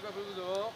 Siapa dulu?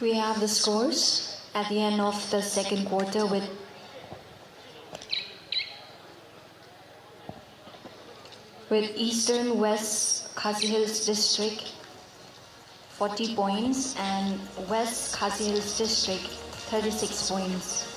We have the scores at the end of the second quarter with Eastern West Khasi Hills District 40 points and West Khasi Hills District 36 points.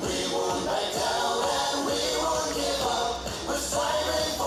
We won't back down and we won't give up. We're striving for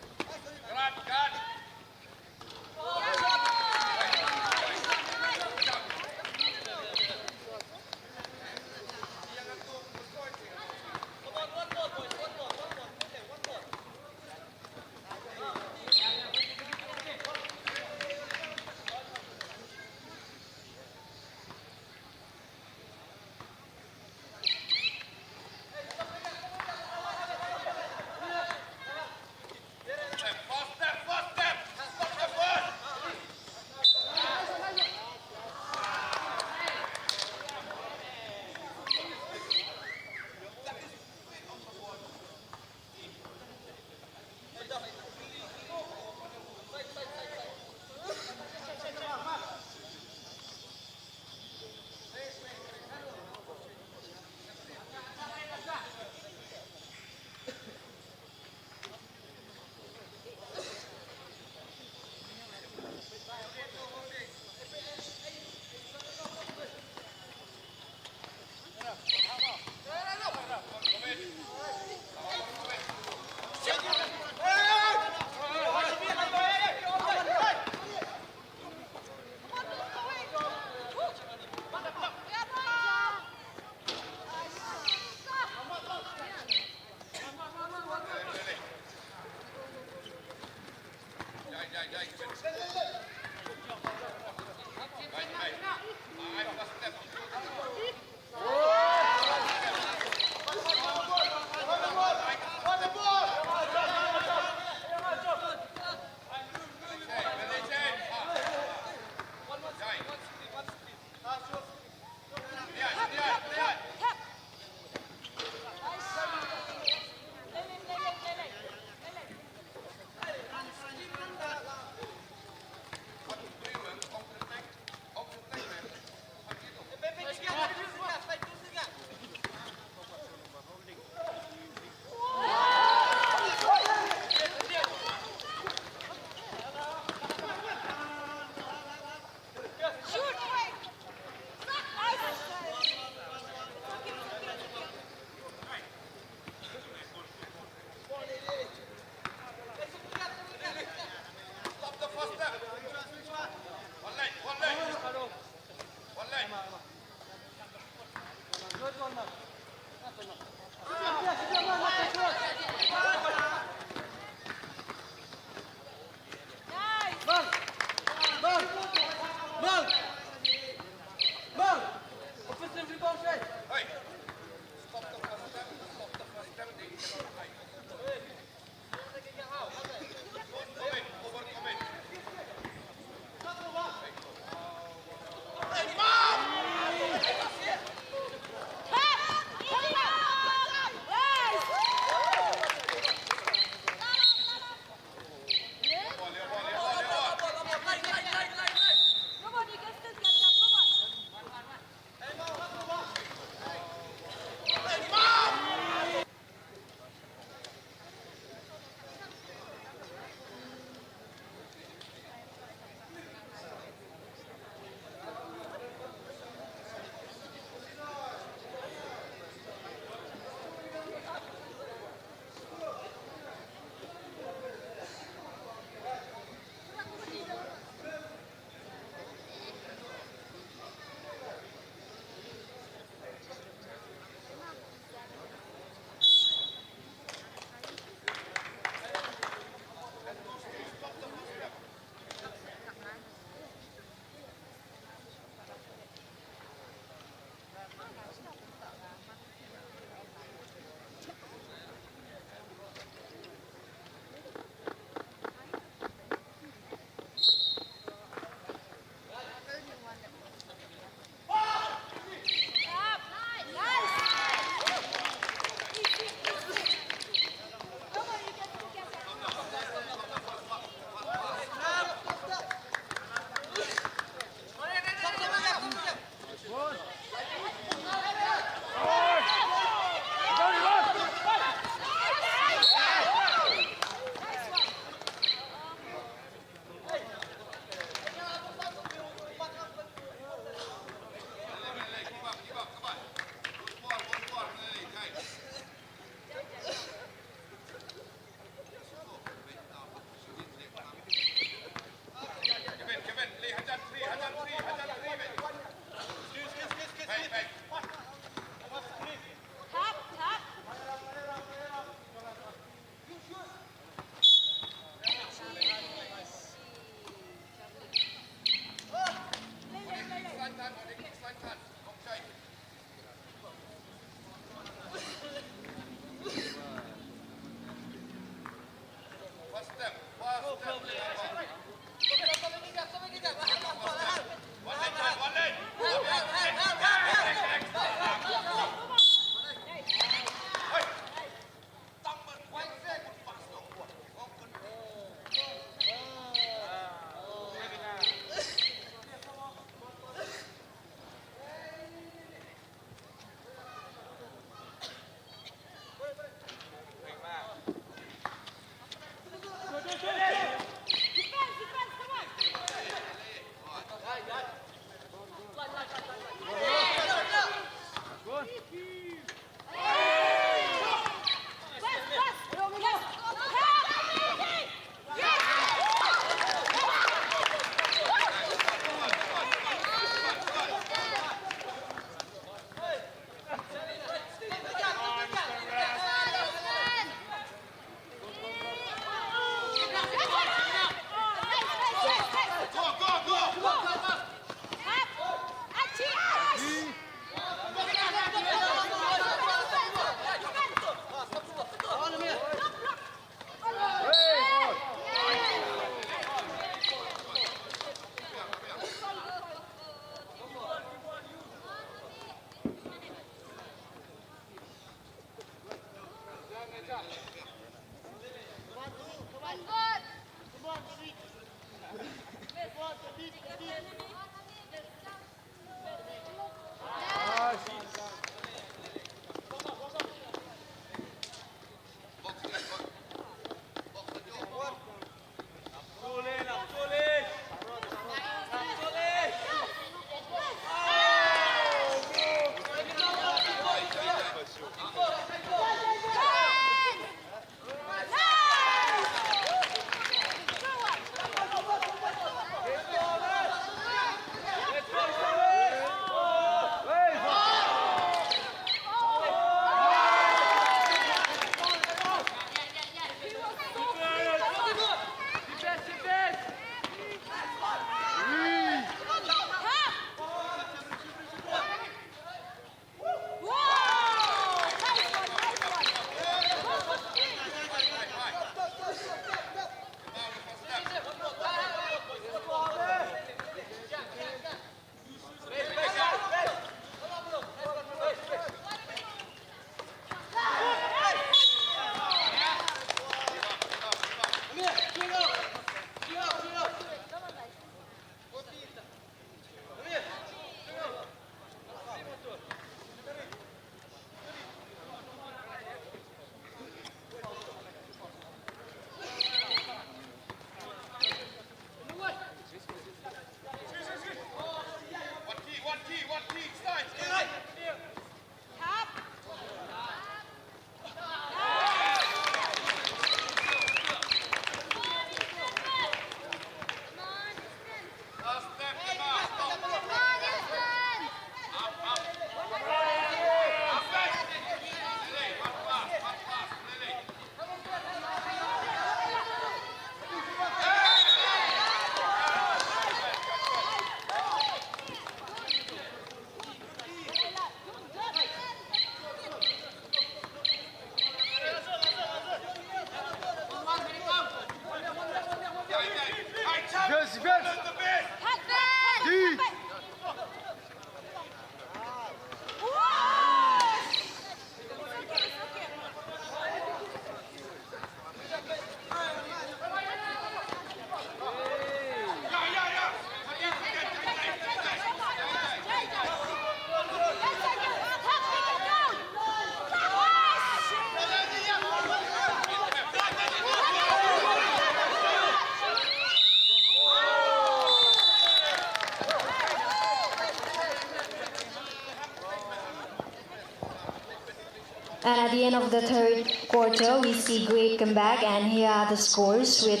And at the end of the third quarter, we see great comeback, and here are the scores with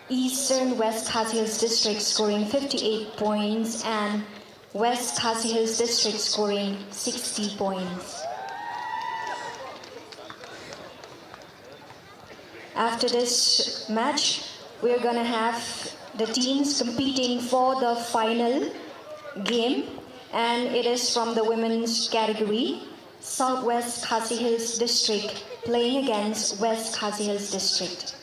Eastern West Khasi Hills District scoring 58 points and West Khasi Hills District scoring 60 points. After this match, we're gonna have the teams competing for the final game, and it is from the women's category. Southwest Khasi Hills District playing against West Khasi Hills District.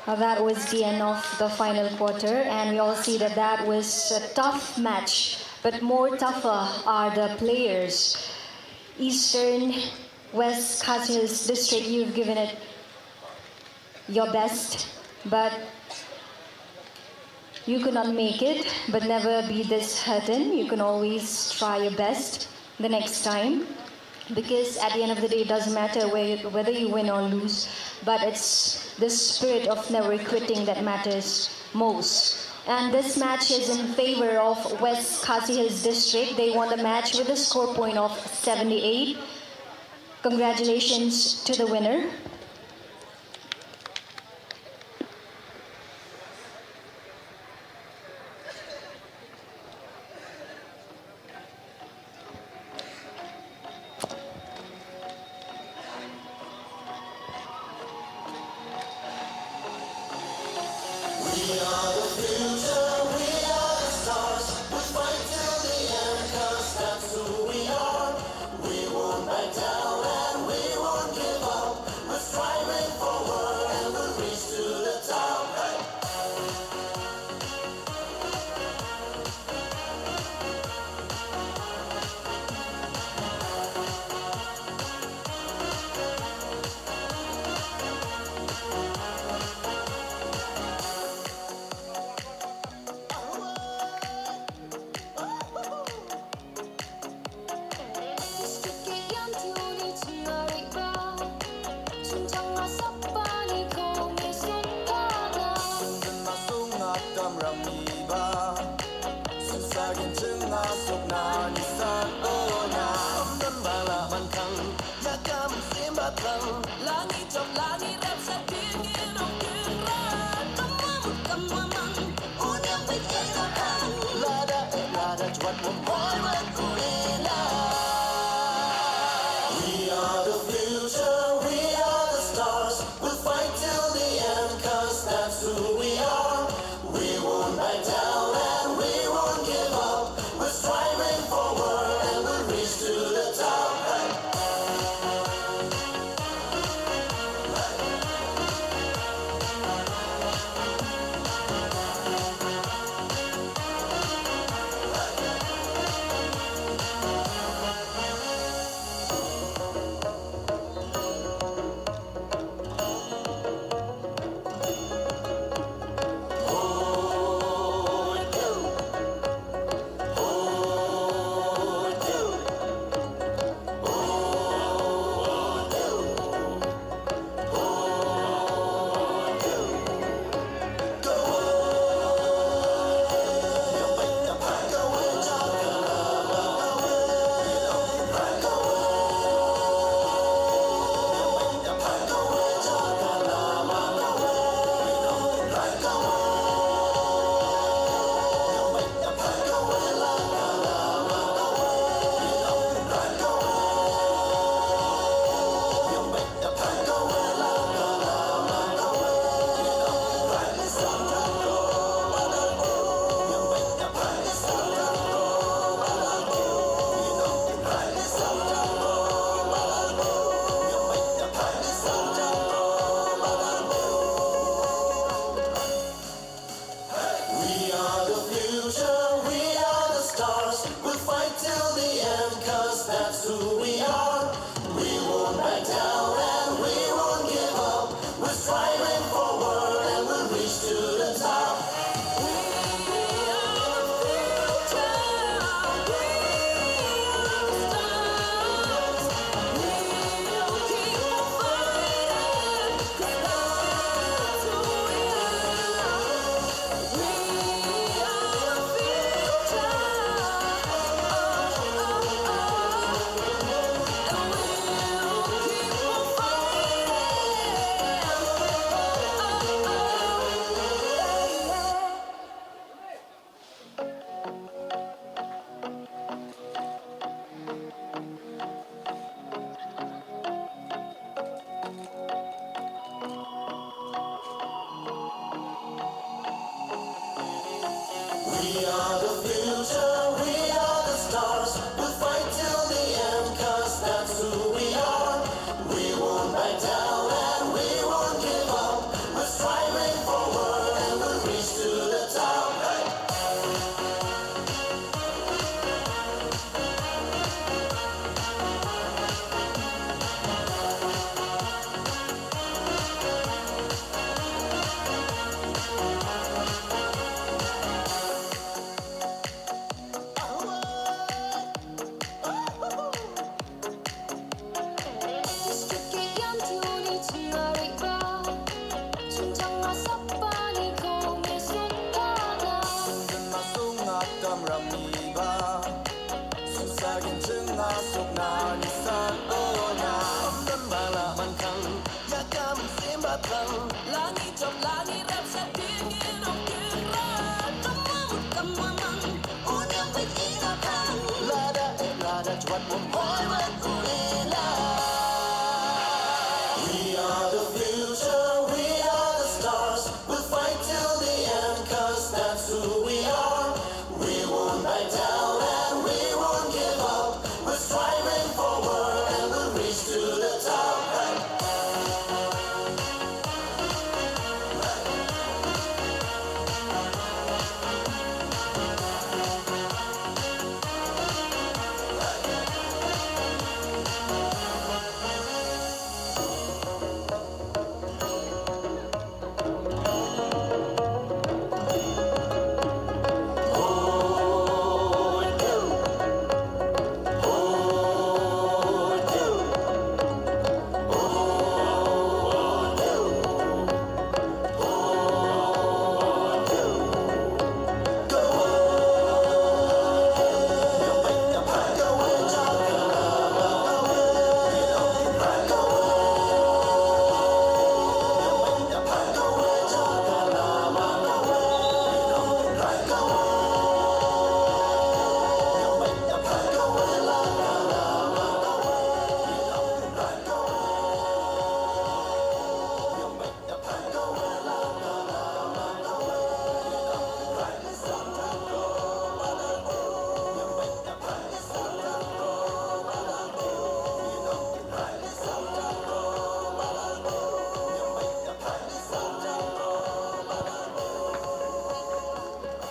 That was the end of the final quarter, and we all see that that was a tough match. But more tougher are the players. Eastern West Khasi Hills District, you've given it your best, but you could not make it. But never be disheartened. You can always try your best the next time, because at the end of the day, it doesn't matter whether you win or lose, but it's the spirit of never quitting that matters most. And this match is in favor of West Khasi Hills District. They won the match with a score point of 78. Congratulations to the winner.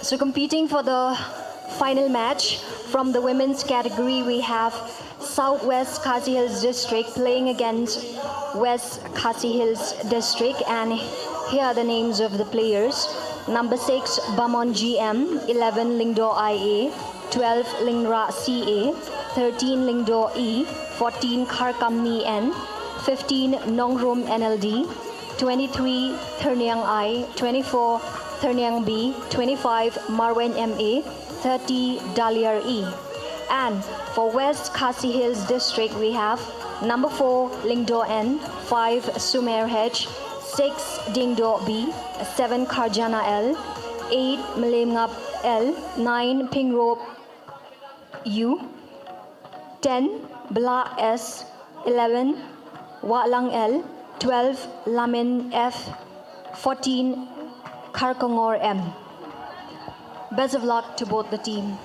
So competing for the final match from the women's category, we have Southwest Khasi Hills District playing against West Khasi Hills District, and here are the names of the players. Number 6, Bamon GM, 11, Lingdo IA, 12, Lingra CA, 13, Lingdo E, 14, Kharkamni N, 15, Nongrum NLD, 23, Thurniang I, 24, Thurniang B, 25, Marwen MA, 30, Daliar E. And for West Khasi Hills District, we have number 4, Lingdo N, 5, Sumer H, 6, Dingdo B, 7, Karjana L, 8, Malemngap L, 9, Pingrop U, 10, Bla S, 11, Walang L, 12, Lamin F, 14, Kharkongor M. Best of luck to both the team.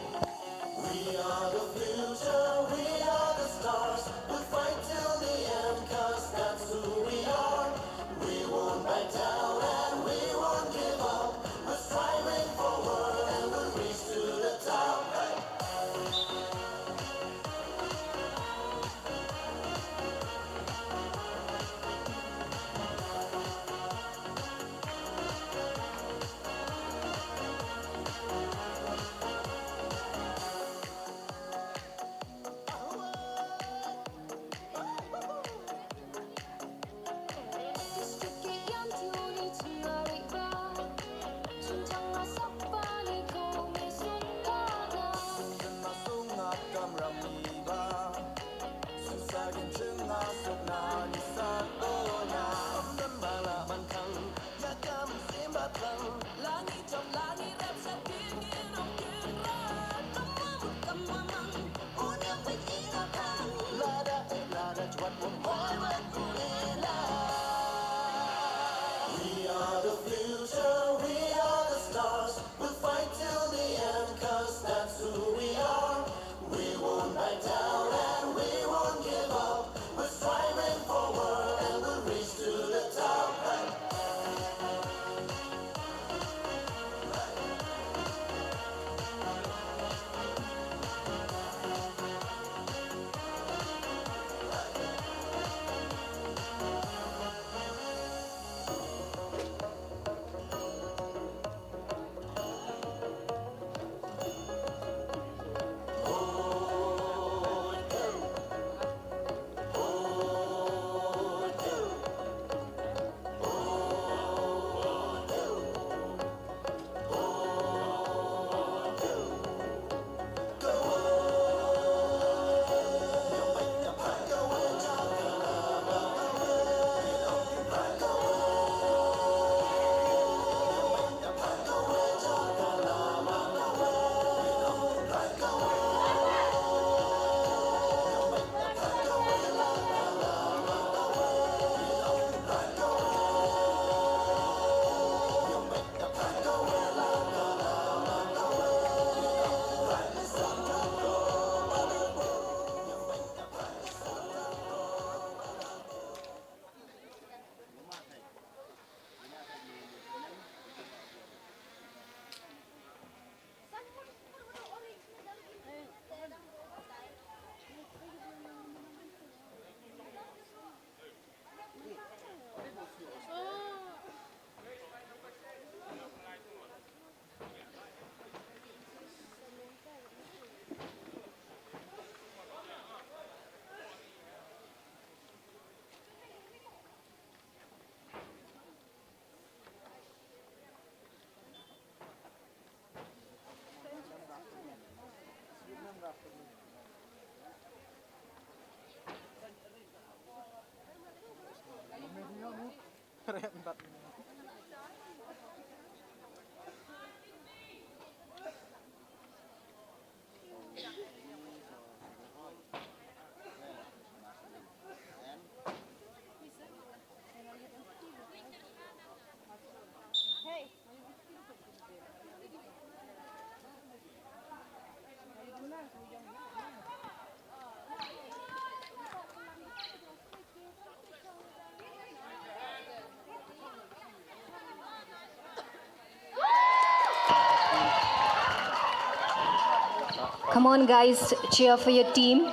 Come on, guys, cheer for your team.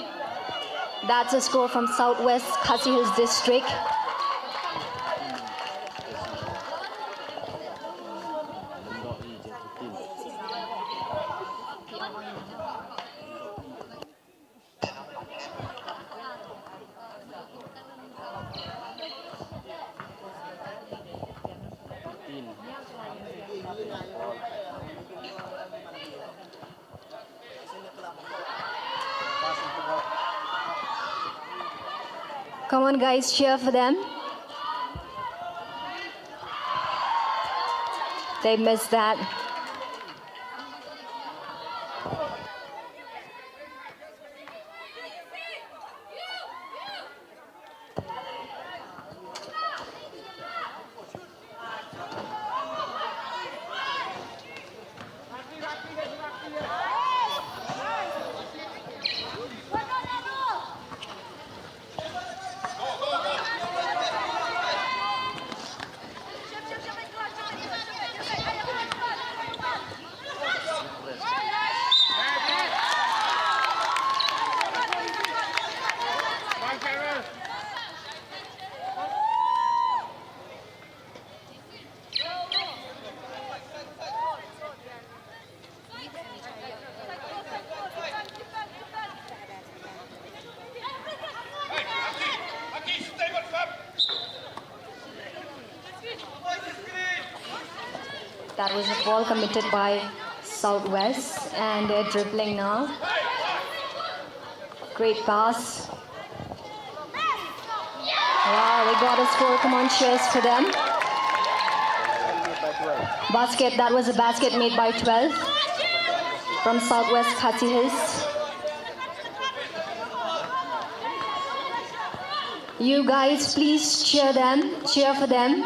That's a score from Southwest Khasi Hills District. Come on, guys, cheer for them. They missed that. That was a ball committed by Southwest, and they're dribbling now. Great pass. Wow, they got a score. Come on, cheers for them. Basket, that was a basket made by 12 from Southwest Khasi Hills. You guys, please cheer them, cheer for them.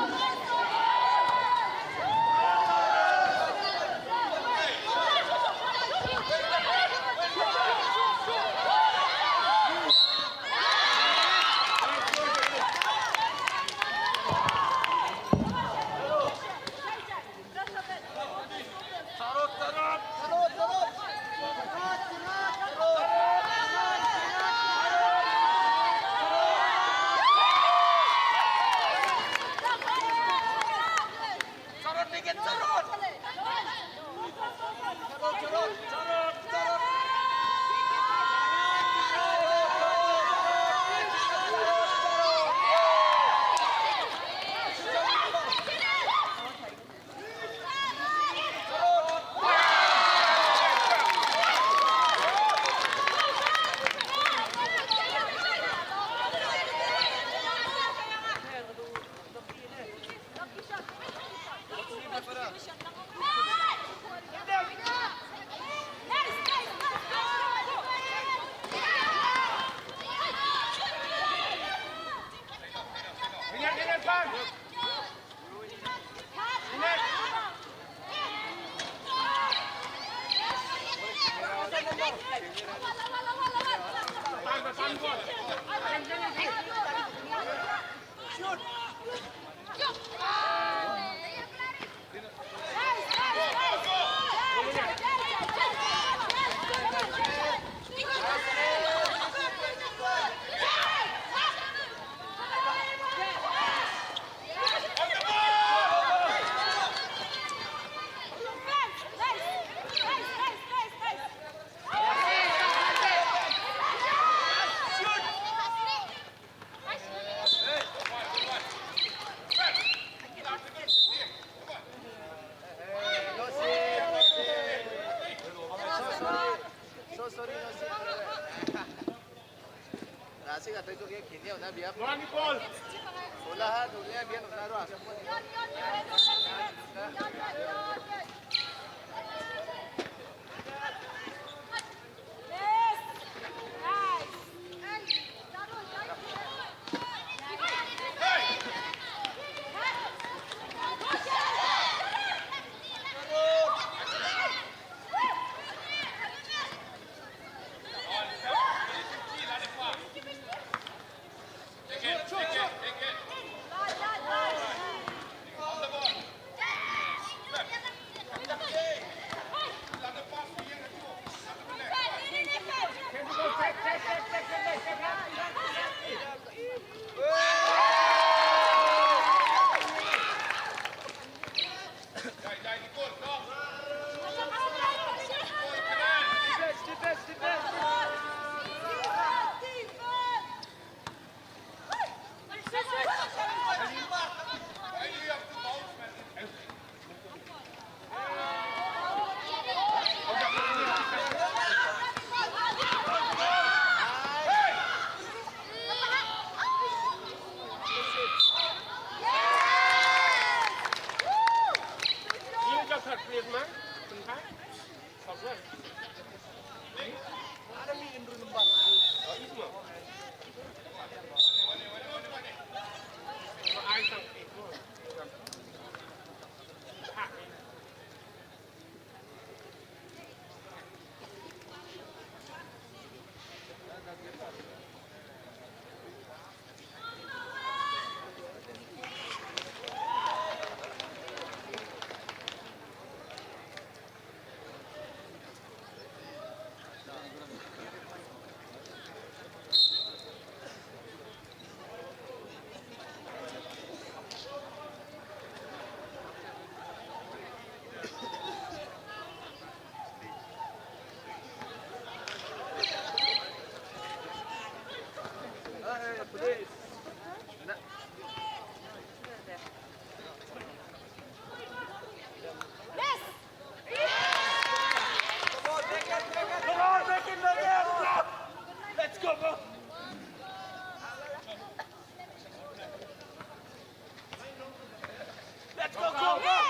Let's go, bro. Let's go, go, go.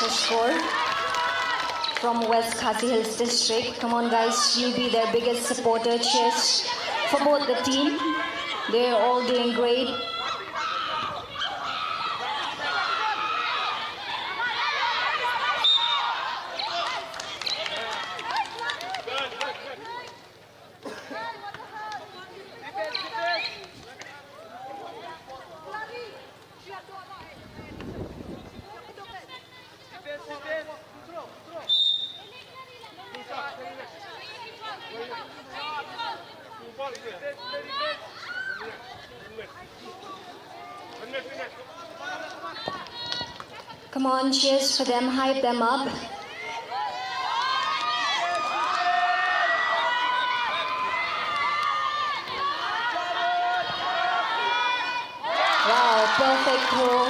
the score from West Khasi Hills District. Come on, guys, you'll be their biggest supporter. Cheers for both the team. They're all doing great. Come on, cheers for them, hype them up. Wow, perfect throw.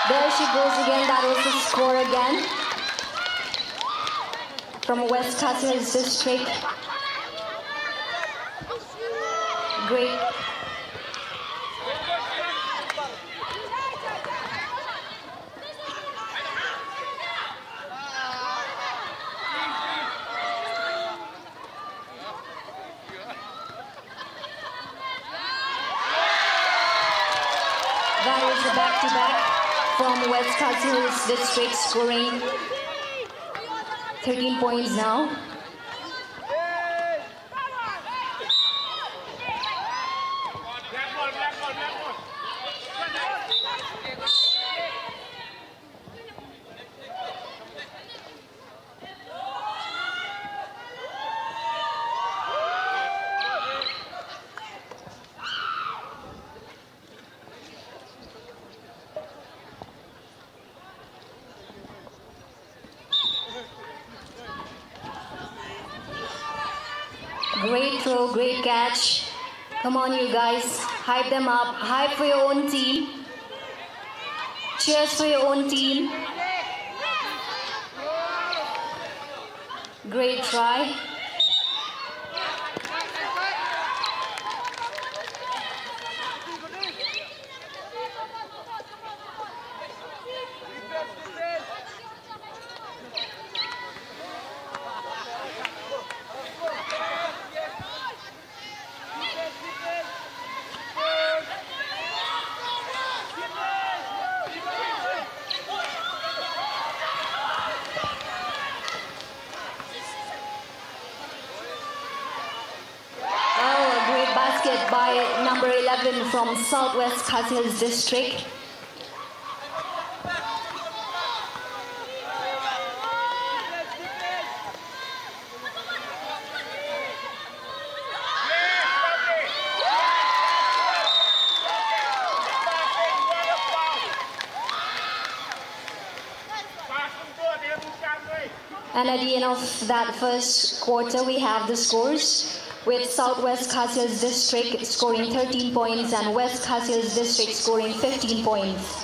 There she goes again, that was the score again. From West Khasi Hills District. Great. That was a back-to-back from West Khasi Hills District, scoring 13 points now. Great throw, great catch. Come on, you guys. Hype them up. Hype for your own team. Cheers for your own team. Great try. By number 11 from Southwest Khasi Hills District. And at the end of that first quarter, we have the scores, with Southwest Khasi Hills District scoring 13 points and West Khasi Hills District scoring 15 points.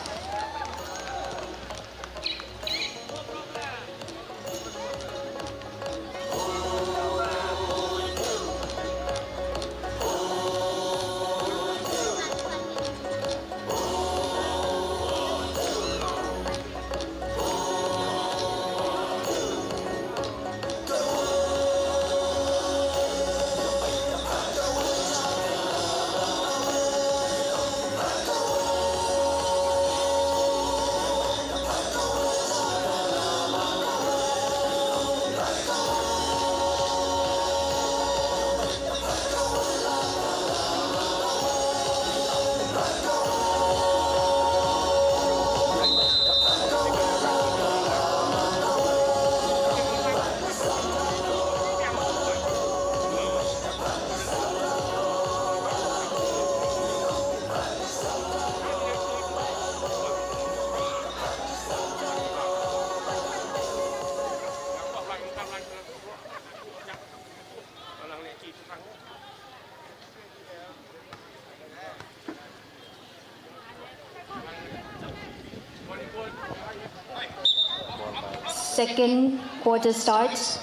Second quarter starts.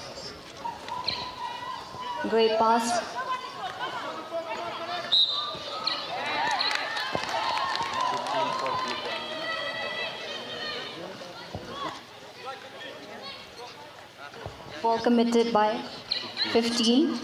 Great pass. Ball committed by 15.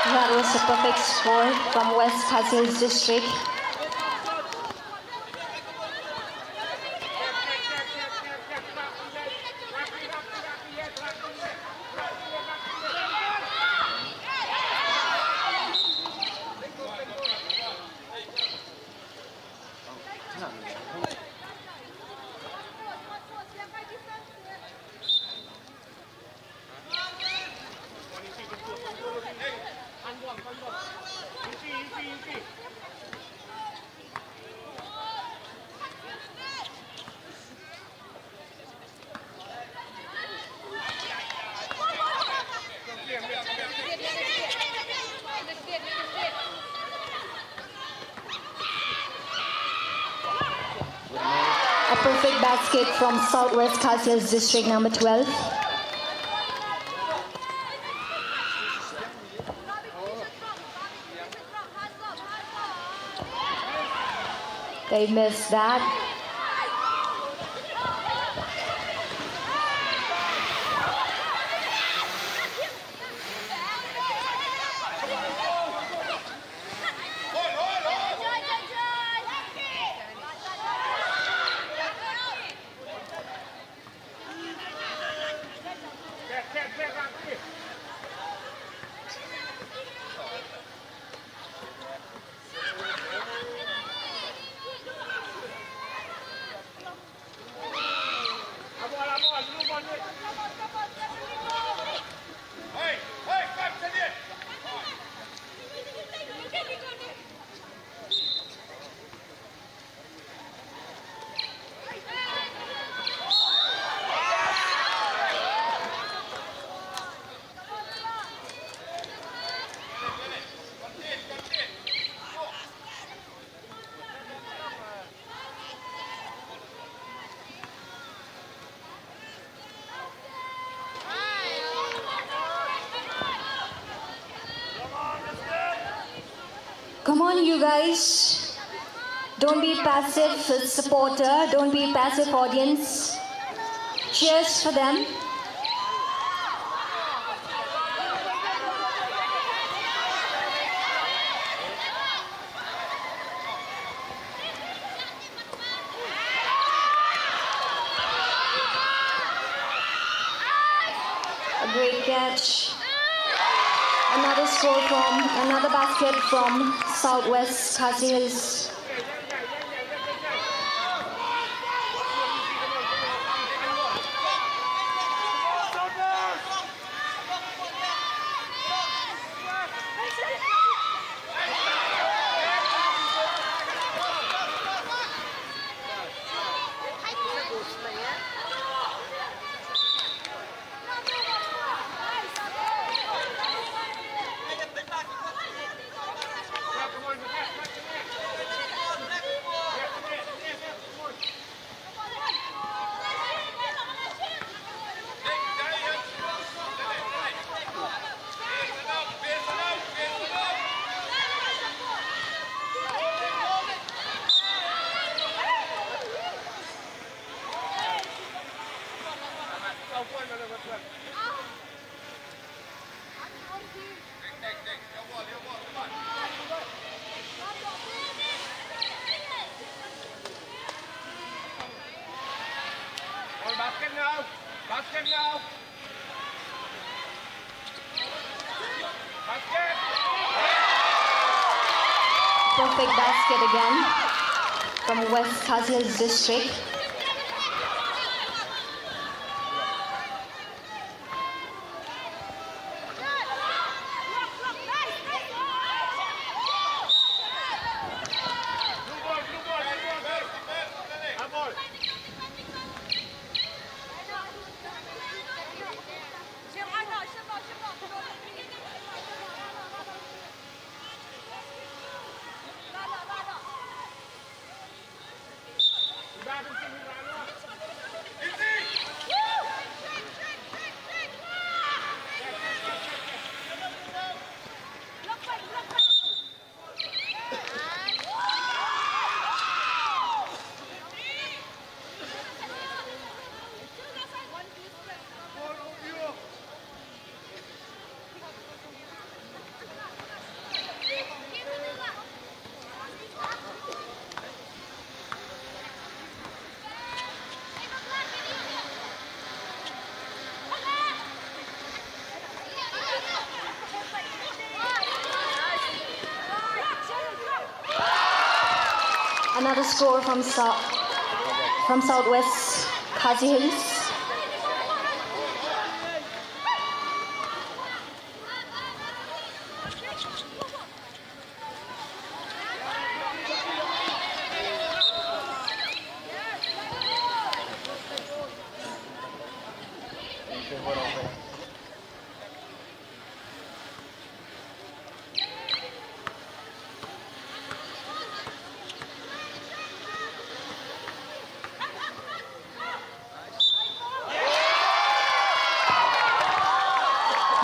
That was a perfect score from West Khasi Hills District. A perfect basket from Southwest Khasi Hills District number 12. They missed that. Come on, you guys. Don't be passive supporter. Don't be passive audience. Cheers for them. A great catch. Another score from, another basket from Southwest Khasi Hills. go. Basket. Perfect basket again from West Khasi Hills District. Another score from Southwest Khasi Hills.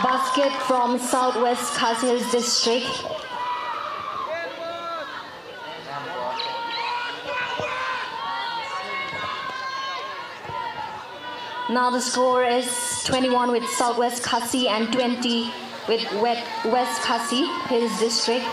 Basket from Southwest Khasi Hills District. Now the score is 21 with Southwest Khasi and 20 with West Khasi Hills District.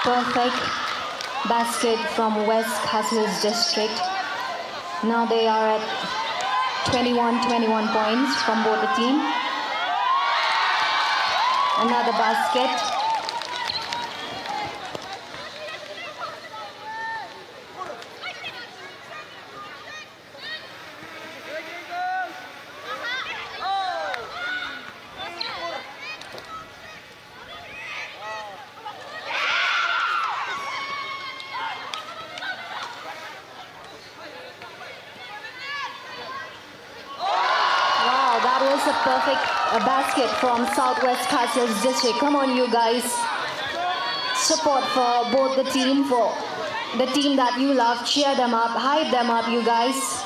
Perfect basket from West Khasi Hills District. Now they are at 21 points from both the team. Another basket. A perfect basket from Southwest Khasi Hills District. Come on, you guys. Support for both the team, for the team that you love. Cheer them up, hype them up, you guys.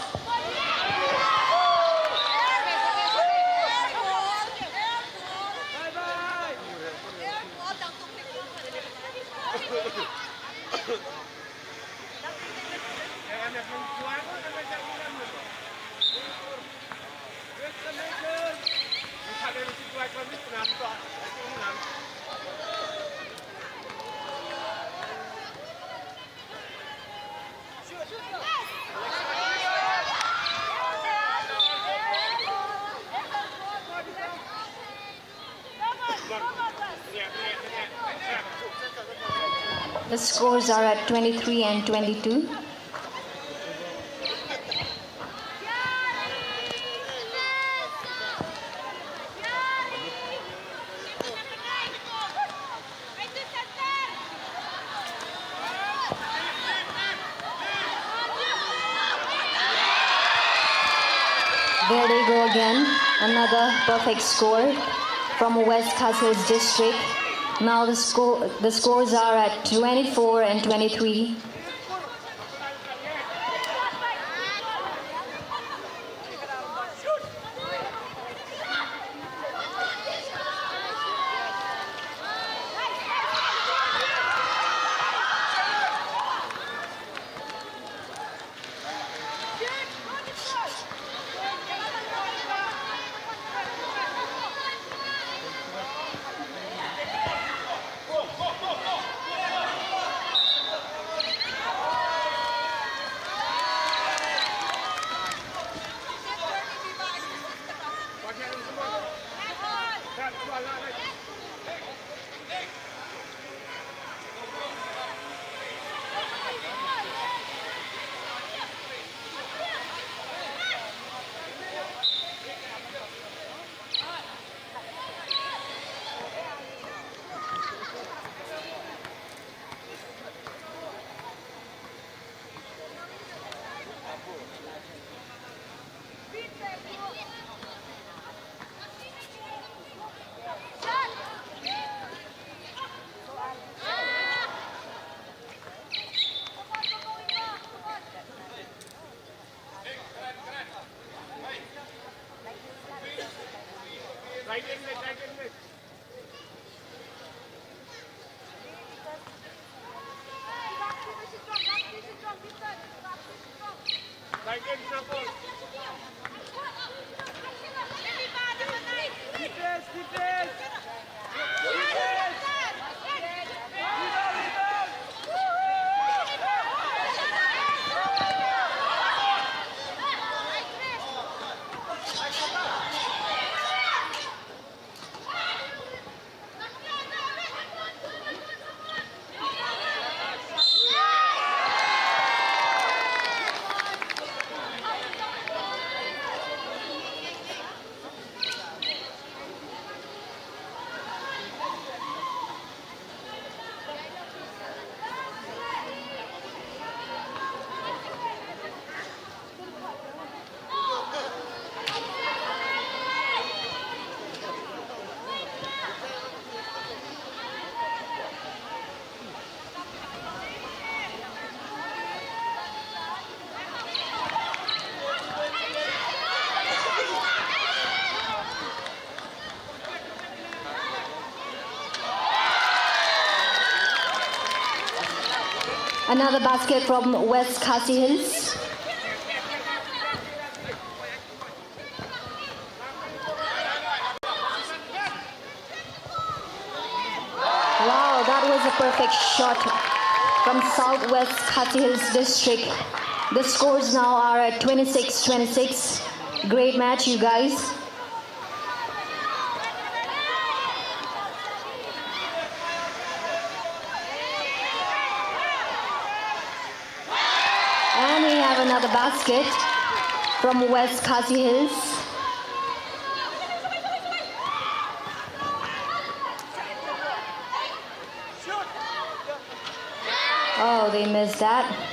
The scores are at 23 and 22. There they go again. Another perfect score from West Castles District. Now the scores are at 24 and 23. Another basket from West Khasi Hills. Wow, that was a perfect shot from Southwest Khasi Hills District. The scores now are at 26-26. Great match, you guys. And we have another basket from West Khasi Hills. Oh, they missed that.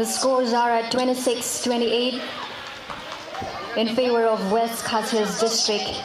The scores are at 26-28 in favor of West Khasi Hills District.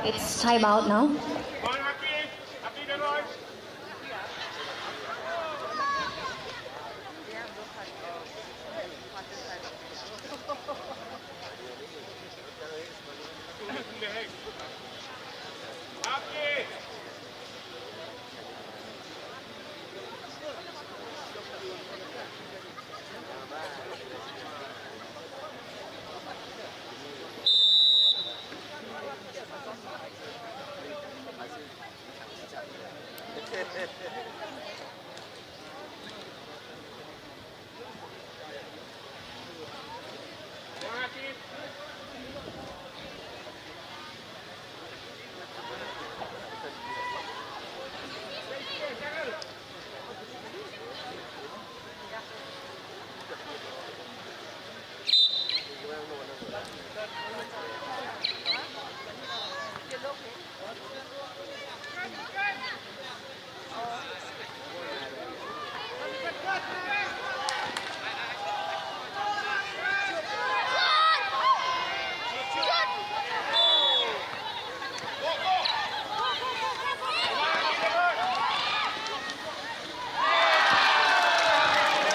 It's timeout now.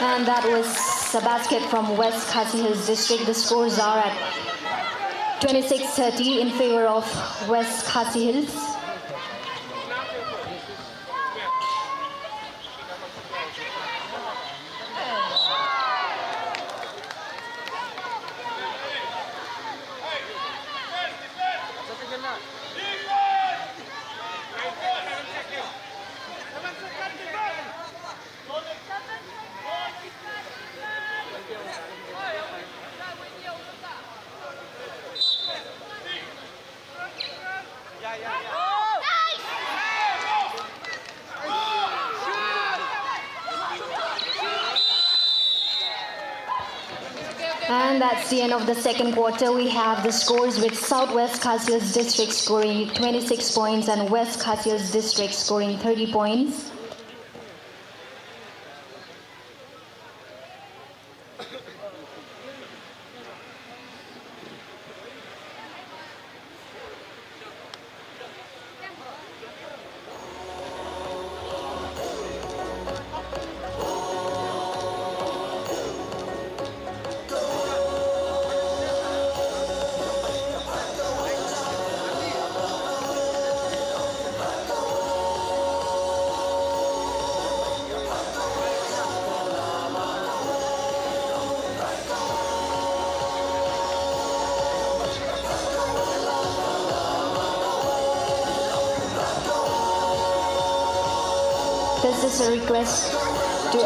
And that was a basket from West Khasi Hills District. The scores are at 26-30 in favor of West Khasi Hills. And that's the end of the second quarter. We have the scores with Southwest Khasi Hills District scoring 26 points and West Khasi Hills District scoring 30 points. This is a request to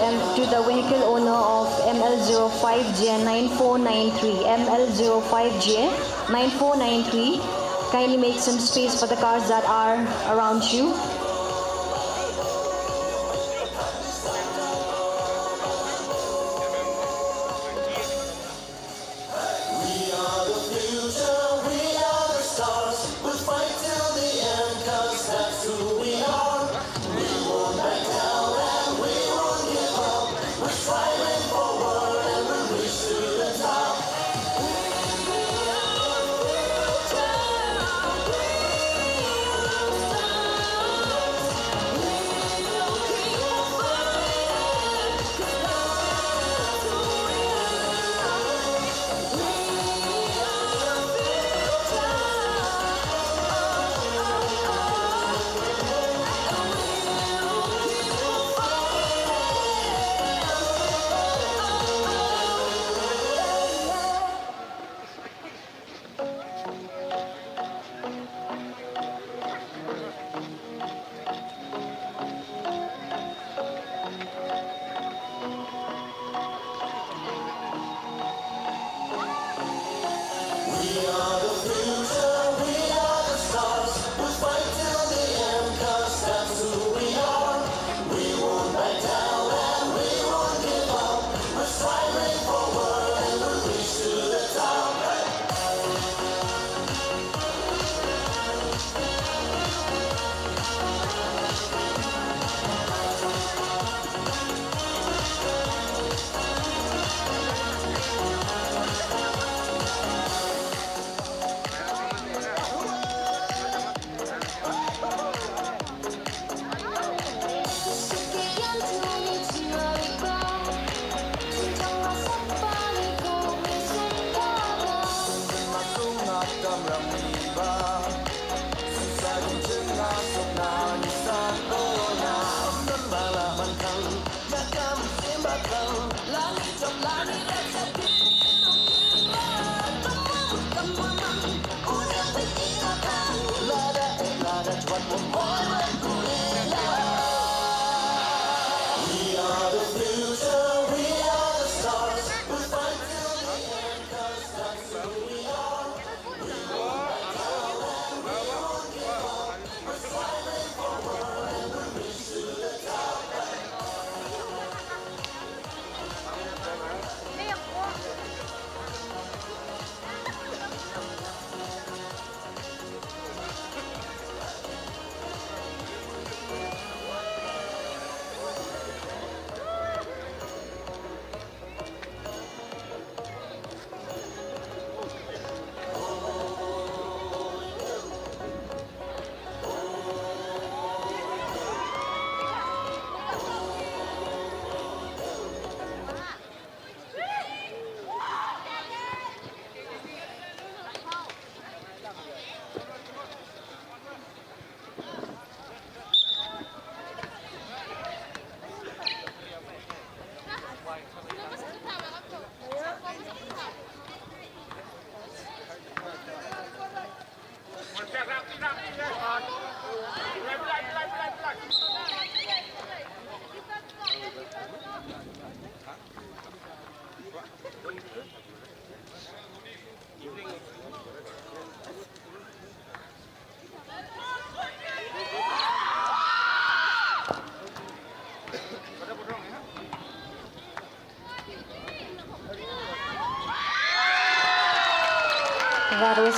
the vehicle owner of ML05J9493. ML05J9493. Kindly make some space for the cars that are around you.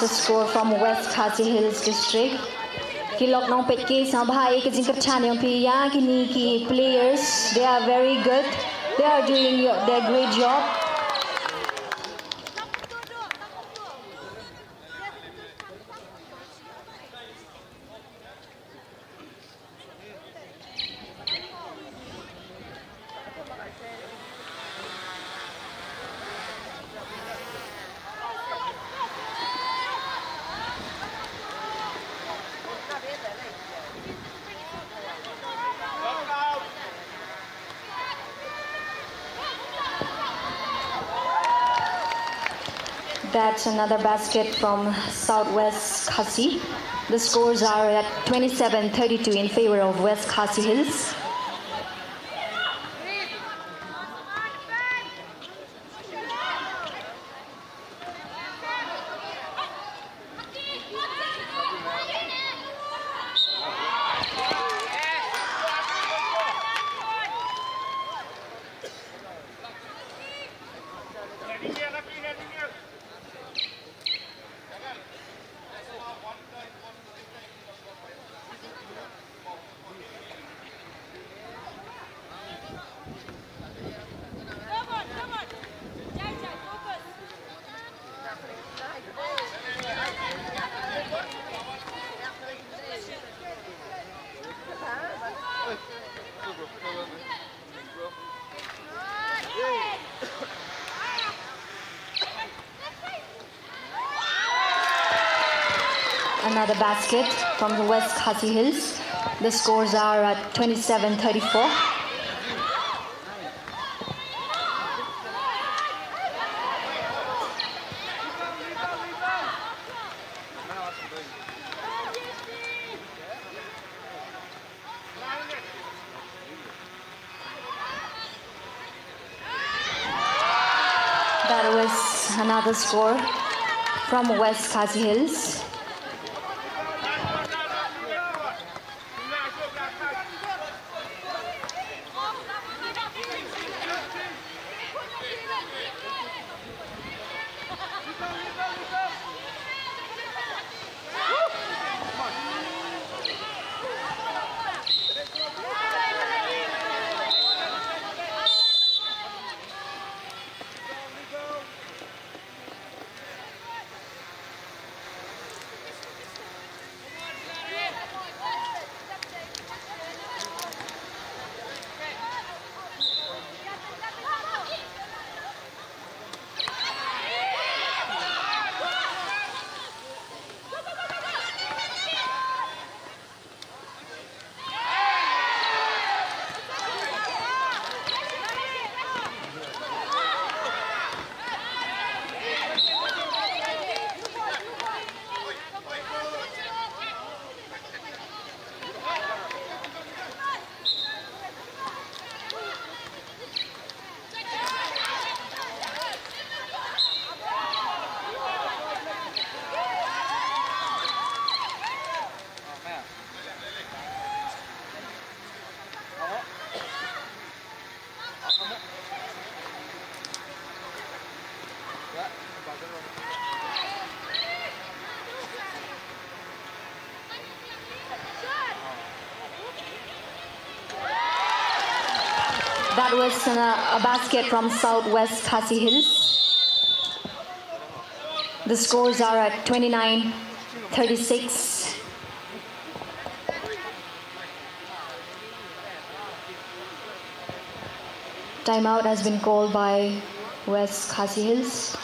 is a score from West Khasi Hills district. Kilok nong petke sabha ek jingkat chan yang piya kini ki players, they are very good. They are doing their great job. That's another basket from Southwest Khasi. The scores are at 27-32 in favor of West Khasi Hills. Another basket from the West Khasi Hills. The scores are at 27-34. That was another score from West Khasi Hills. That was a basket from Southwest Khasi Hills. The scores are at 29-36. Timeout has been called by West Khasi Hills.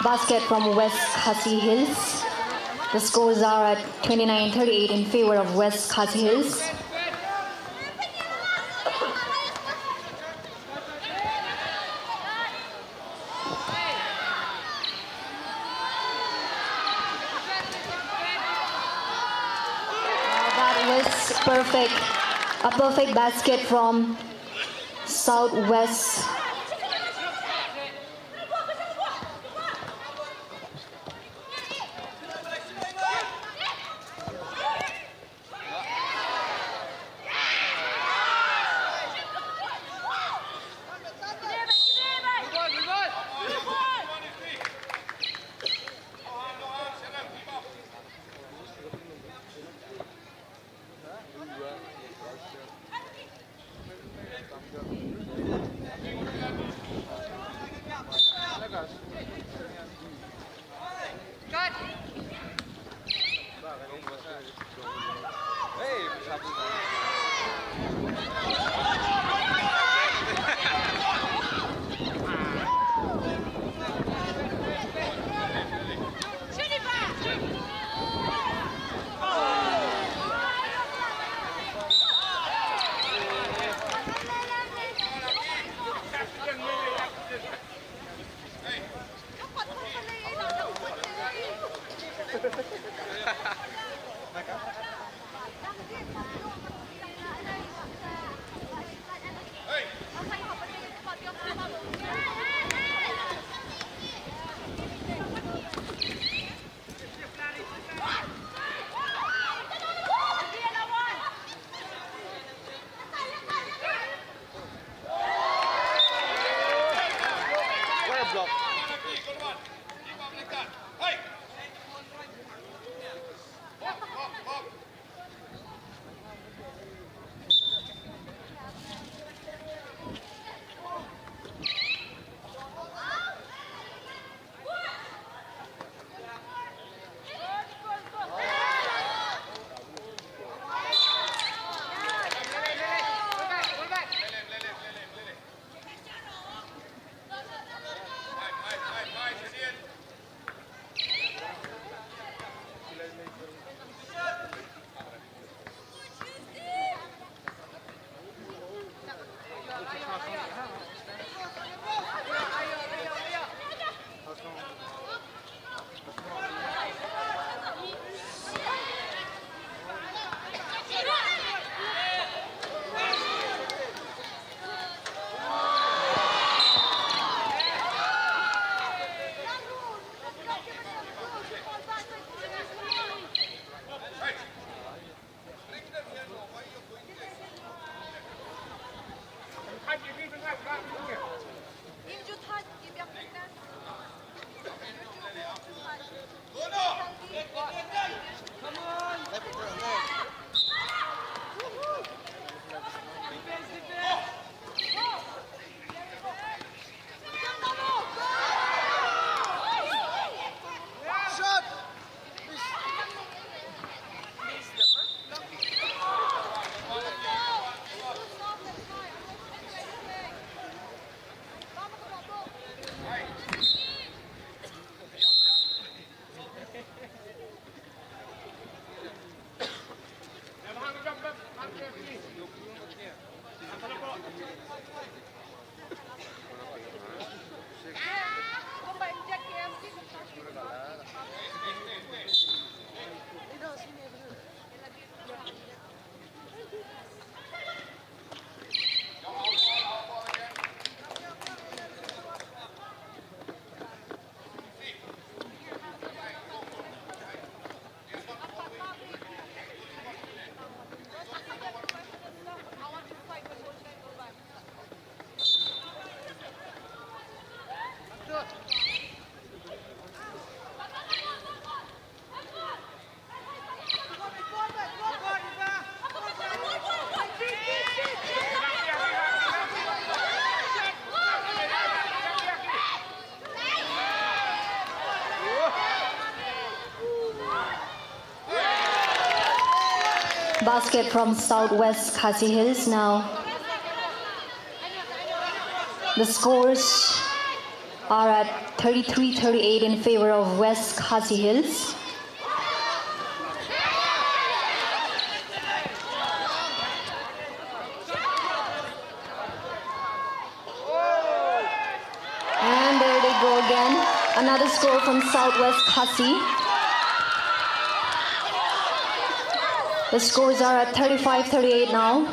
basket from West Khasi Hills. The scores are at 29-38 in favor of West Khasi Hills. That was perfect. A perfect basket from Southwest. Basket from Southwest Khasi Hills now. The scores are at 33-38 in favor of West Khasi Hills. And there they go again. Another score from Southwest Khasi. The scores are at 35-38 now.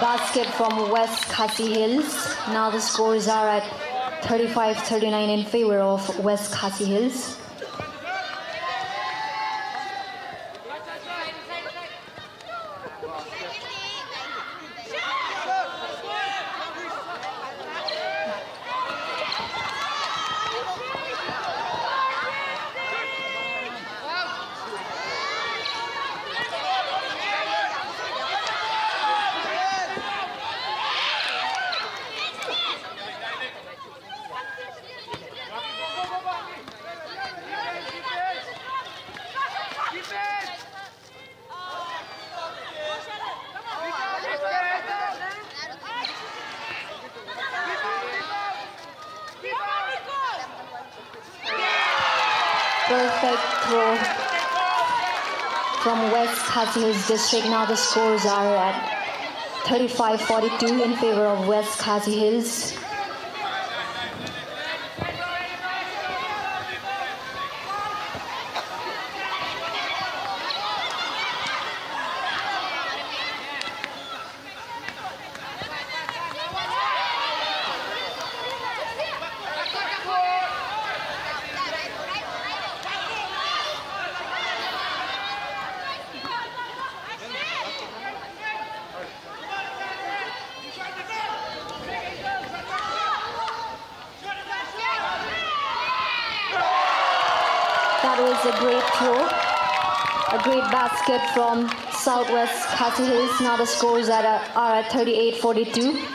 Basket from West Khasi Hills. Now the scores are at 35-39 in favor of West Khasi Hills. Perfect throw from West Khasi Hills District. Now the scores are at 35-42 in favor of West Khasi Hills. That was a great throw, a great basket from Southwest Khasi Hills. Now the scores are at 38-42.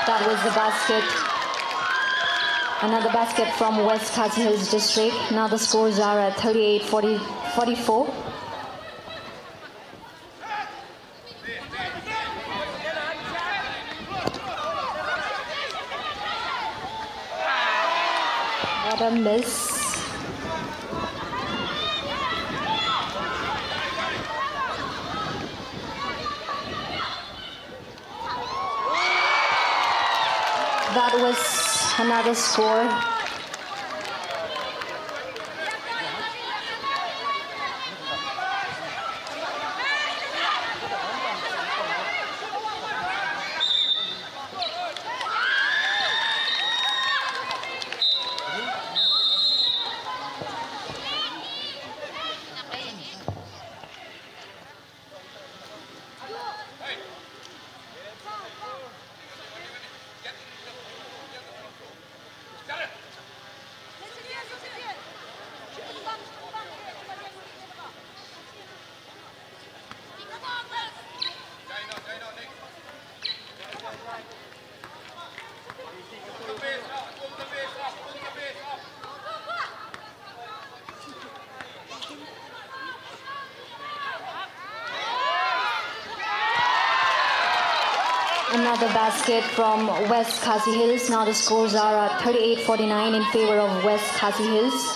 That was the basket. Another basket from West Khasi Hills District. Now the scores are at 38-44. What a miss. That was another score another basket from West Khasi Hills. Now the scores are at 38-49 in favor of West Khasi Hills.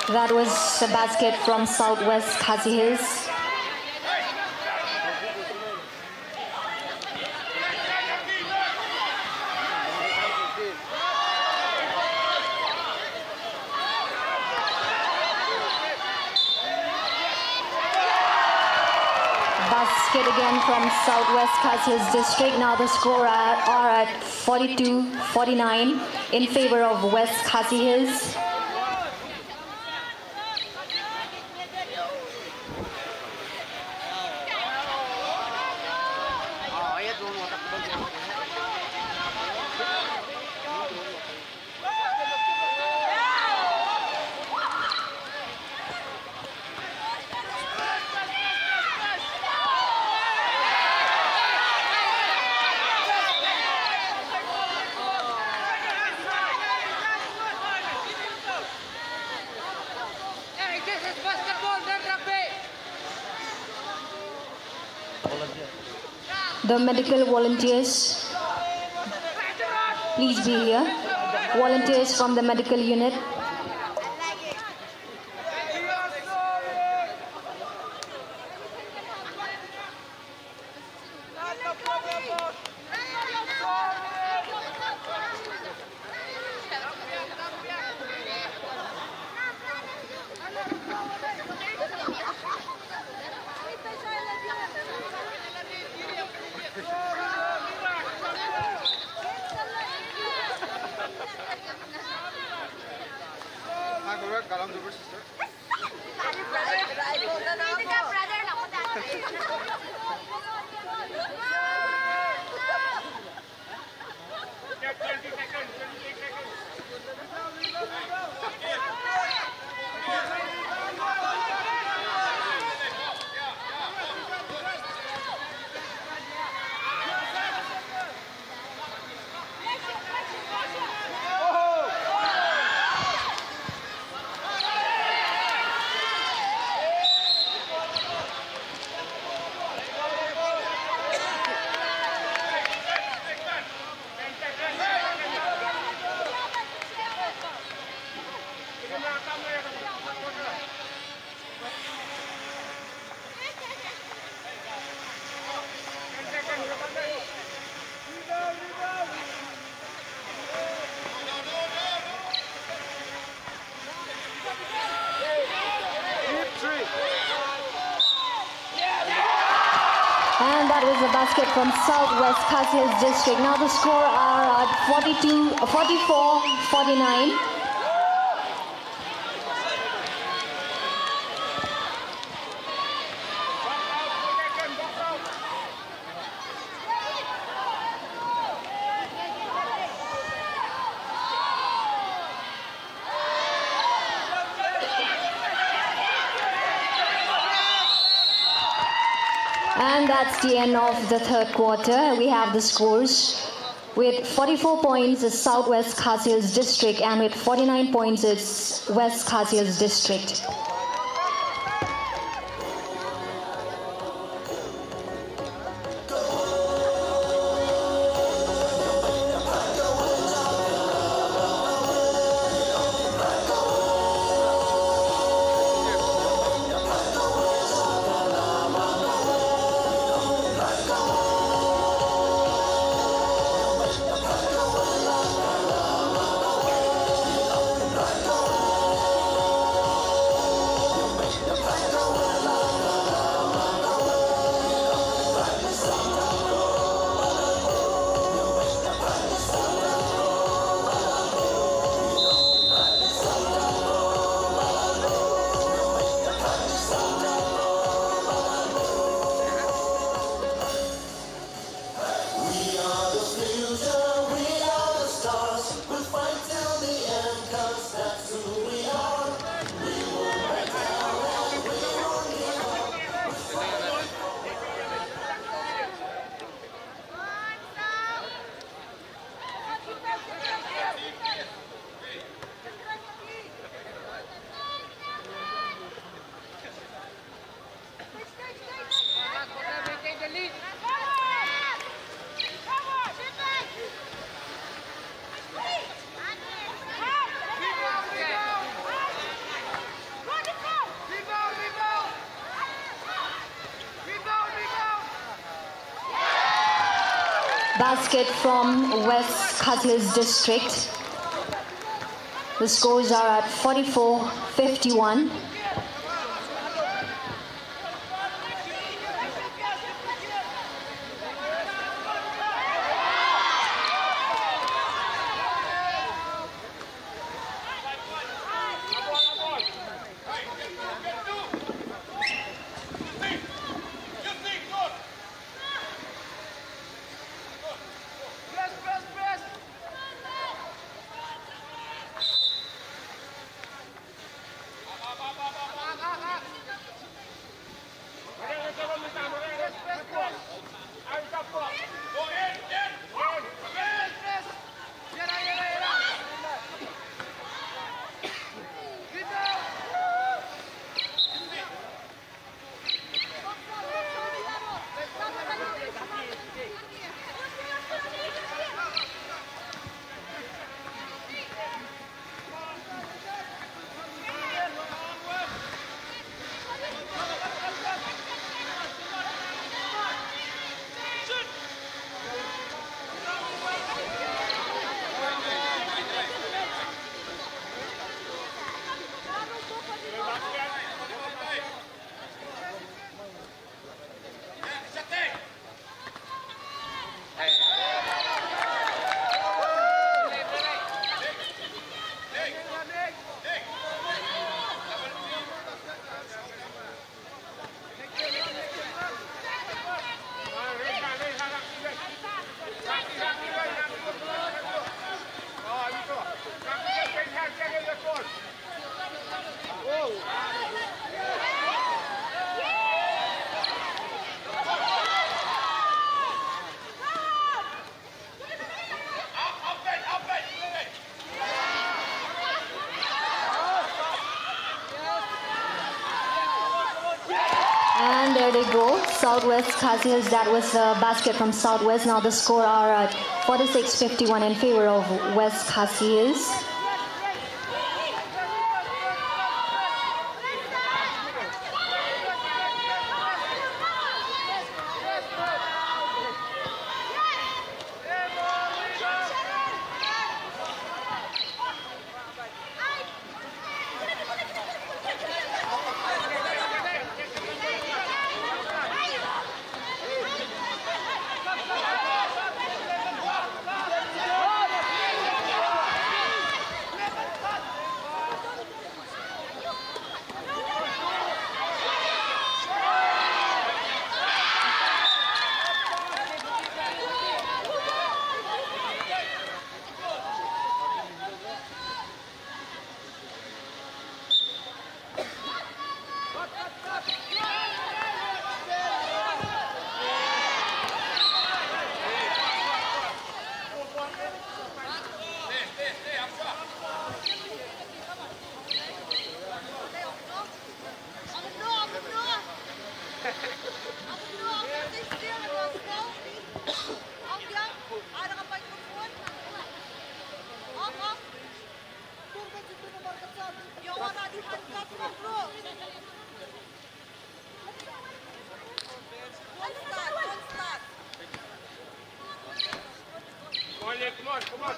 That was a basket from Southwest Khasi Hills. Basket again from Southwest Khasi Hills district. Now the score are at 42-49 in favor of West Khasi Hills. The medical volunteers, please be here. Volunteers from the medical unit. And that was a basket from Southwest Khasi Hills district. Now the score are at 44-49. And that's the end of the third quarter. We have the scores. With 44 points, it's Southwest Khasi Hills district, and with 49 points, it's West Khasi Hills district. basket from West Khasi Hills district. The scores are at 44-51. And there they go, Southwest Khasi Hills. That was a basket from Southwest. Now the score are at 46-51 in favor of West Khasi Hills. Come on.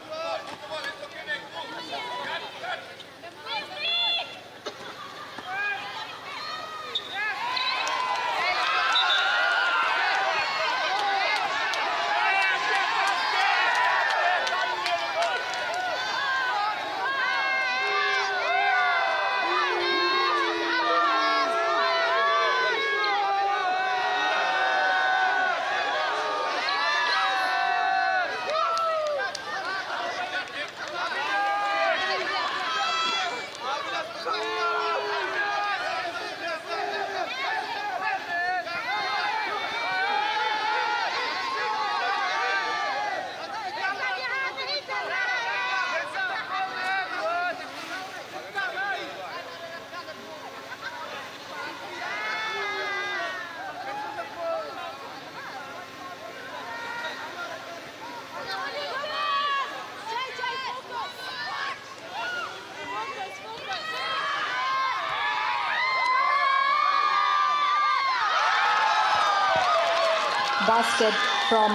Basket from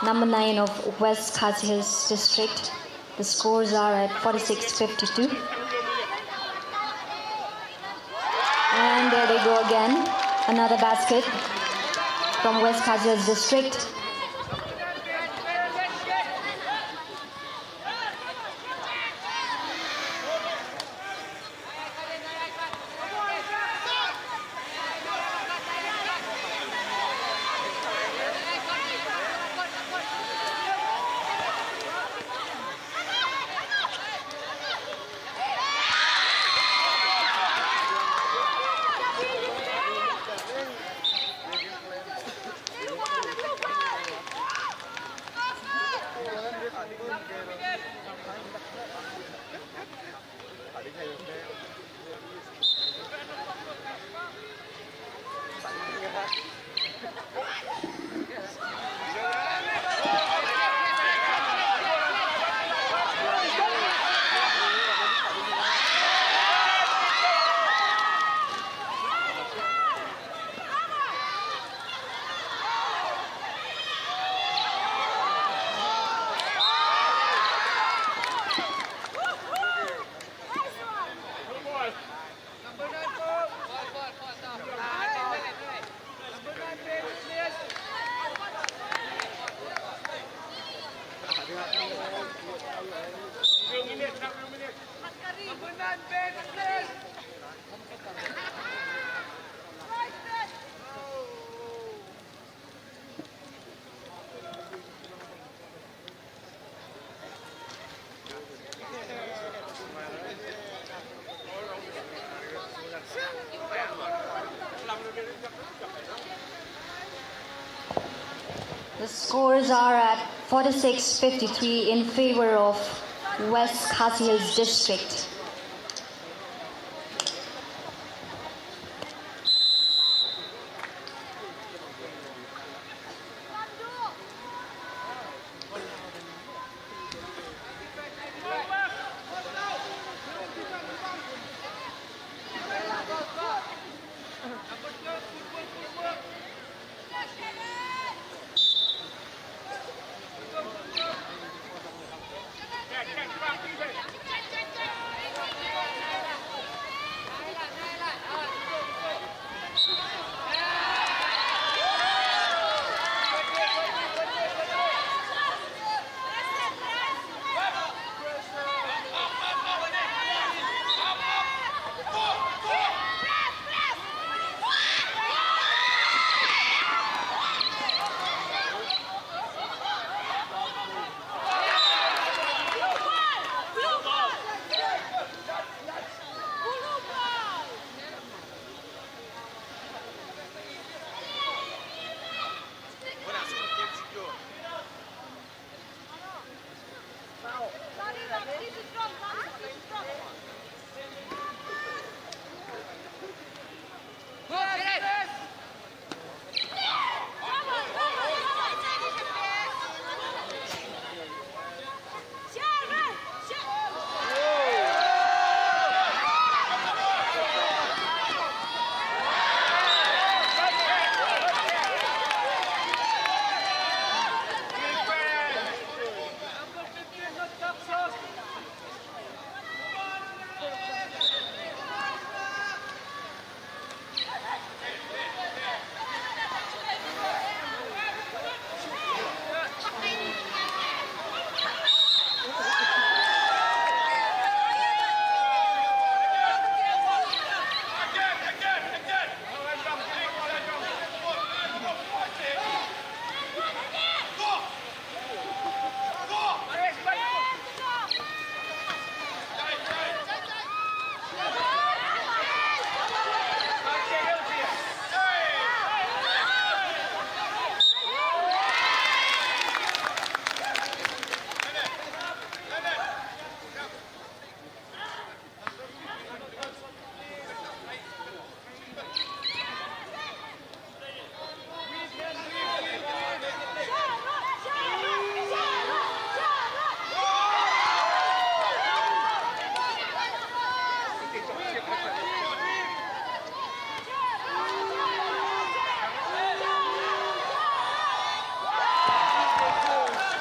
number 9 of West Khasi Hills district. The scores are at 46-52. And there they go again. Another basket from West Khasi Hills district. The scores are at 46-53 in favor of West Khasi Hills district.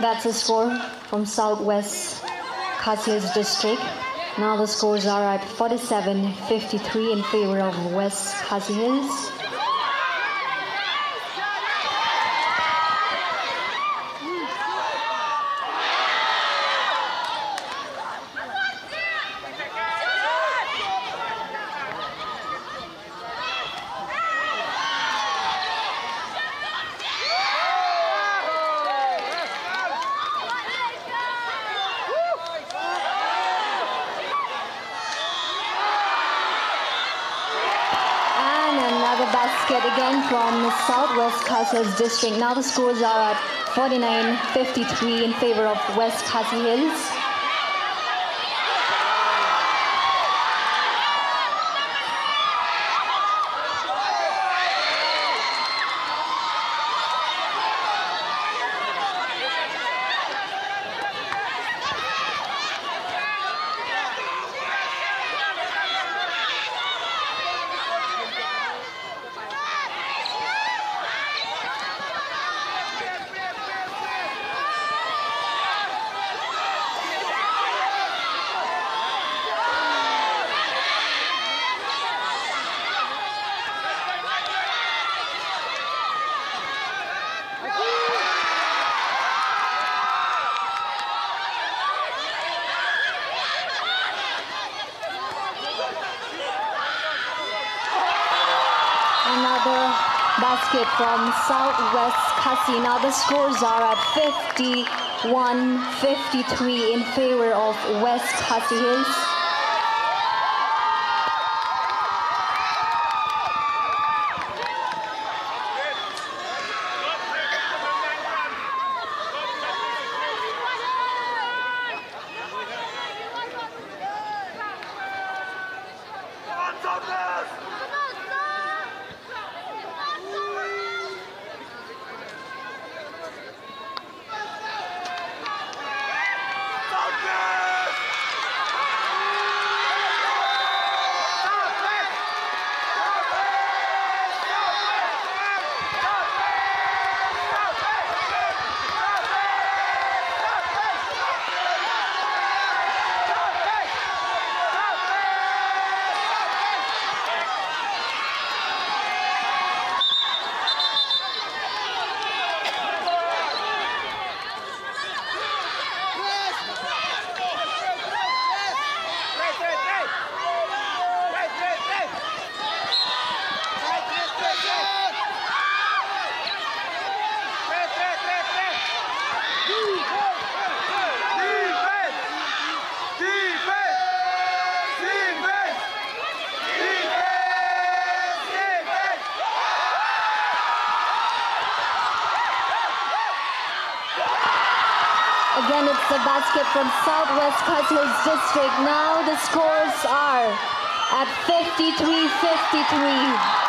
That's a score from Southwest Khasi Hills District. Now the scores are at 47-53 in favor of West Khasi Hills. Basket again from Southwest Khasi Hills District. Now the scores are at 49-53 in favor of West Khasi Hills. Another basket from Southwest Khasi. Now the scores are at 51-53 in favor of West Khasi Hills. Again, it's the basket from Southwest Khasi Hills District. Now the scores are at 53-53.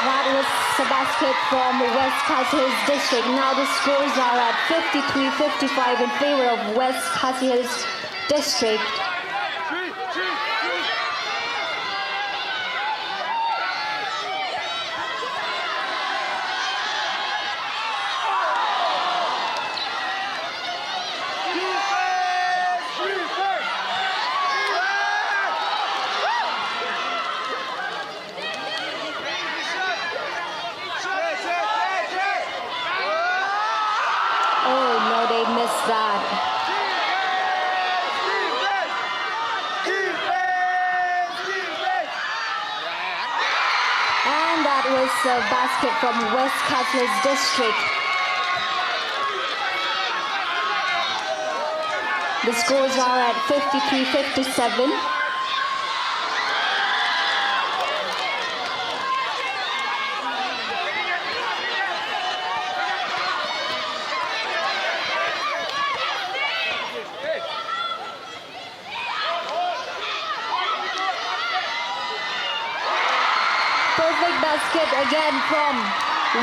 That was a basket from West Khasi Hills District. Now the scores are at 53-55 in favor of West Khasi Hills District. Oh no, they missed that. And that was a basket from West Khasi Hills District. The scores are at 53-57. Perfect basket again from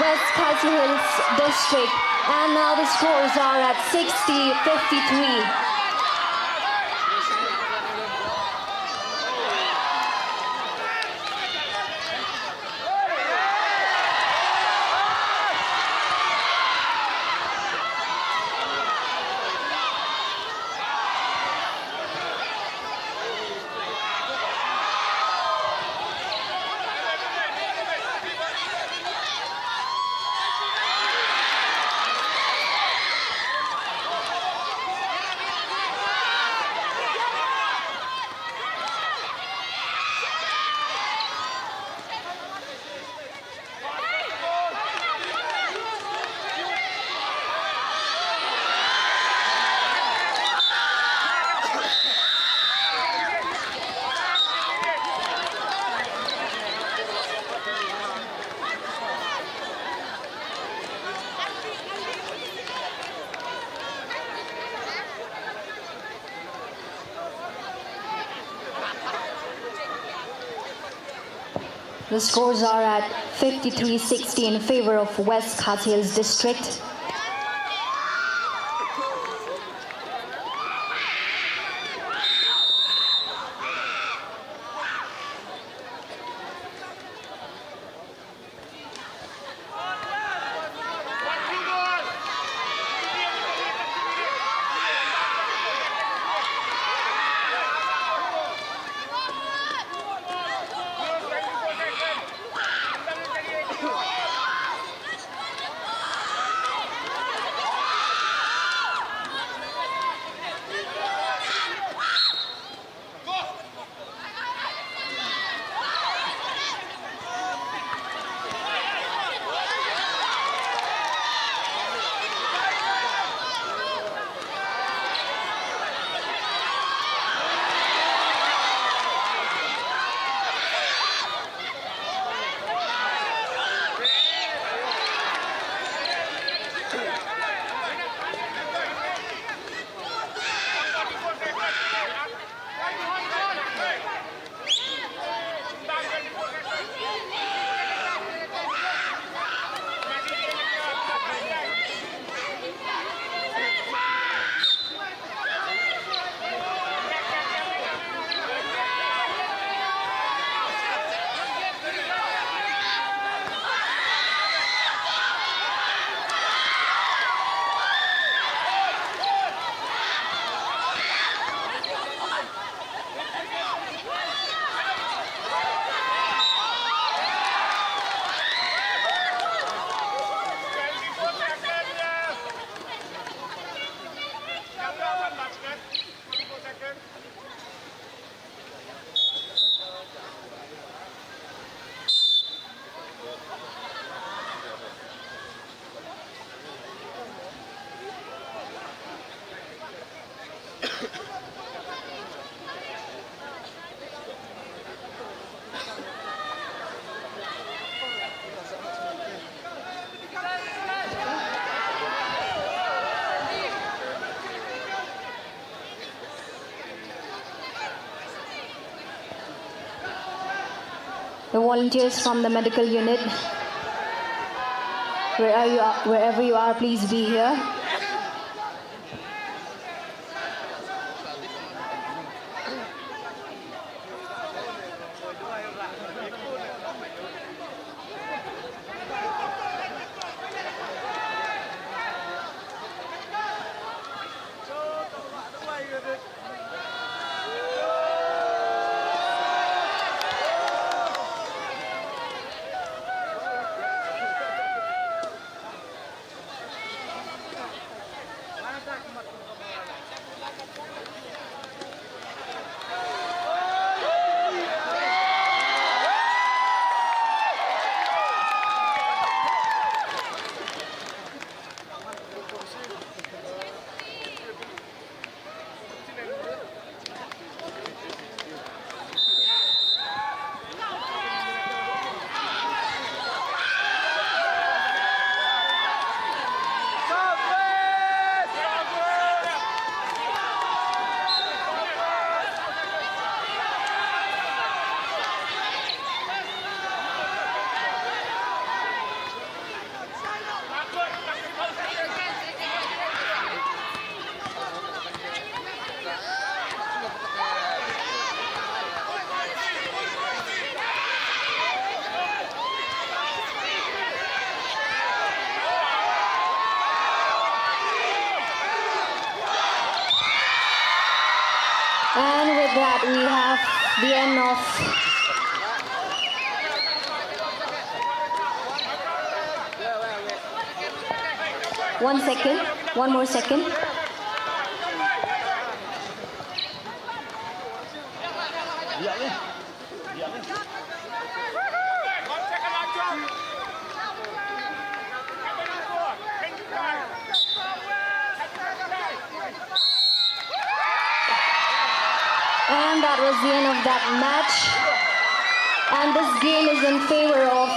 West Khasi Hills District. And now the scores are at 60-53. The scores are at 53-60 in favor of West Khasi Hills District. volunteers from the medical unit, wherever you are, please be here. And with that, we have the end of one second, one more second. And that was the end of that match. And this game is in favor of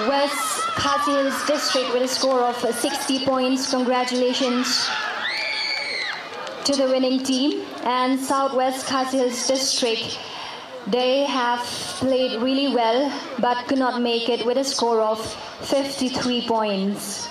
West Khasi Hills District with a score of 60 points. Congratulations to the winning team. And Southwest Khasi Hills District, they have played really well but could not make it with a score of 53 points.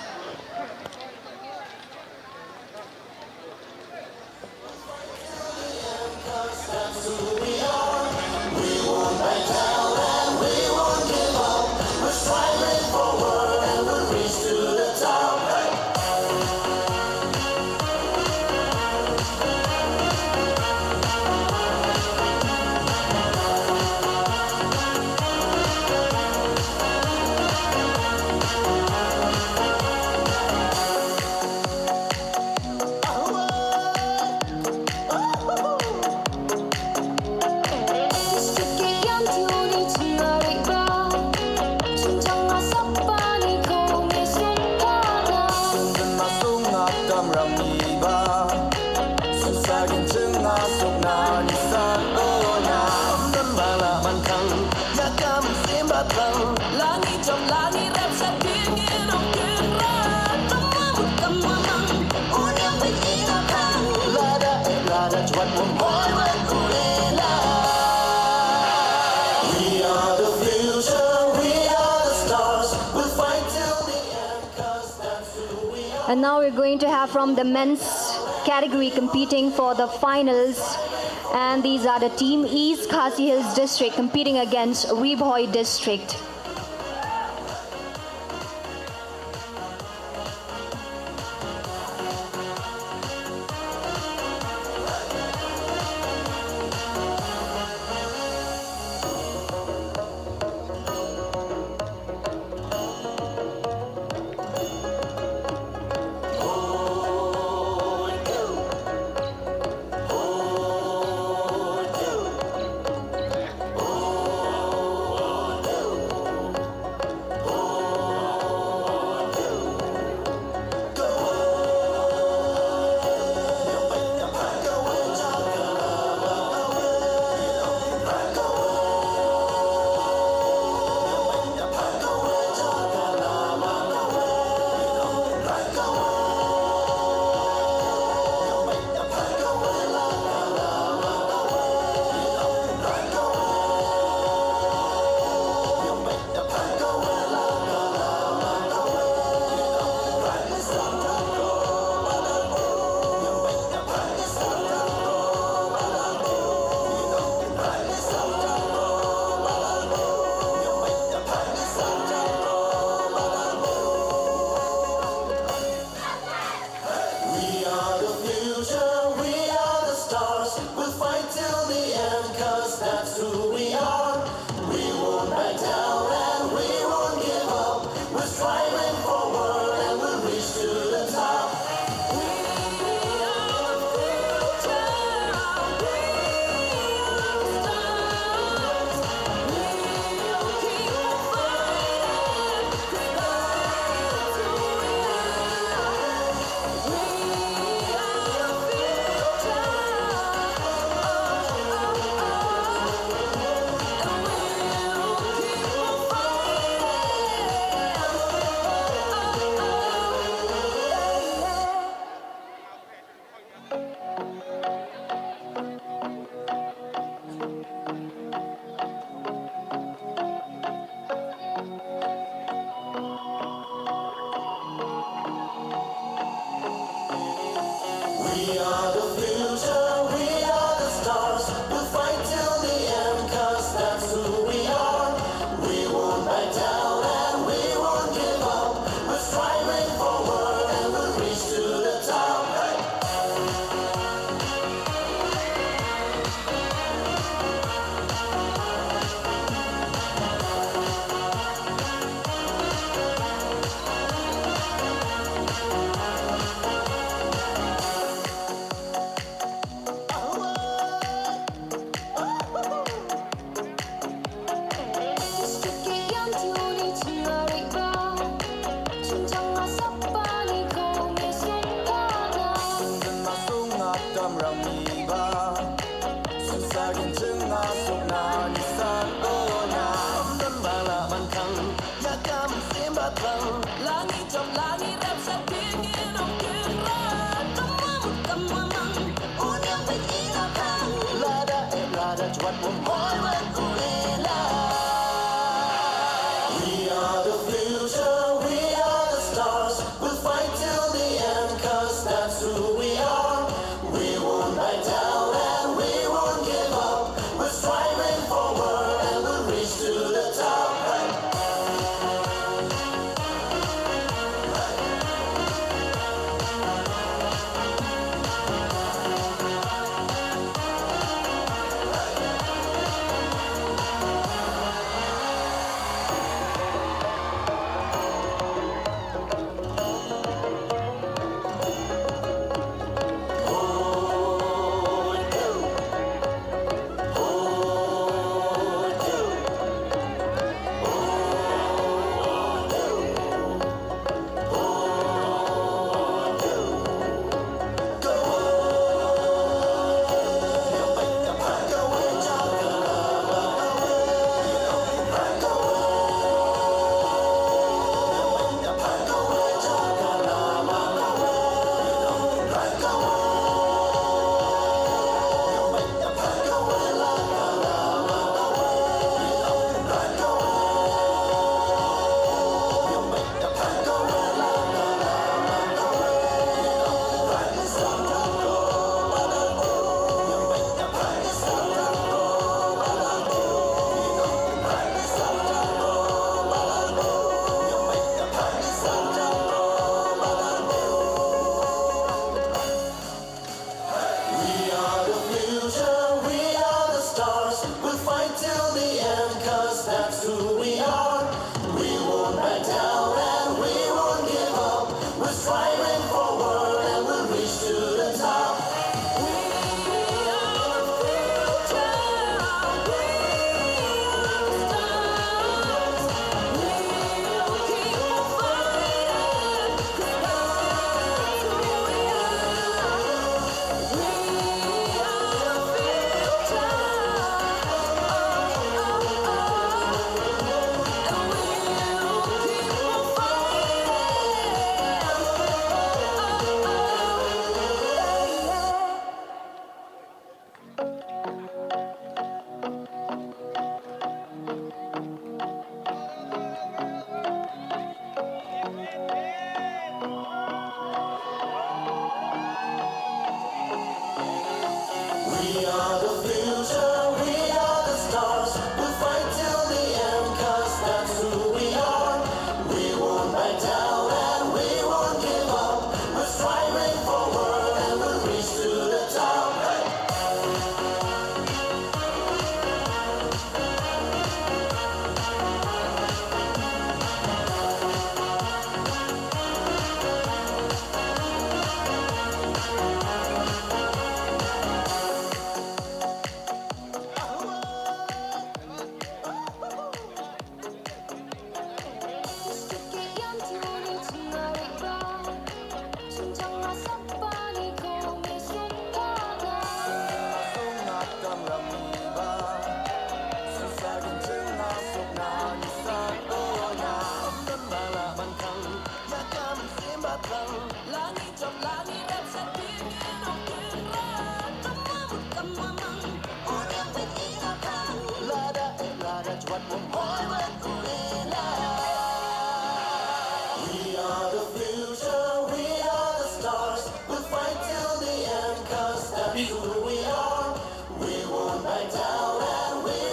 And now we're going to have from the men's category competing for the finals. And these are the team East Khasi Hills District competing against Ribhoi District. batang Langit jom langit dan sedingin ukirkan Kamamang unang pag-inapang Lada cuat bumoy mag-uila We are the future, we are the stars We'll fight till the end cause that's who we are We won't back down and we won't give up We're striving forward and we'll reach to the top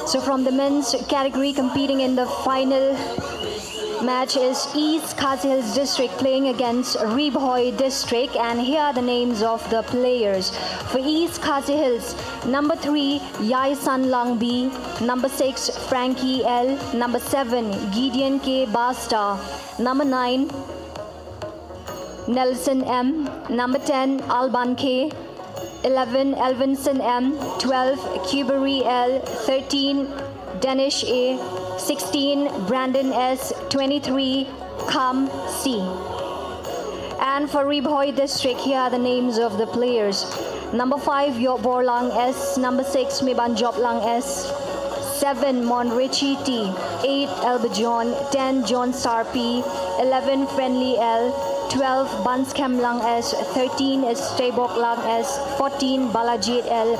So from the men's category, competing in the final match is East Khasi Hills District playing against Ribhoi District, and here are the names of the players. For East Khasi Hills, number 3 Yai San Lang B, number 6 Frankie L, number 7 Gideon K Basta, number 9 Nelson M, number 10 Alban K, 11 Elvinson M, 12 Kuberi L, 13 Danish A, 16 Brandon S, 23 Kham C. And for Ribhoi District, here are the names of the players. Number 5 Yop Borlang S, number 6 Miban Joplang S, 7. Monrichi T, 8. Elbajon, 10. John Star P, 11. Friendly L, 12. Banskem Lang S, 13. is Stabok Lang S, 14. Balajit L,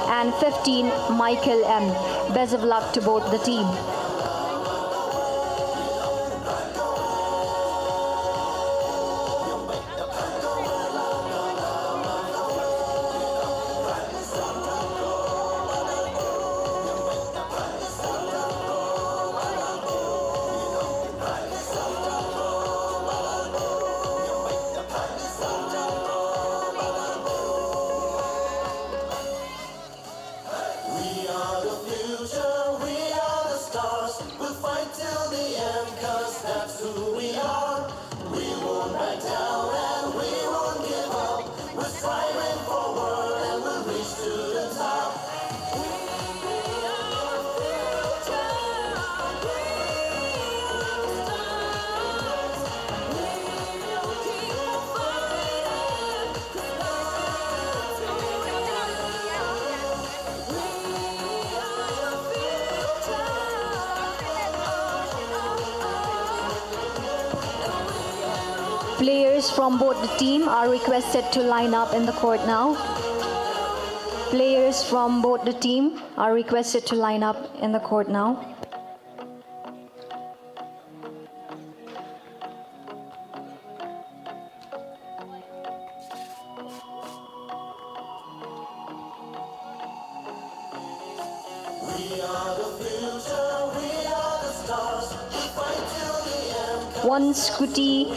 and 15. Michael M. Best of luck to both the team. We are the future, we are the stars. We'll fight till the end, 'cause that's who we are. We won't back down and we won't give up. We're striving forward and we'll reach to the top. Players from both the team are requested to line up in the court now. Players from both the team are requested to line up in the court now. We are the future, we are the stars. We'll fight till the end. One scooty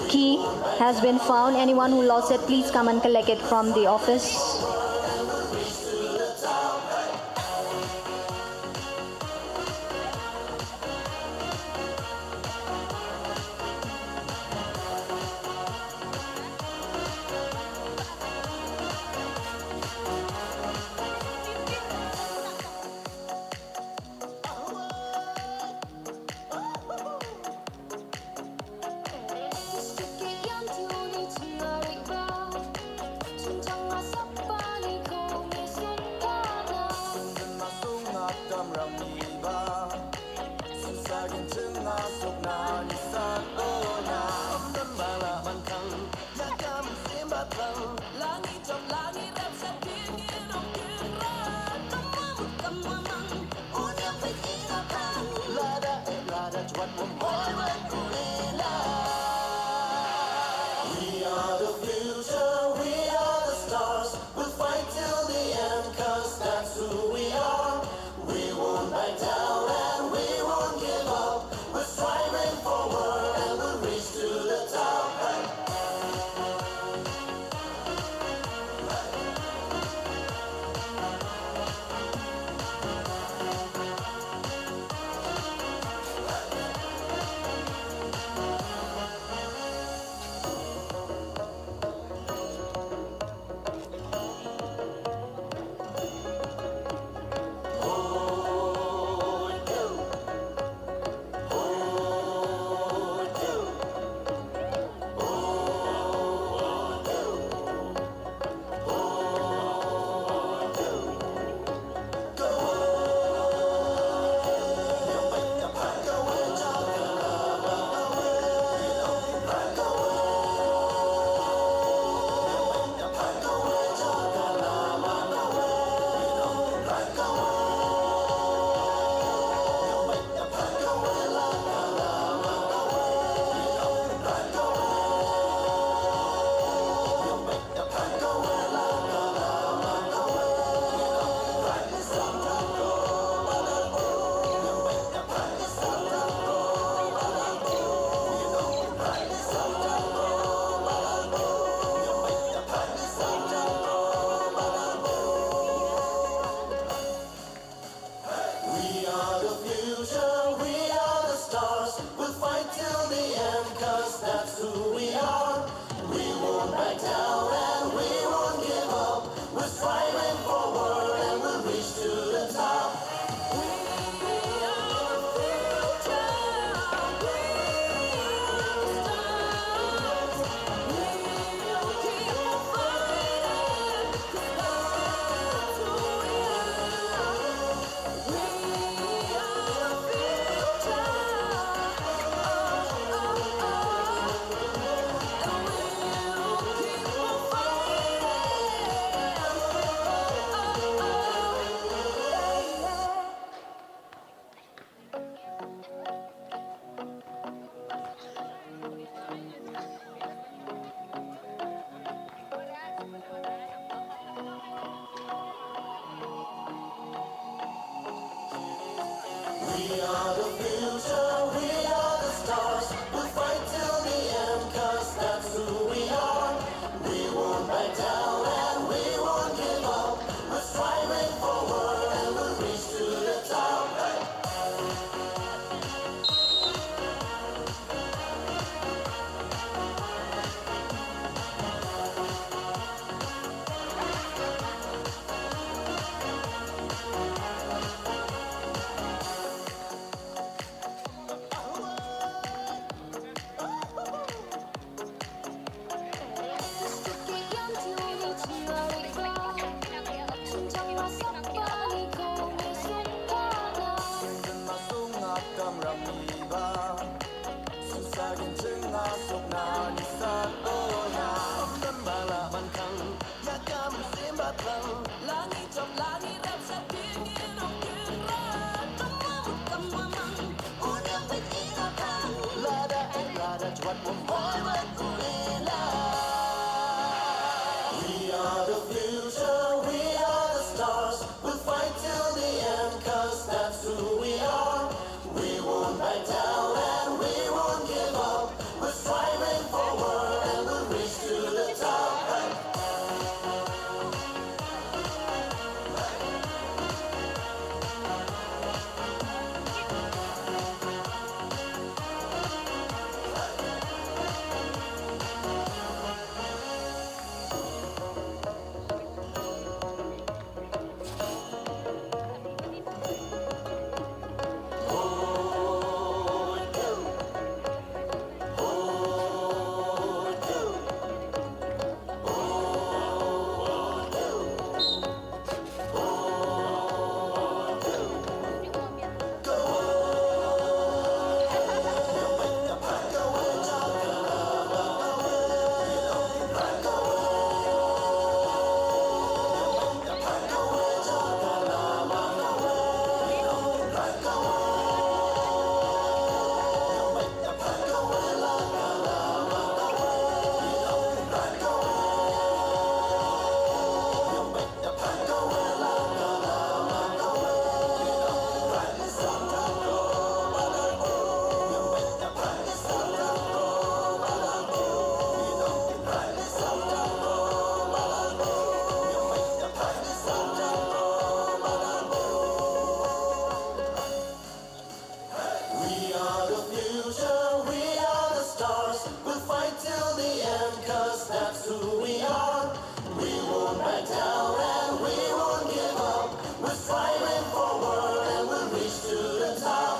key has been found. Anyone who lost it, please come and collect it from the office. We are the future, we are the stars. We'll fight till the end, 'cause that's who we are. We won't back down and we won't give up. We're striving forward and we'll reach to the top. That's what we're forward we love. We are the future, we are the stars. We'll fight till the end, 'cause that's who we are. We won't back down and we won't give up. We're striving forward and we'll reach to the top. We are the future, we are the stars. We'll fight till the end, 'cause that's who we are. We won't back down and we won't give up. We're striving forward and we'll reach to the top.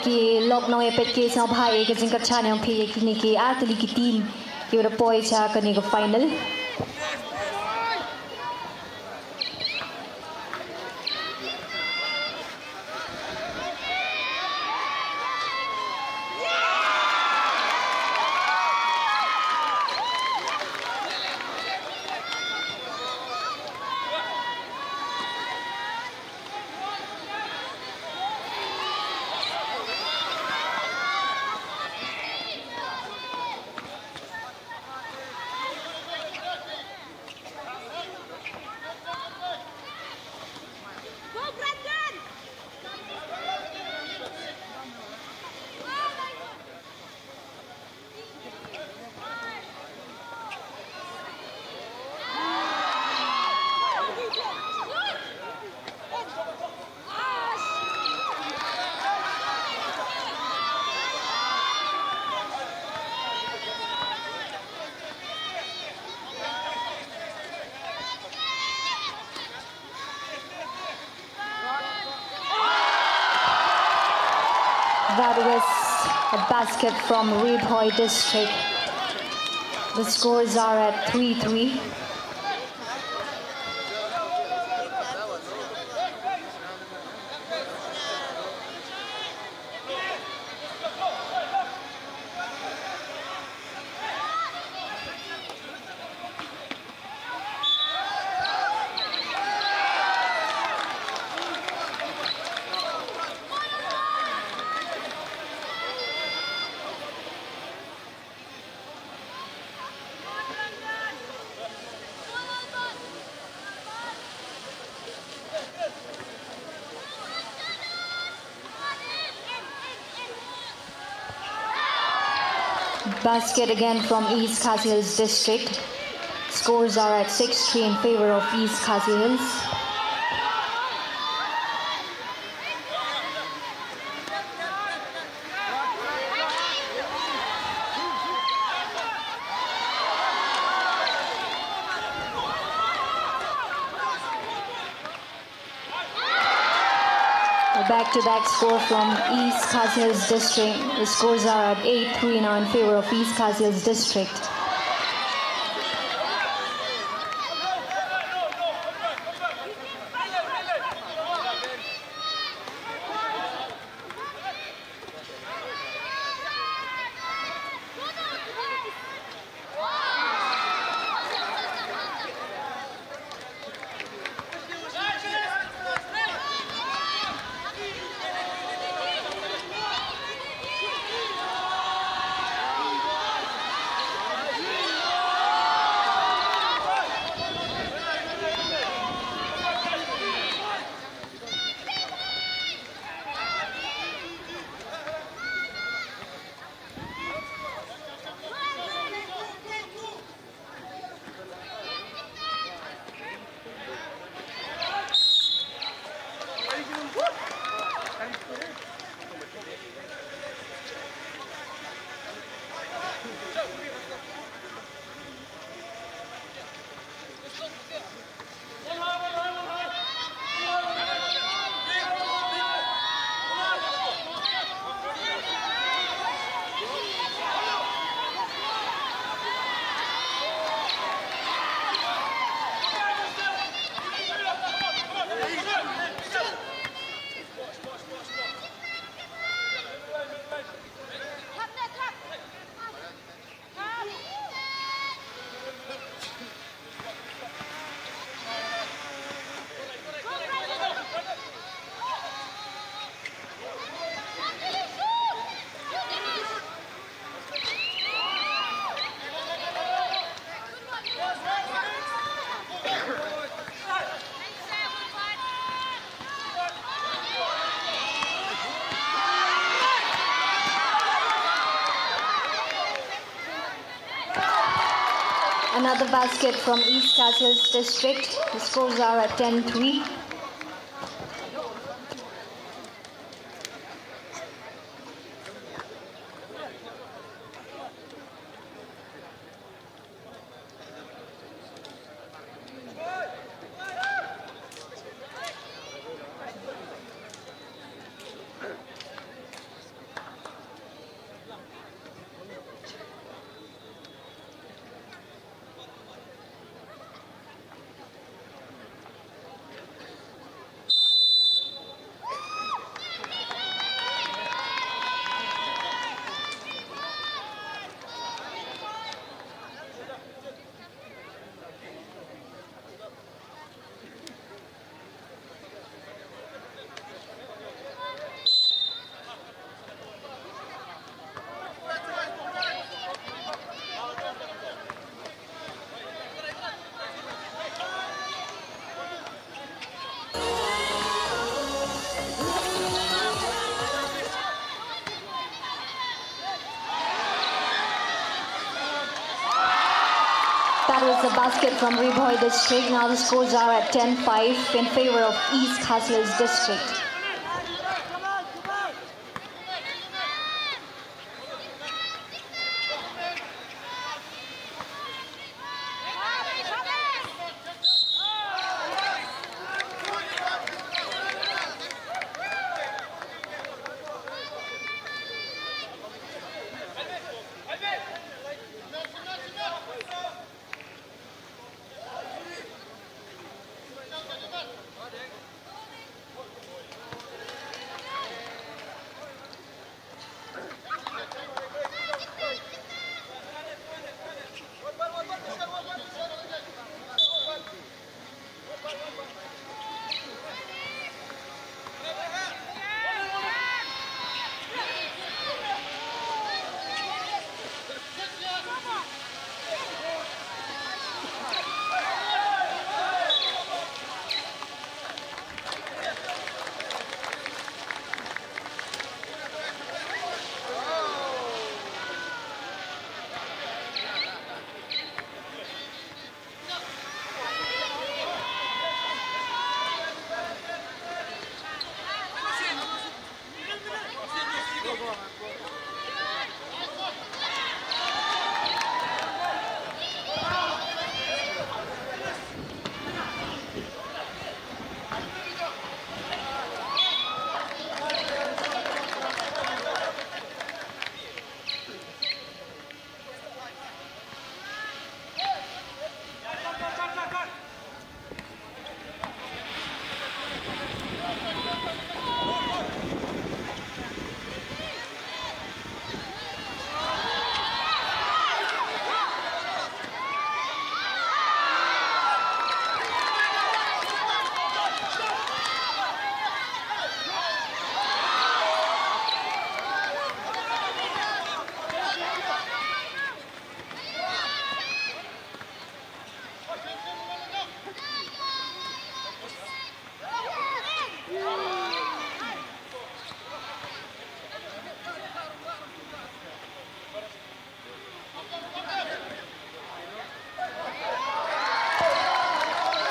Ki lok no epet ki sa bhai ke jingkat chan yang phi ki ni ki atli ki team ki ora poi cha ka ni ko final That was a basket from Rebhoy District. The scores are at 3-3. Basket again from East Khasi Hills District. Scores are at 6-3 in favor of East Khasi Hills. A back-to-back score from East Khasi Hills District. The scores are at 8-3 now in favor of East Khasi Hills District. Another basket from East Khasi Hills District. The scores are at 10-3. That was the basket from Rebhoy District. Now the scores are at 10-5 in favor of East Khasi Hills District.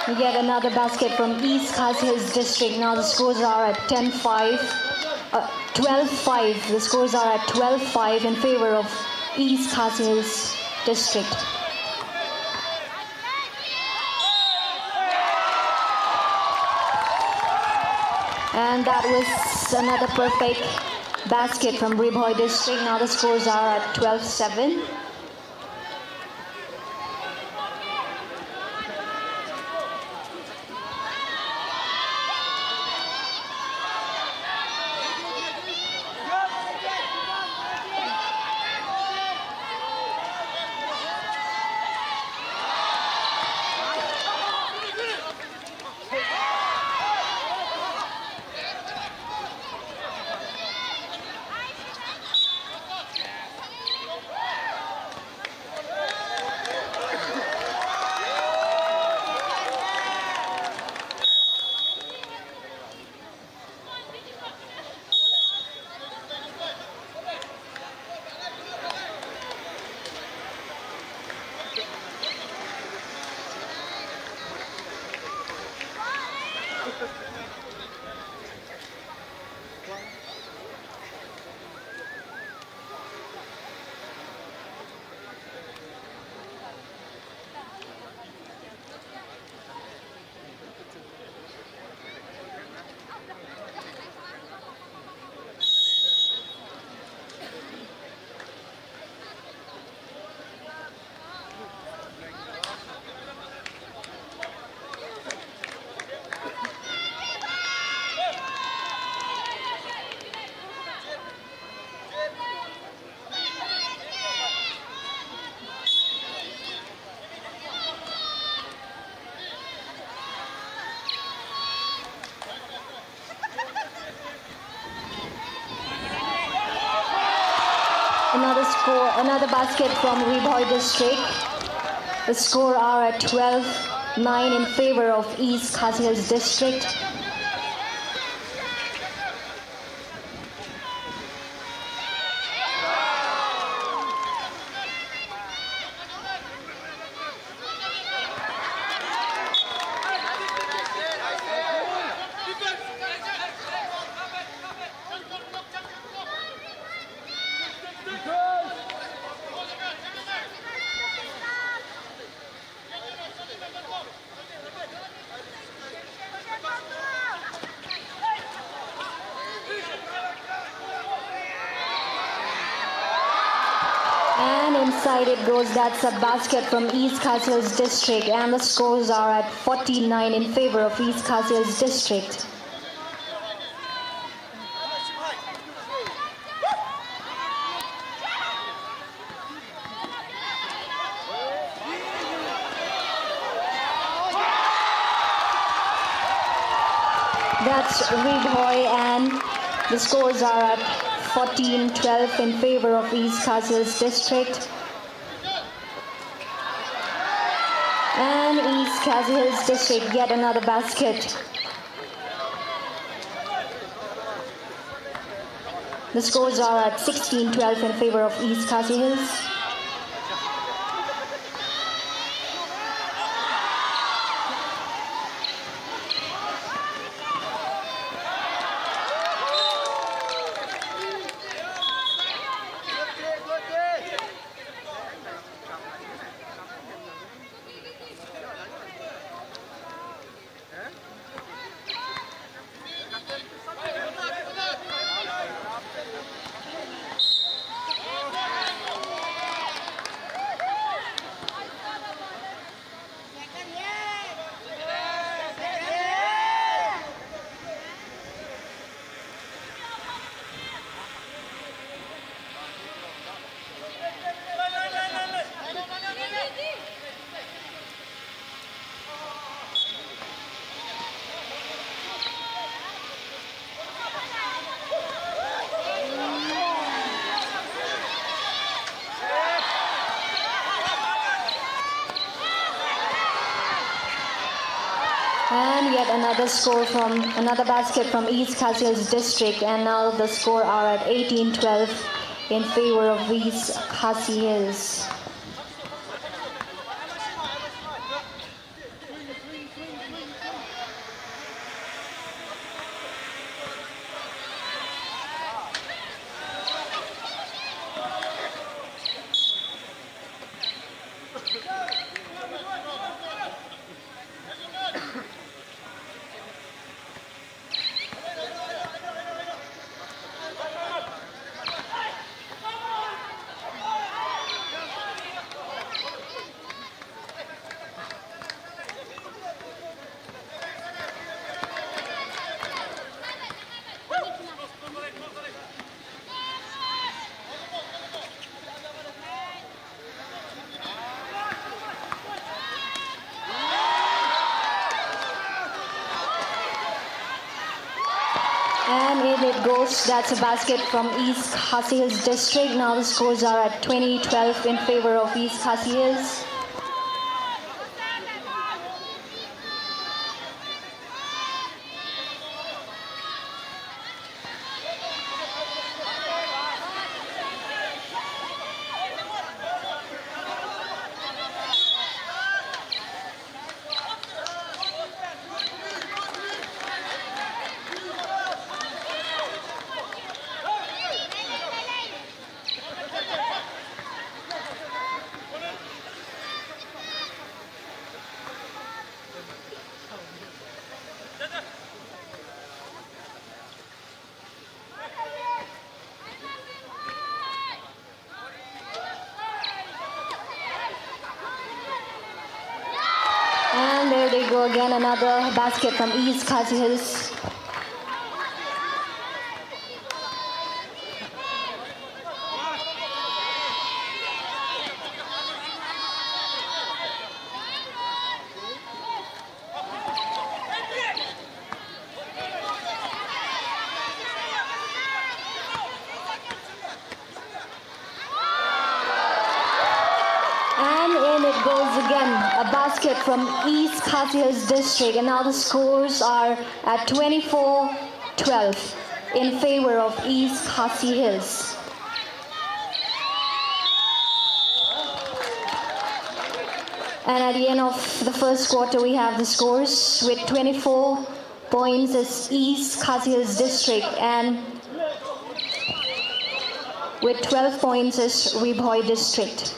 Yet another basket from East Khasi Hills District. Now the scores are at 10-5, 12-5. The scores are at 12-5 in favor of East Khasi Hills District. And that was another perfect basket from Ribhoi District. Now the scores are at 12-7. Another basket from Ribhoi District. The score are at 12-9 in favor of East Khasi Hills District. Inside it goes. That's a basket from East Khasi Hills District, and the scores are at 49 in favor of East Khasi Hills District. That's Ribhoi, and the scores are at 14-12 in favor of East Khasi Hills District. And East Khasi Hills District get another basket. The scores are at 16-12 in favor of East Khasi Hills. And yet another score from another basket from East Khasi Hills District, and now the score are at 18-12 in favor of East Khasi Hills. And in it goes. That's a basket from East Khasi Hills District. Now the scores are at 20-12 in favor of East Khasi Hills. And there they go again, another basket from East Khasi Hills. And in it goes again, a basket from East Khasi Hills District. And now the scores are at 24-12 in favor of East Khasi Hills. And at the end of the first quarter, we have the scores with 24 points is East Khasi Hills District, and with 12 points is Ribhoi District.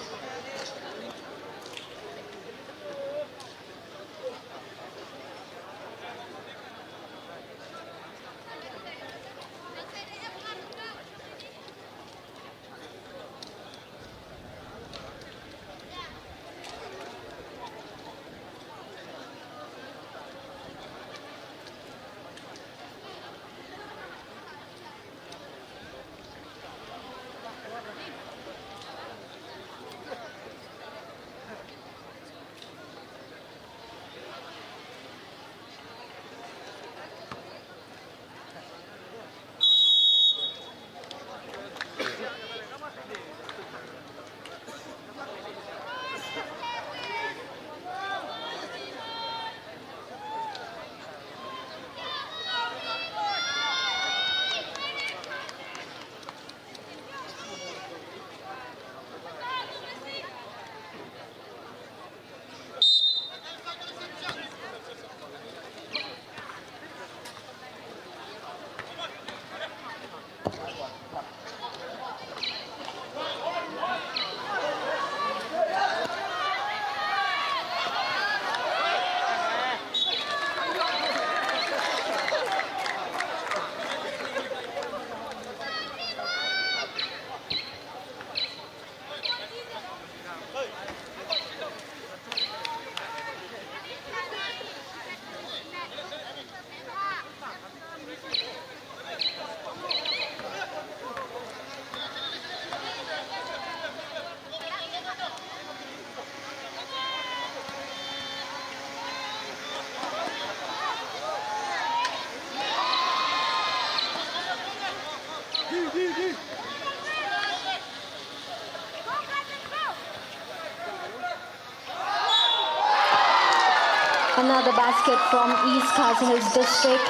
Another basket from East Khasi Hills District.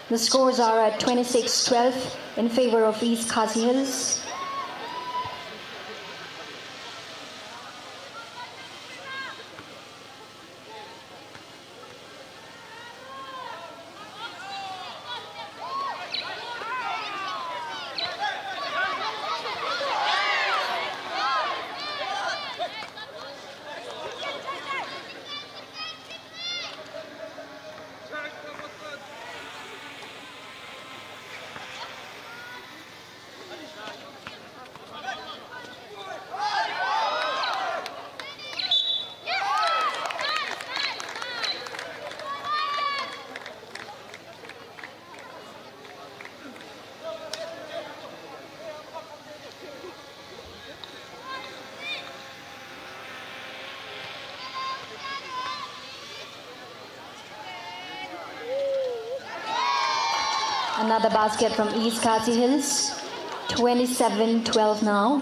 The scores are at 26-12 in favor of East Khasi Hills. Another basket from East Khasi Hills. 27-12 now.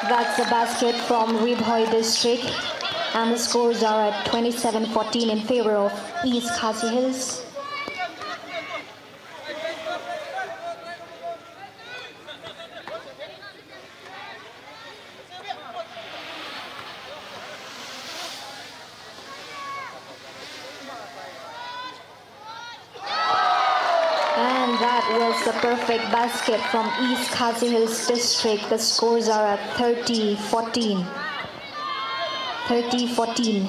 That's a basket from Ribhoi district, and the scores are at 27-14 in favor of East Khasi Hills. And that was the perfect basket from East Khasi Hills district. The scores are at 30-14. 30-14.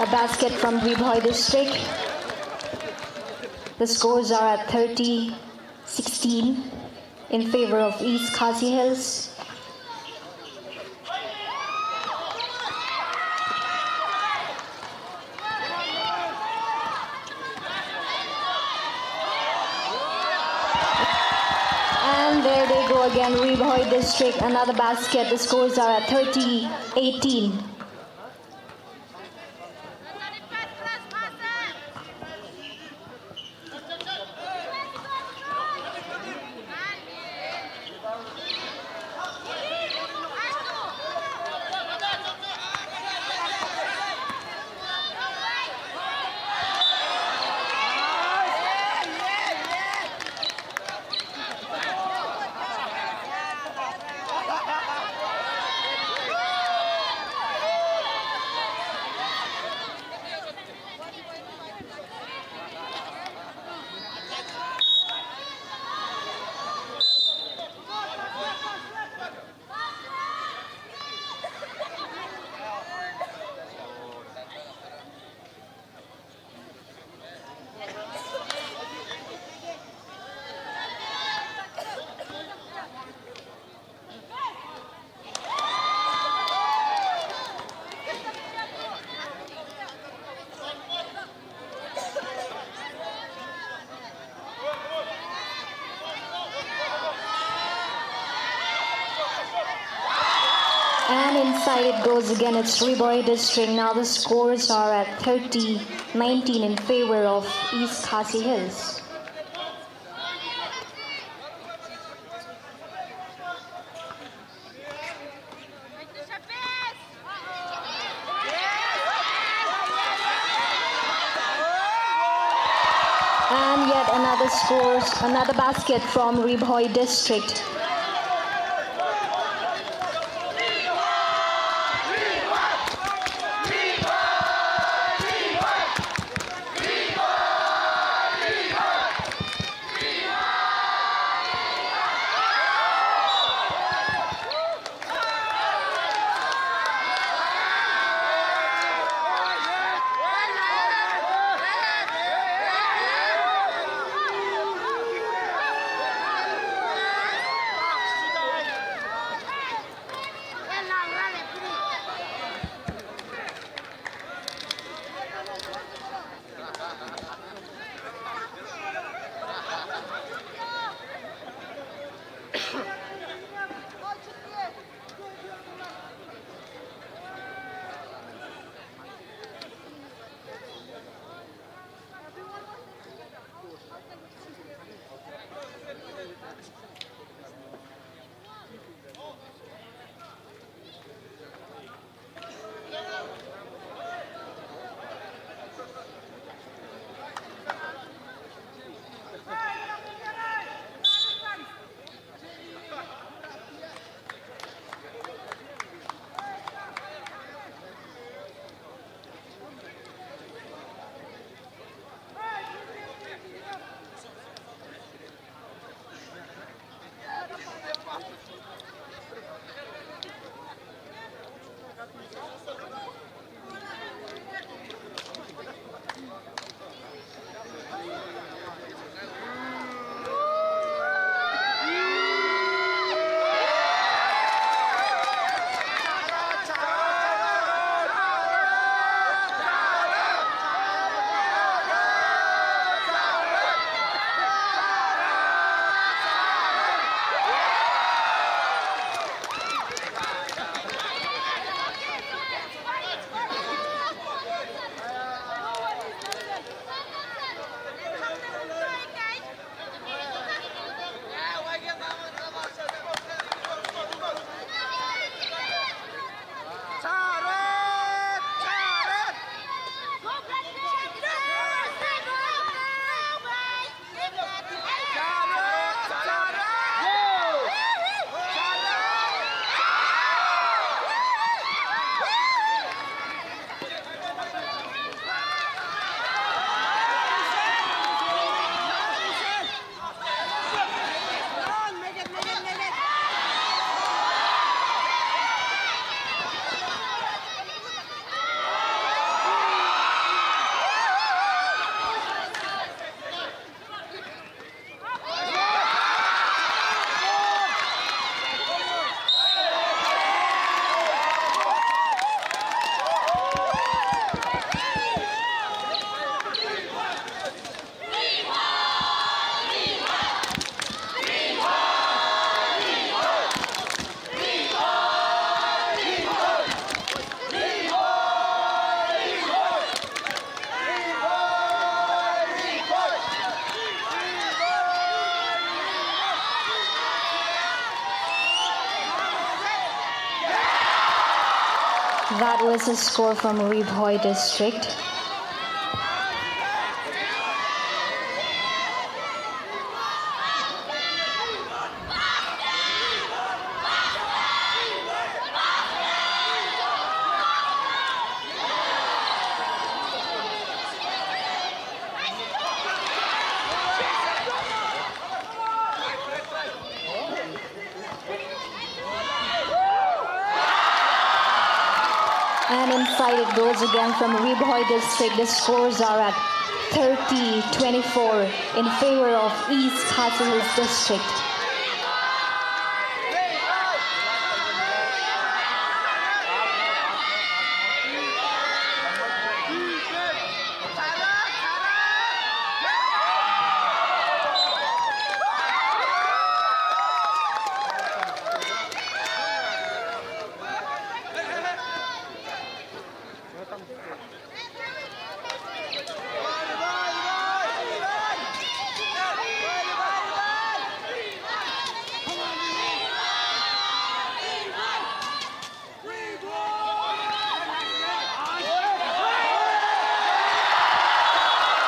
A basket from Ribhoi district. The scores are at 30-16 in favor of East Khasi Hills. And there they go again, Ribhoi district, another basket. The scores are at 30-18. And inside it goes again, it's Ribhoi district. Now the scores are at 30-19 in favor of East Khasi Hills. And yet another scores, another basket from Ribhoi district. That was a score from Ribhoi District. And inside it goes again from Ribhoi District. The scores are at 30-24 in favor of East Khasi Hills District.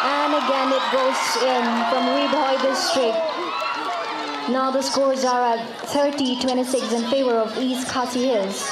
And again it goes in from Ribhoi District. Now the scores are at 30-26 in favor of East Khasi Hills.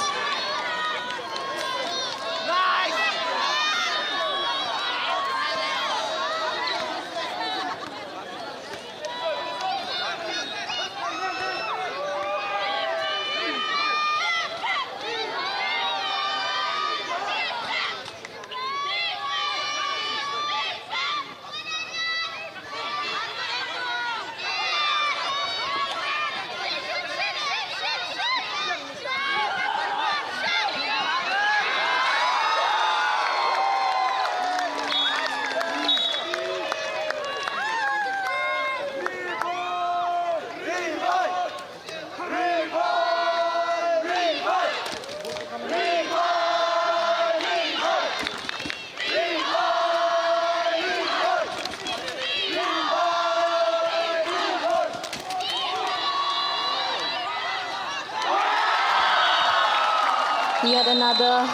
Yet another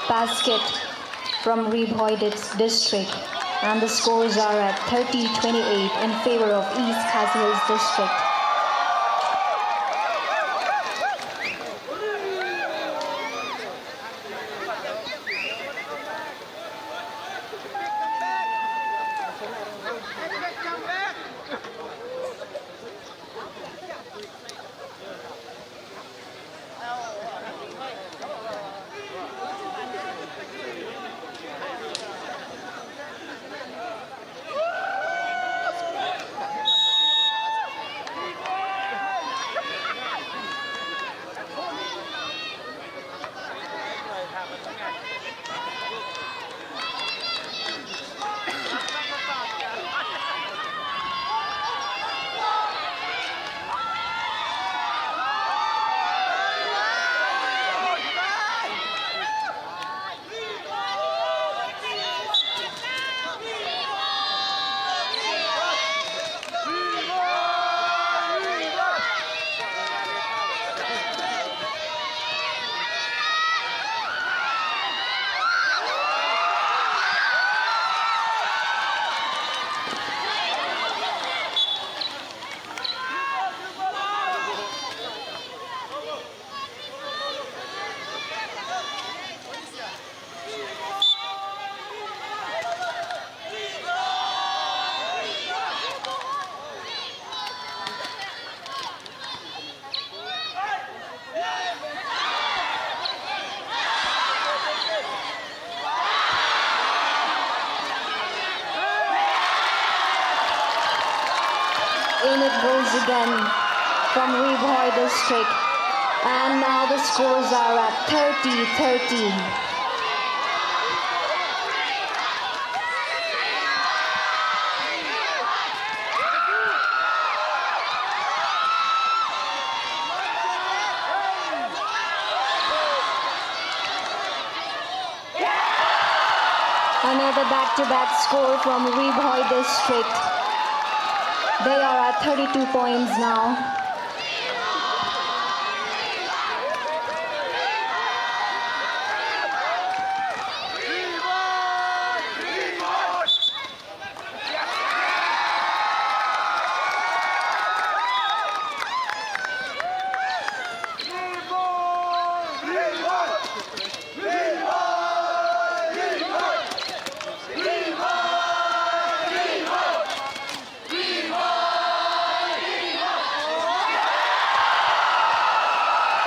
basket from Ribhoi District, and the scores are at 30-28 in favor of East Khasi Hills District. In it goes again from Ribhoi District, and now the scores are at 30-30. Another back-to-back score from Ribhoi District. They are at 32 points now.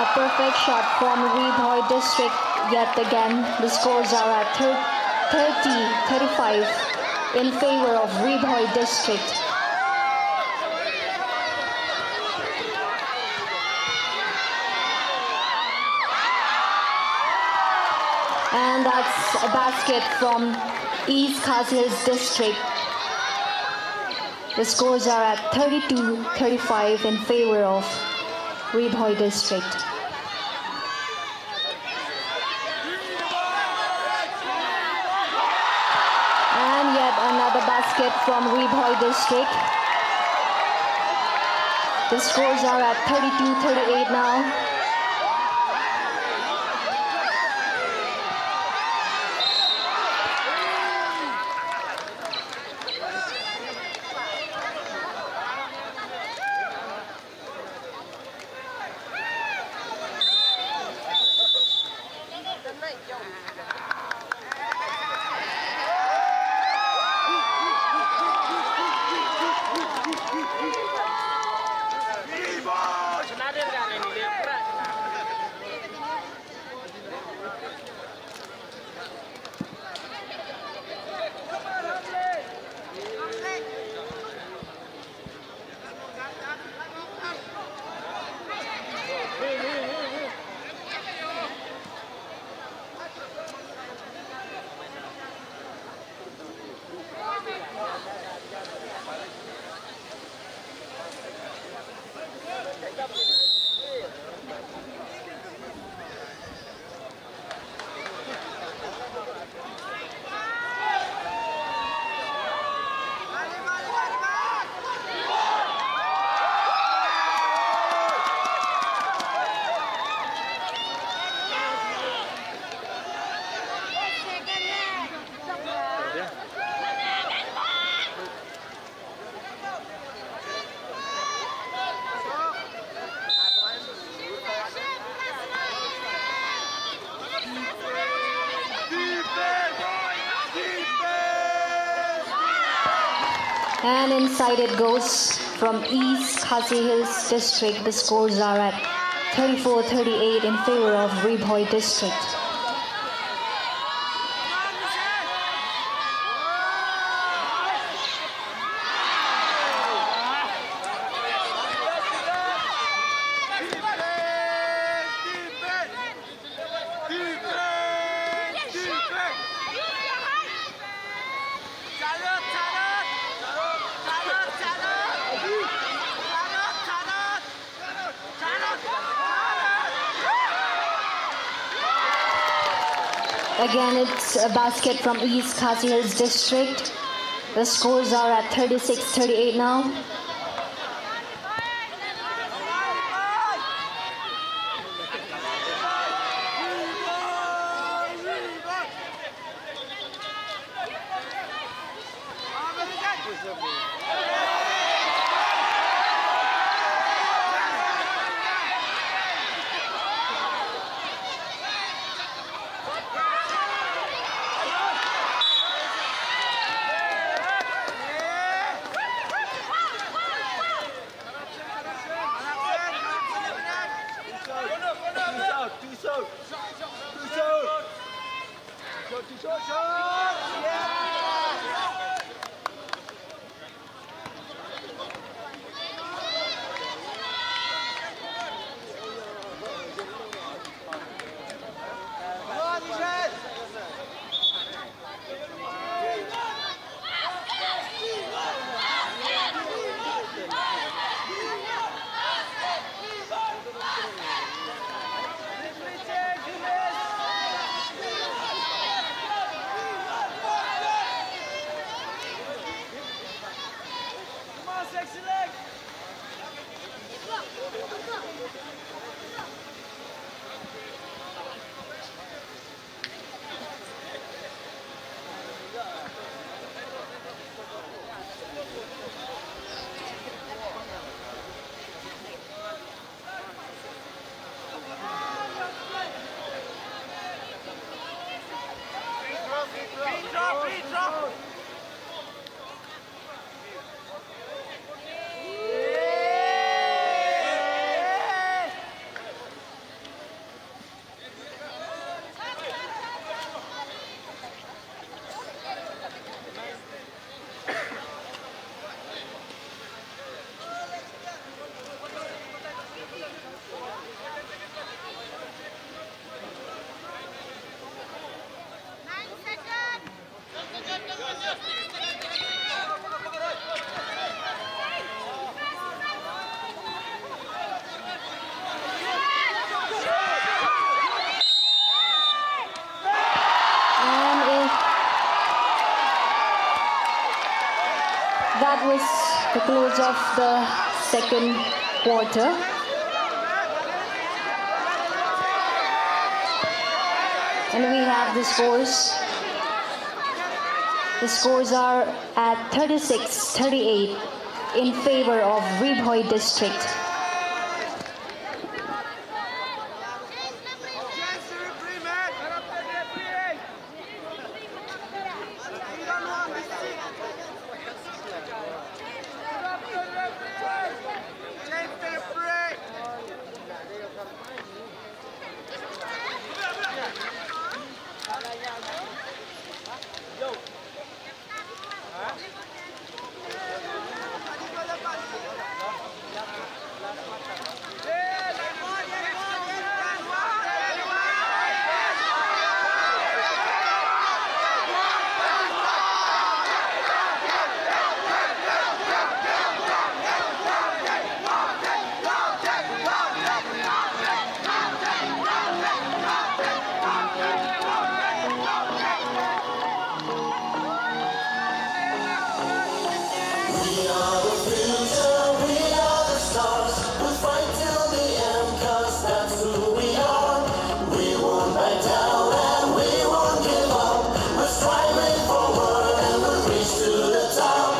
A perfect shot from Rebhoy District yet again. The scores are at 30-35 in favor of Rebhoy District. And that's a basket from East Khasi Hills District. The scores are at 32-35 in favor of Rebhoy District. And yet another basket from Rebhoy District. The scores are at 32-38 now. And inside it goes from East Khasi Hills District. The scores are at 34-38 in favor of Rebhoy District. Again, it's a basket from East Khasi Hills District. The scores are at 36-38 now. that was the close of the second quarter. And we have the scores. The scores are at 36-38 in favor of Ribhoi District. Chance to referee, man. Get up there, referee. You don't want to see. Get up there, referee. Chance to referee. We are the future, we are the stars. We'll fight till the end, 'cause that's who we are. We won't back down and we won't give up. We're striving forward and we'll reach to the top.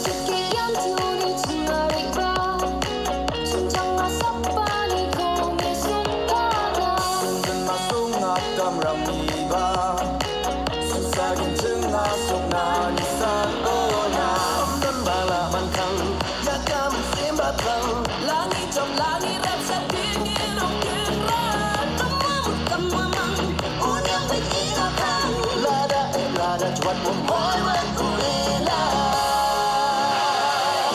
Sekian tiuri tiari ba, cintalah sapani kami sungkaga. Masuk ngakam ramiba, susahkin cengah sokna nisan ona. Dan bala mankang, yakam simbatang. Langit jom langit rasa dingin okeran. Kemamang, unyang berkirakan. Lada cuat memoy berkulila.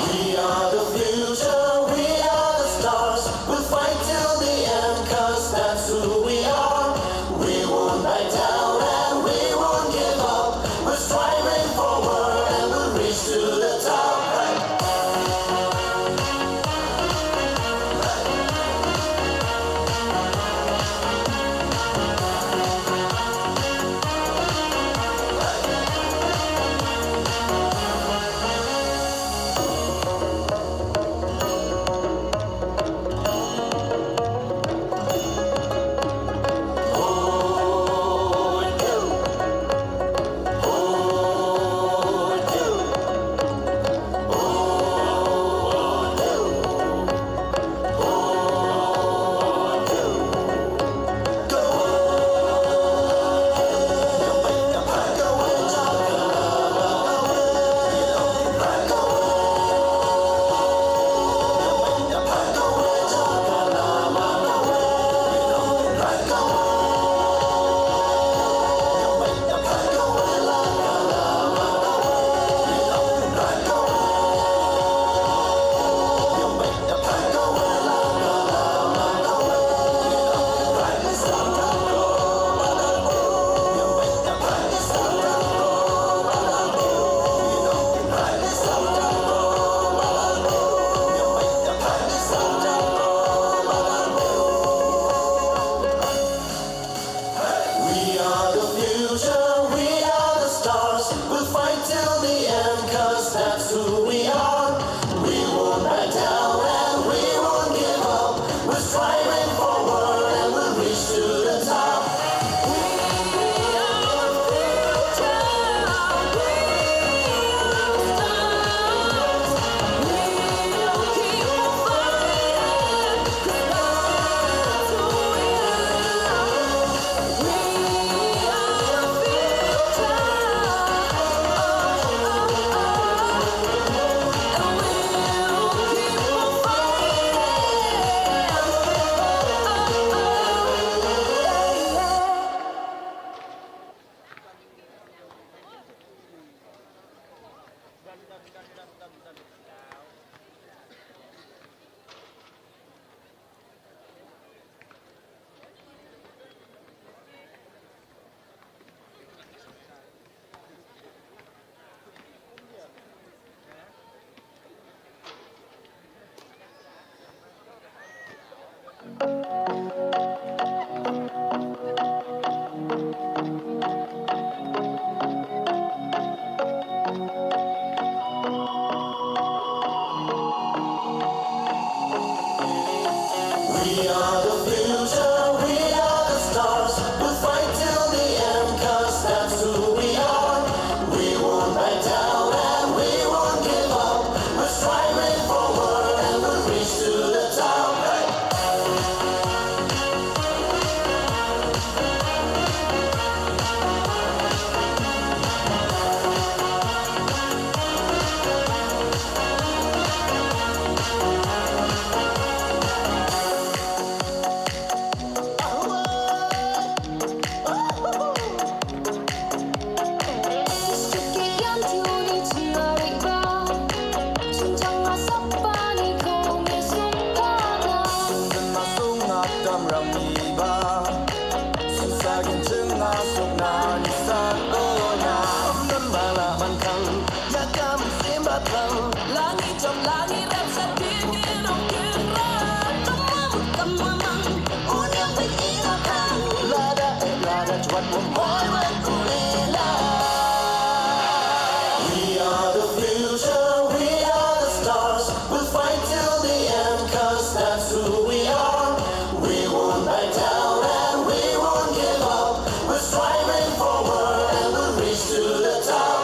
We are the future, we are the stars. We'll fight till the end, 'cause that's who we are. We won't back down and we won't give up. We're striving forward and we'll reach to the top. buat memboy berkuliah. We are the future, we are the stars. We'll fight till the end, 'cause that's who we are. We won't back down and we won't give up. We're striving forward and we'll reach to the top.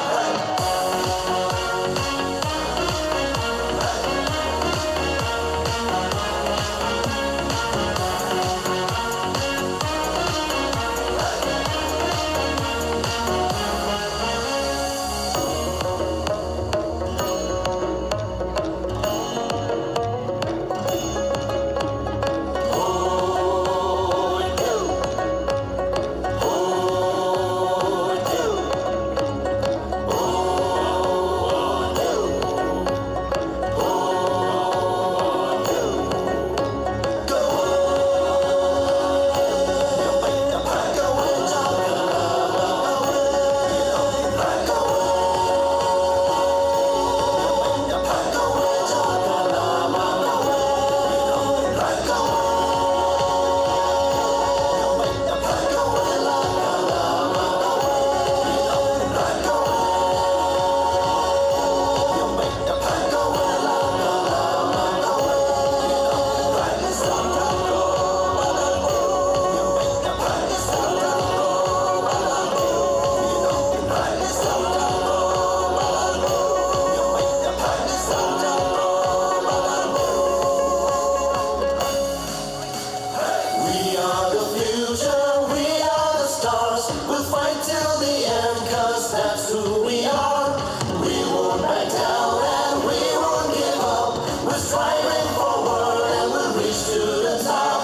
We are the future, we are the stars. We'll fight till the end, 'cause that's who we are. We won't back down and we won't give up. We're striving forward and we'll reach to the top.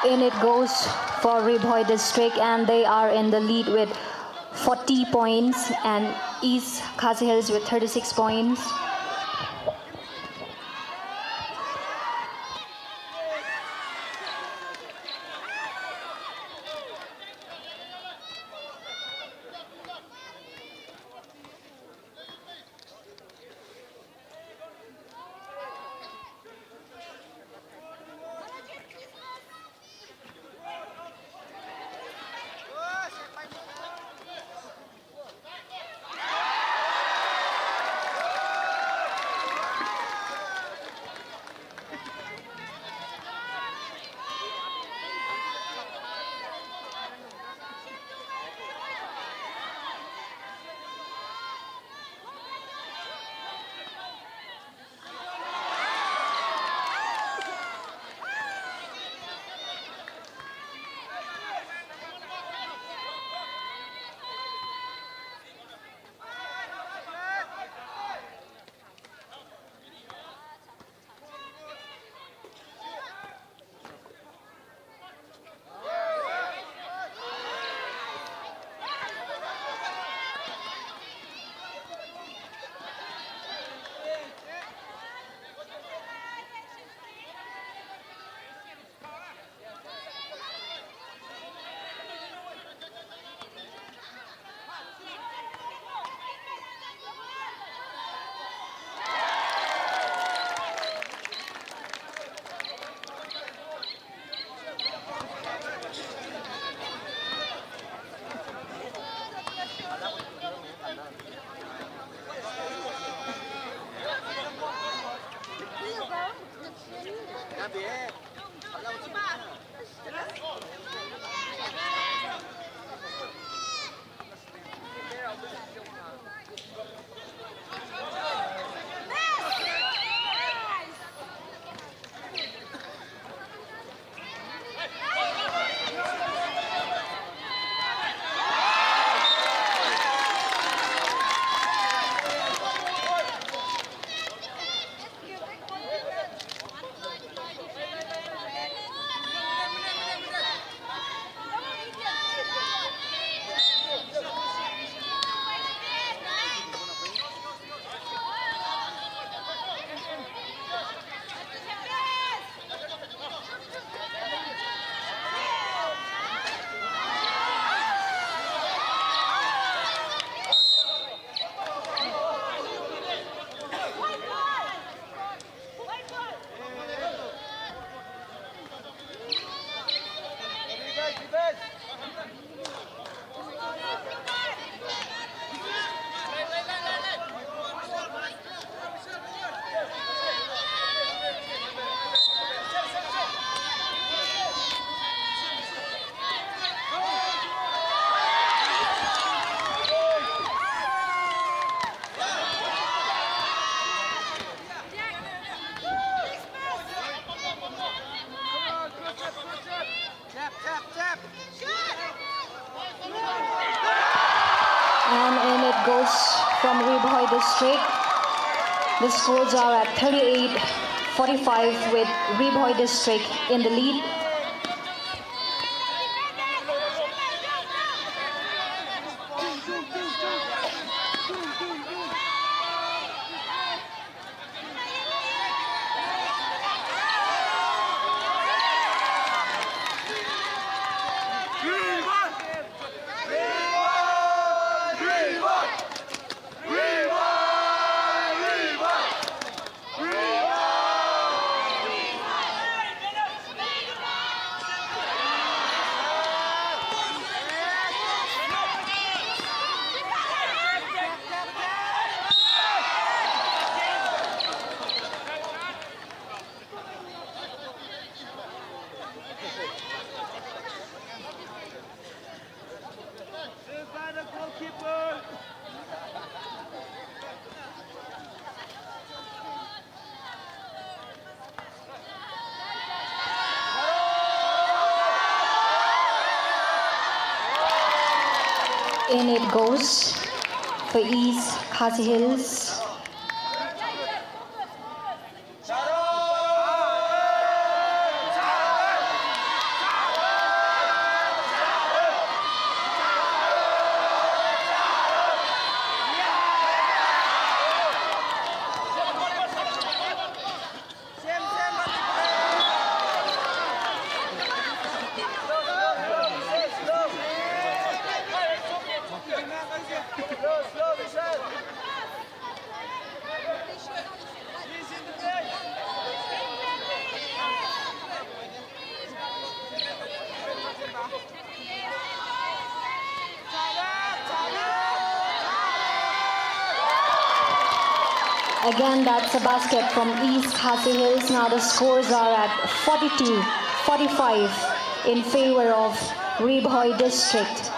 In it goes for Riboy District, and they are in the lead with 40 points, and East Khasi Hills with 36 points. goes from Ribhoi district. The scores are at 38-45 with Ribhoi district in the lead. By the goalkeeper. In it goes for East Khasi Hills. Slow, Michel. He's in the play. Again, that's a basket from East Khasi Hills. Now the scores are at 42-45 in favor of Ribhoi district.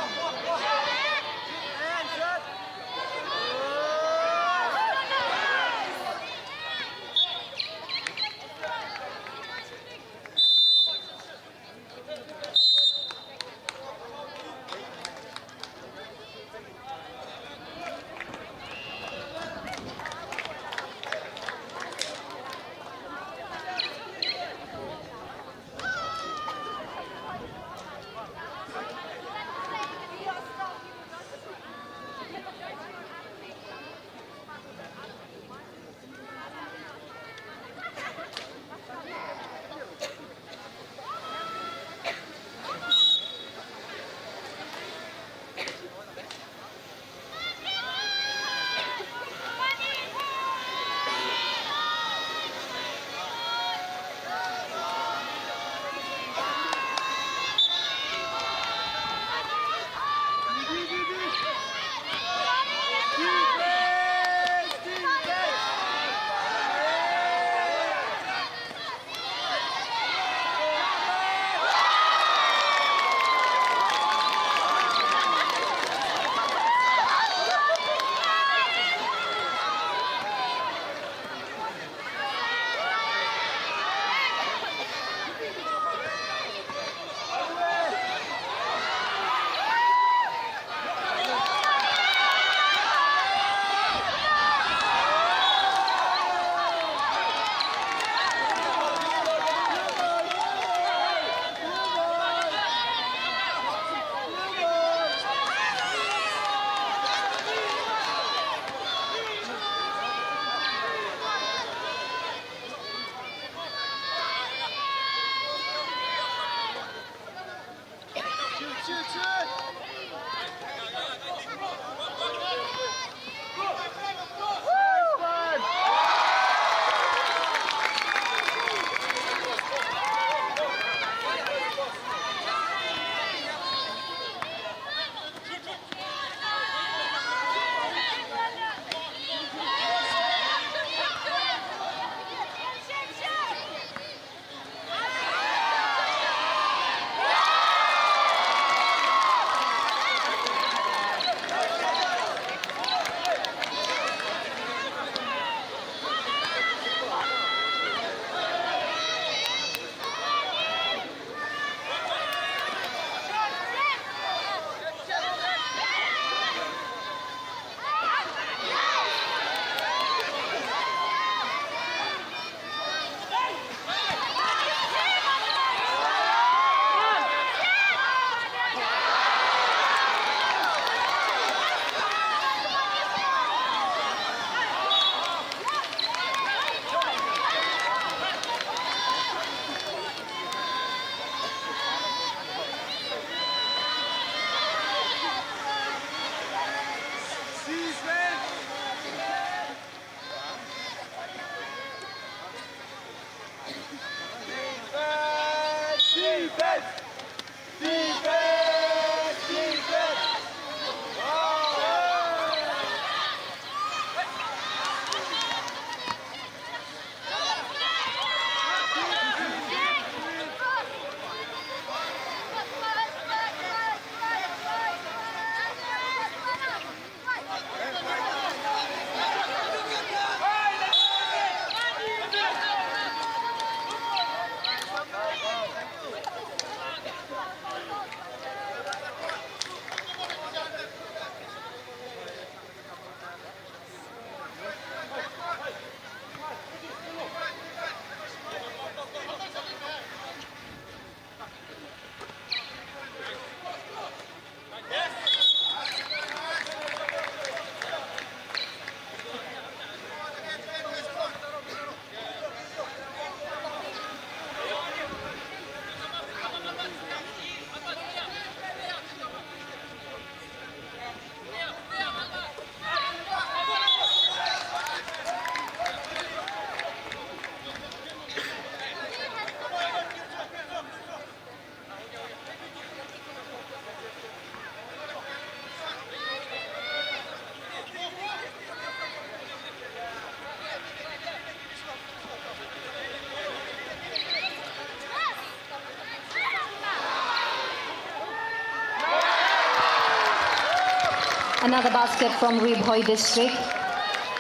Another basket from Ribhoi district.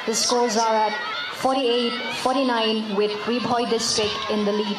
The scores are at 48-49 with Ribhoi district in the lead.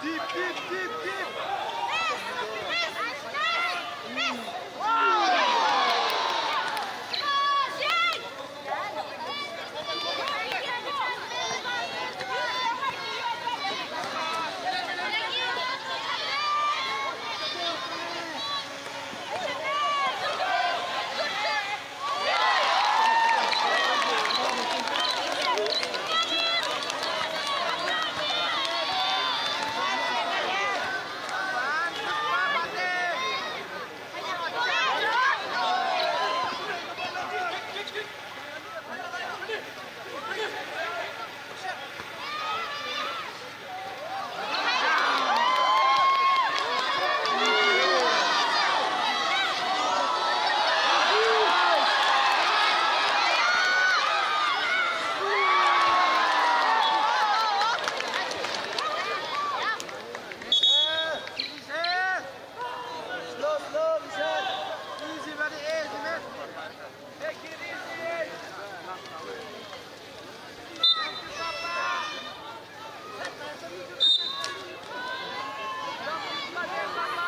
Deep, deep, deep, deep. Slow, slow, Michelle. Easy, very easy, man. Take it easy. Thank you, Papa. Don't keep my name, Papa.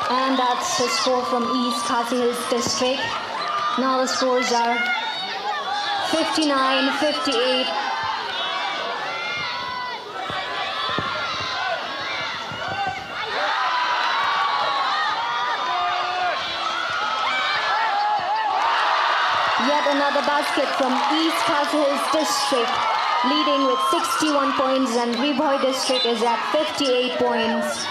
And that's the score from East Khasi Hills District. Now the scores are 59-58. Yet another basket from East Khasi Hills District, leading with 61 points, and Ribhoi District is at 58 points.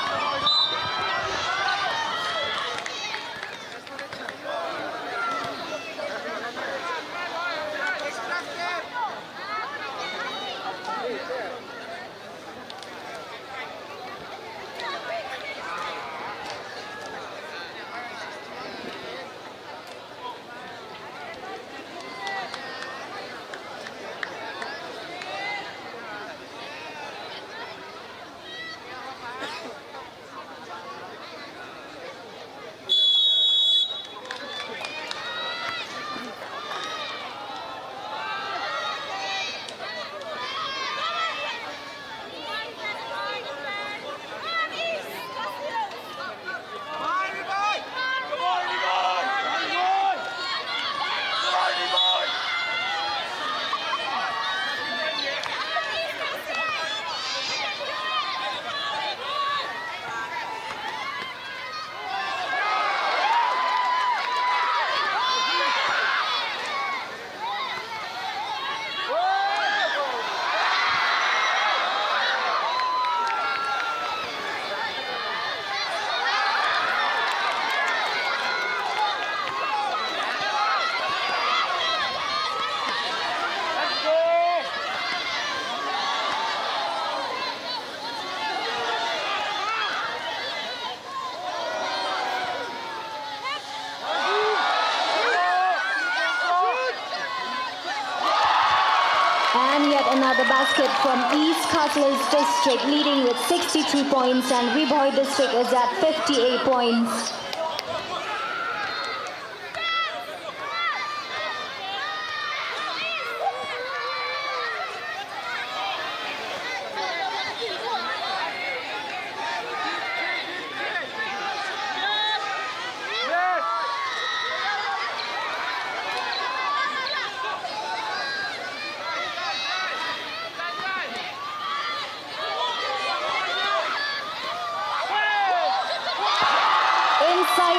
And yet another basket from East Khasi Hills District, leading with 62 points, and Ribhoi District is at 58 points.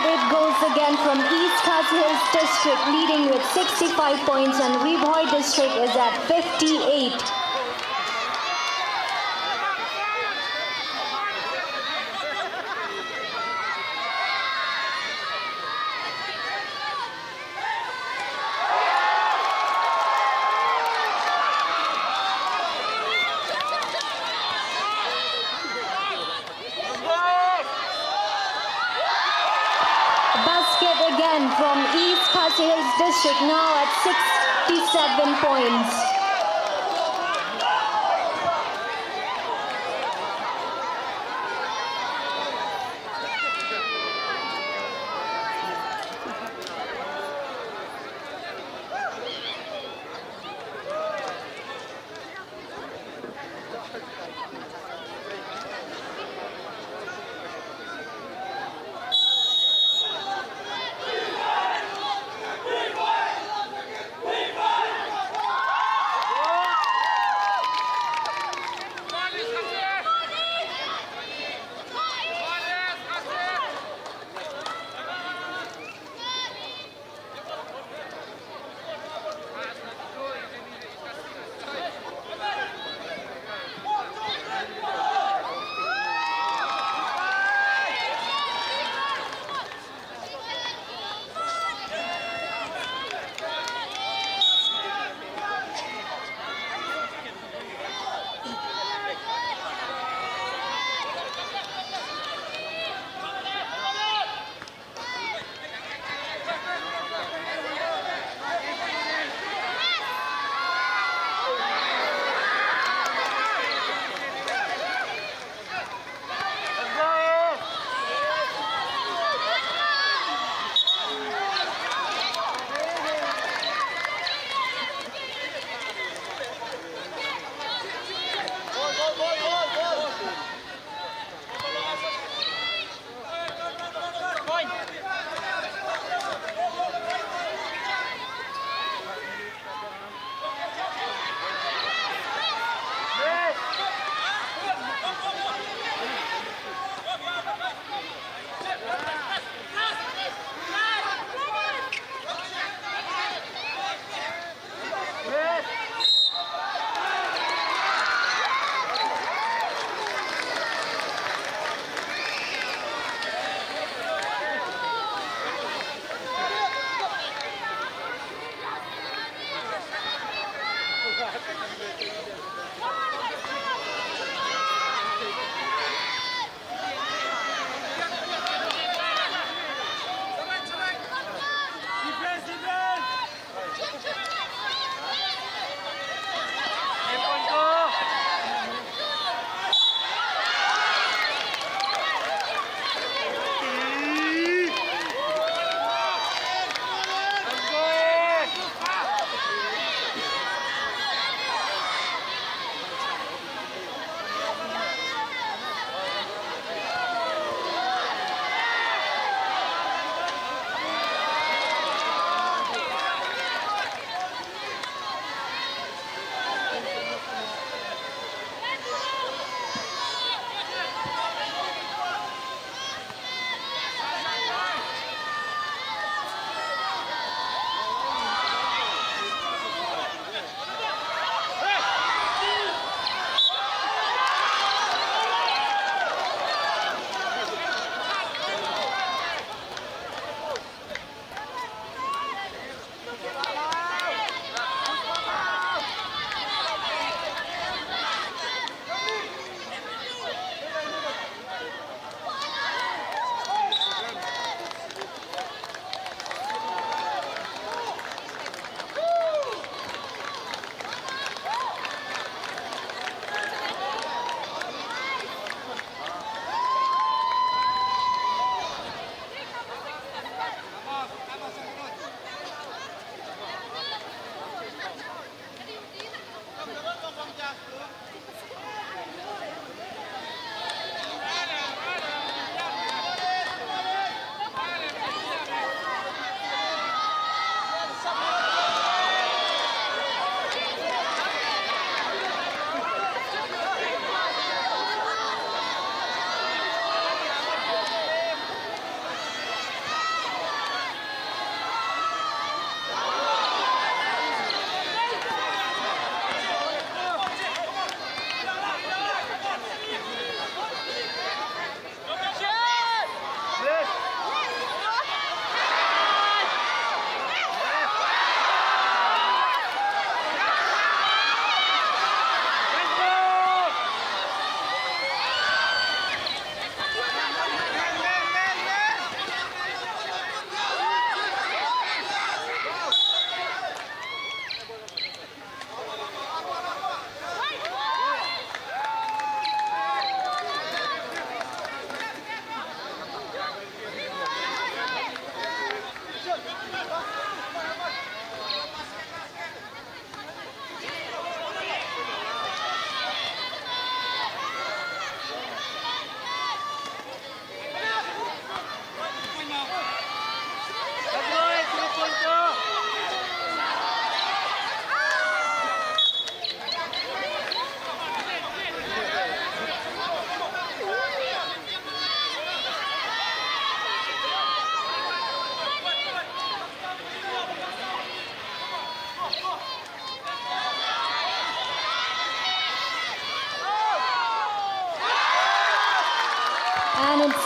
it goes again from East Khasi Hills District leading with 65 points and Ribhoi District is at 58. Basket again from East Khasi Hills District now at 67 points.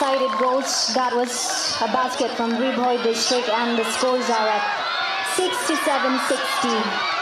one-sided goals. That was a basket from Ribhoy District, and the scores are at 67-60.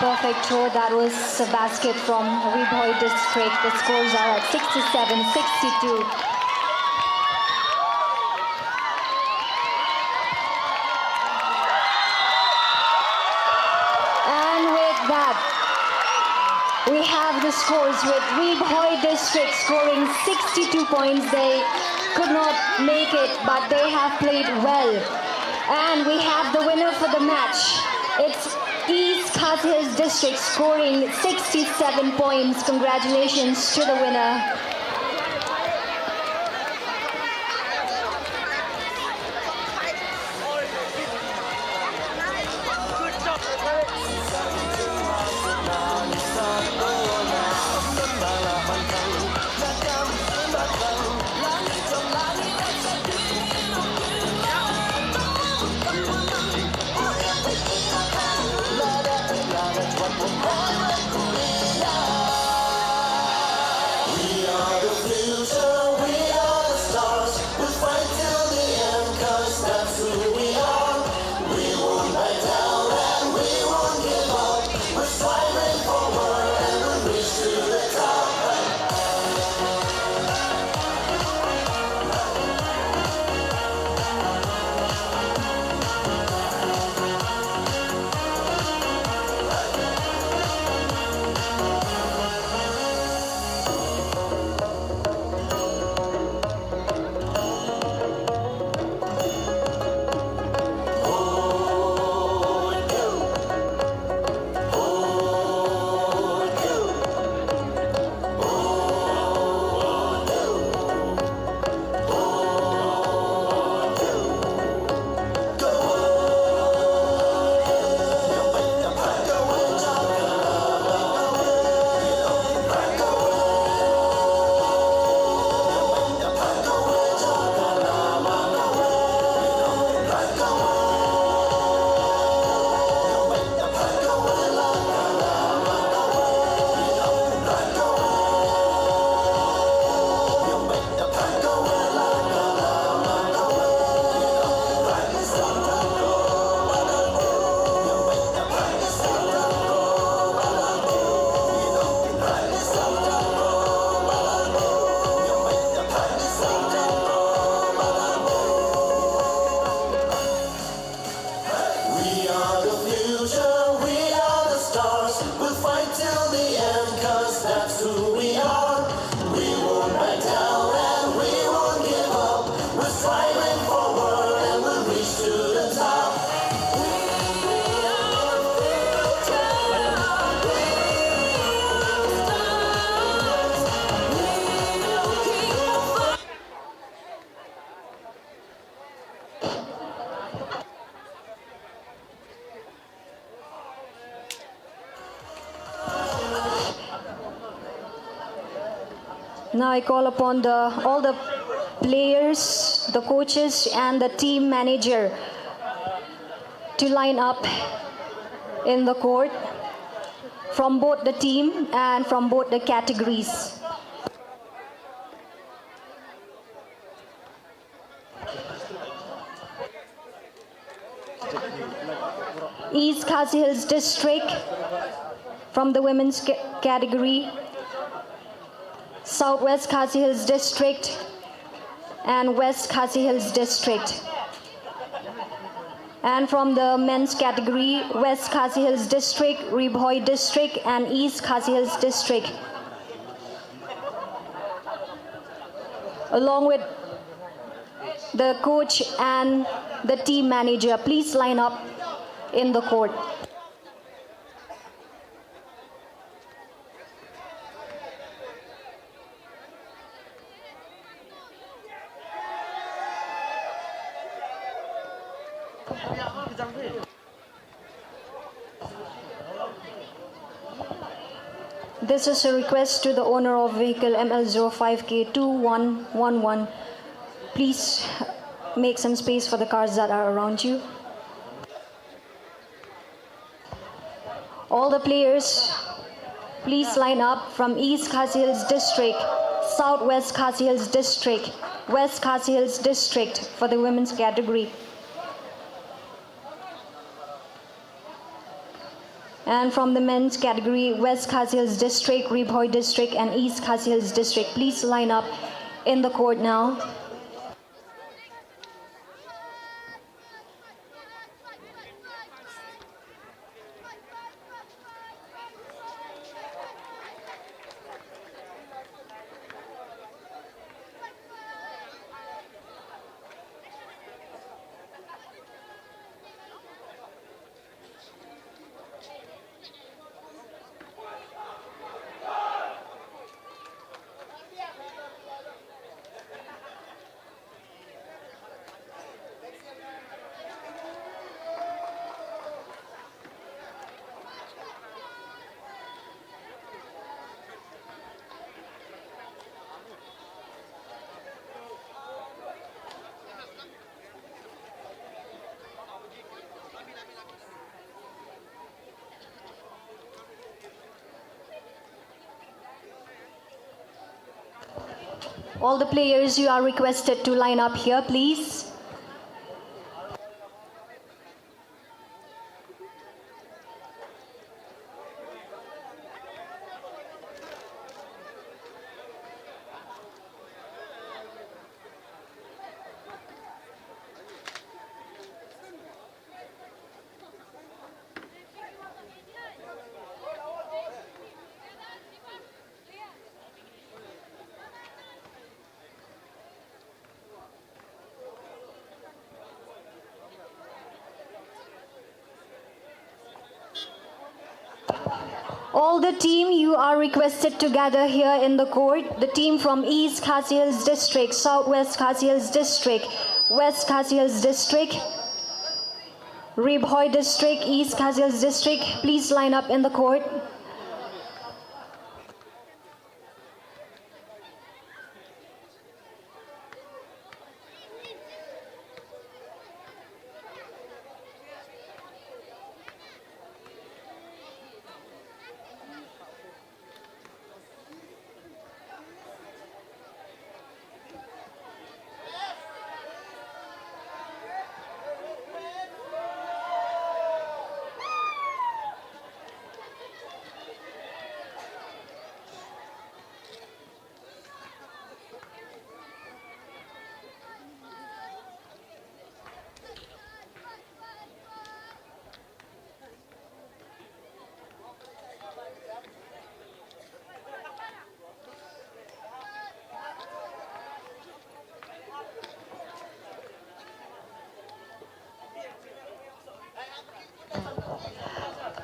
Perfect throw. That was a basket from Ribhoy District. The scores are at 67-62. And with that, we have the scores with Ribhoy District scoring 62 points. They could not make it, but they have played well. And we have the winner for the match. It's East Kashmir District scoring 67 points. Congratulations to the winner. Now I call upon all the players, the coaches, and the team manager to line up in the court from both the team and from both the categories. East Khasi Hills District from the women's category, Southwest Khasi Hills District and West Khasi Hills District. And from the men's category, West Khasi Hills District, Ribhoi District and East Khasi Hills District. Along with the coach and the team manager, please line up in the court. This is a request to the owner of vehicle ML05K2111. Please make some space for the cars that are around you. All the players, please line up from East Khasi Hills District, Southwest Khasi Hills District, West Khasi Hills District for the women's category. And from the men's category, West Khasi Hills District, Ribhoi District and East Khasi Hills District. Please line up in the court now. All the players, you are requested to line up here, please. All the team, you are requested to gather here in the court. The team from East Khasi Hills District, Southwest Khasi Hills District, West Khasi Hills District, Ribhoi District, East Khasi Hills District, please line up in the court.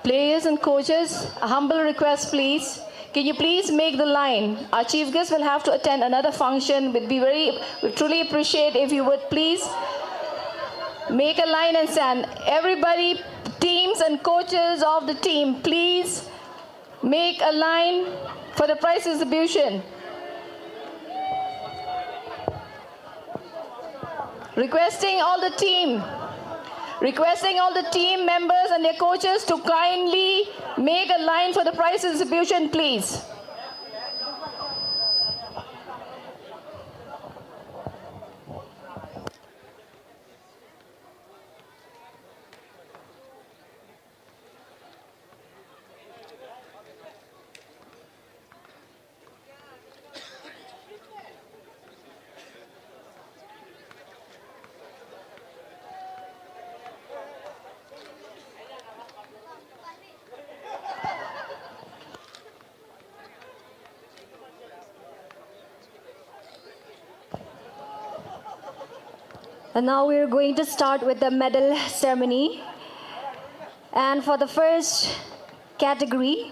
Players and coaches, a humble request please. Can you please make the line? Our chief guest will have to attend another function. We'd truly appreciate if you would please make a line and stand. Everybody, teams and coaches of the team, please make a line for the prize distribution. Requesting all the team members and their coaches to kindly make a line for the prize distribution, please. And now we're going to start with the medal ceremony. And for the first category,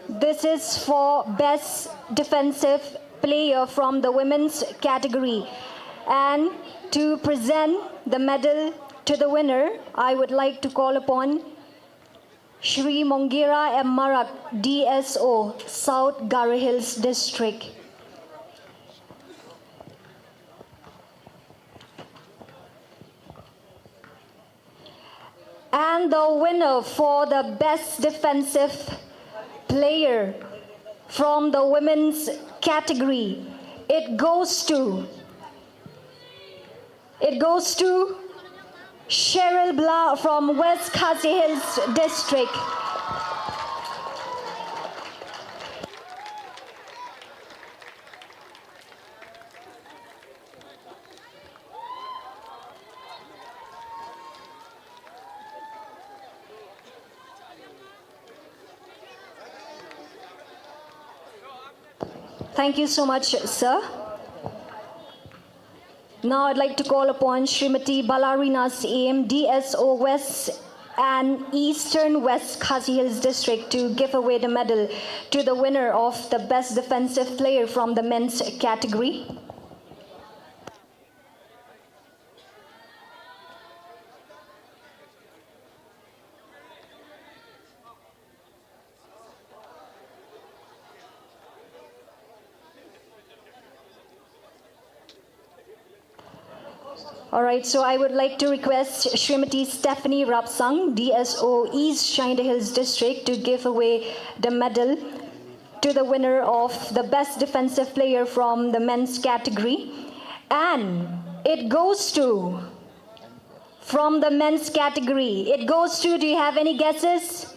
this is for Best Defensive Player from the women's category. And to present the medal to the winner, I would like to call upon Shri Mongira M. Marak, DSO, South Garo Hills District. And the winner for the Best Defensive Player from the women's category, it goes to Cheryl Blah from West Khasi Hills District. Thank you so much, sir. Now I'd like to call upon Srimati Balarina CM, DSO West and Eastern West Khasi Hills District to give away the medal to the winner of the Best Defensive Player from the men's category. All right, so I would like to request Srimati Stephanie Rapsang, DSO East China Hills District, to give away the medal to the winner of the Best Defensive Player from the men's category. And it goes to, from the men's category, it goes to, do you have any guesses?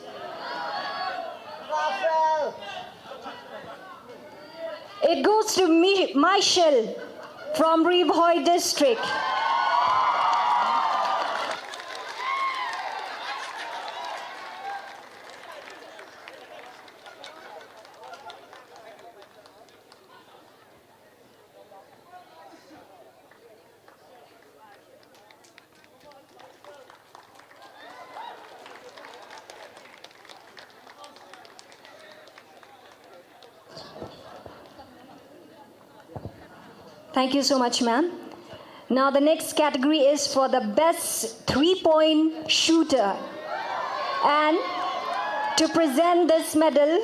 It goes to Michelle from Ribhoi District. Thank you so much, ma'am. Now the next category is for the best three-point shooter. And to present this medal,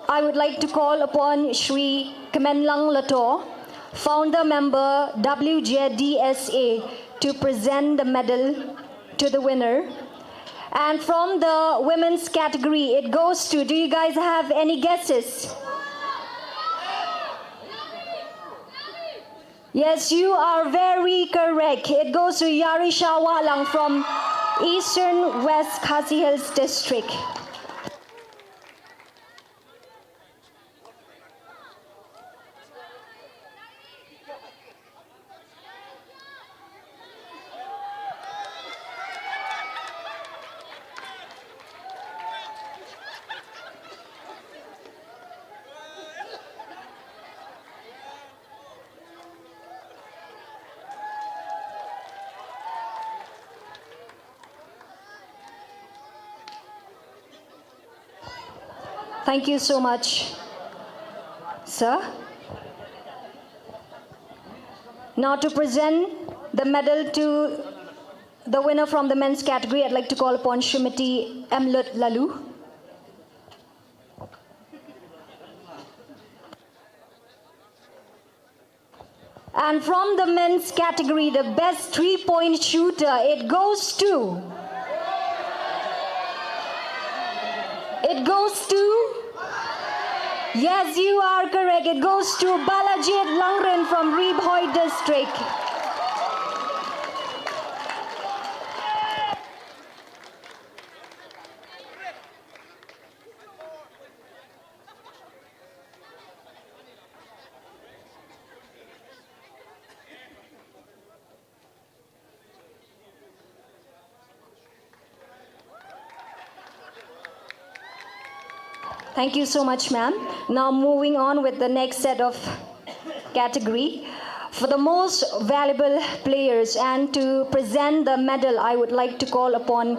I would like to call upon Shri Kamenlang Lator, founder member WJDSA, to present the medal to the winner. And from the women's category, it goes to, do you guys have any guesses? Yes, you are very correct. It goes to Yarisha Walang from Eastern West Khasi Hills District. Thank you so much, sir. Now to present the medal to the winner from the men's category, I'd like to call upon Srimati Emlut Lalu. And from the men's category, the best three-point shooter, it goes to... It goes to... Yes, you are correct. It goes to Balajit Langren from Ribhoi district. Thank you so much, ma'am. Now moving on with the next set of category. For the most valuable players and to present the medal, I would like to call upon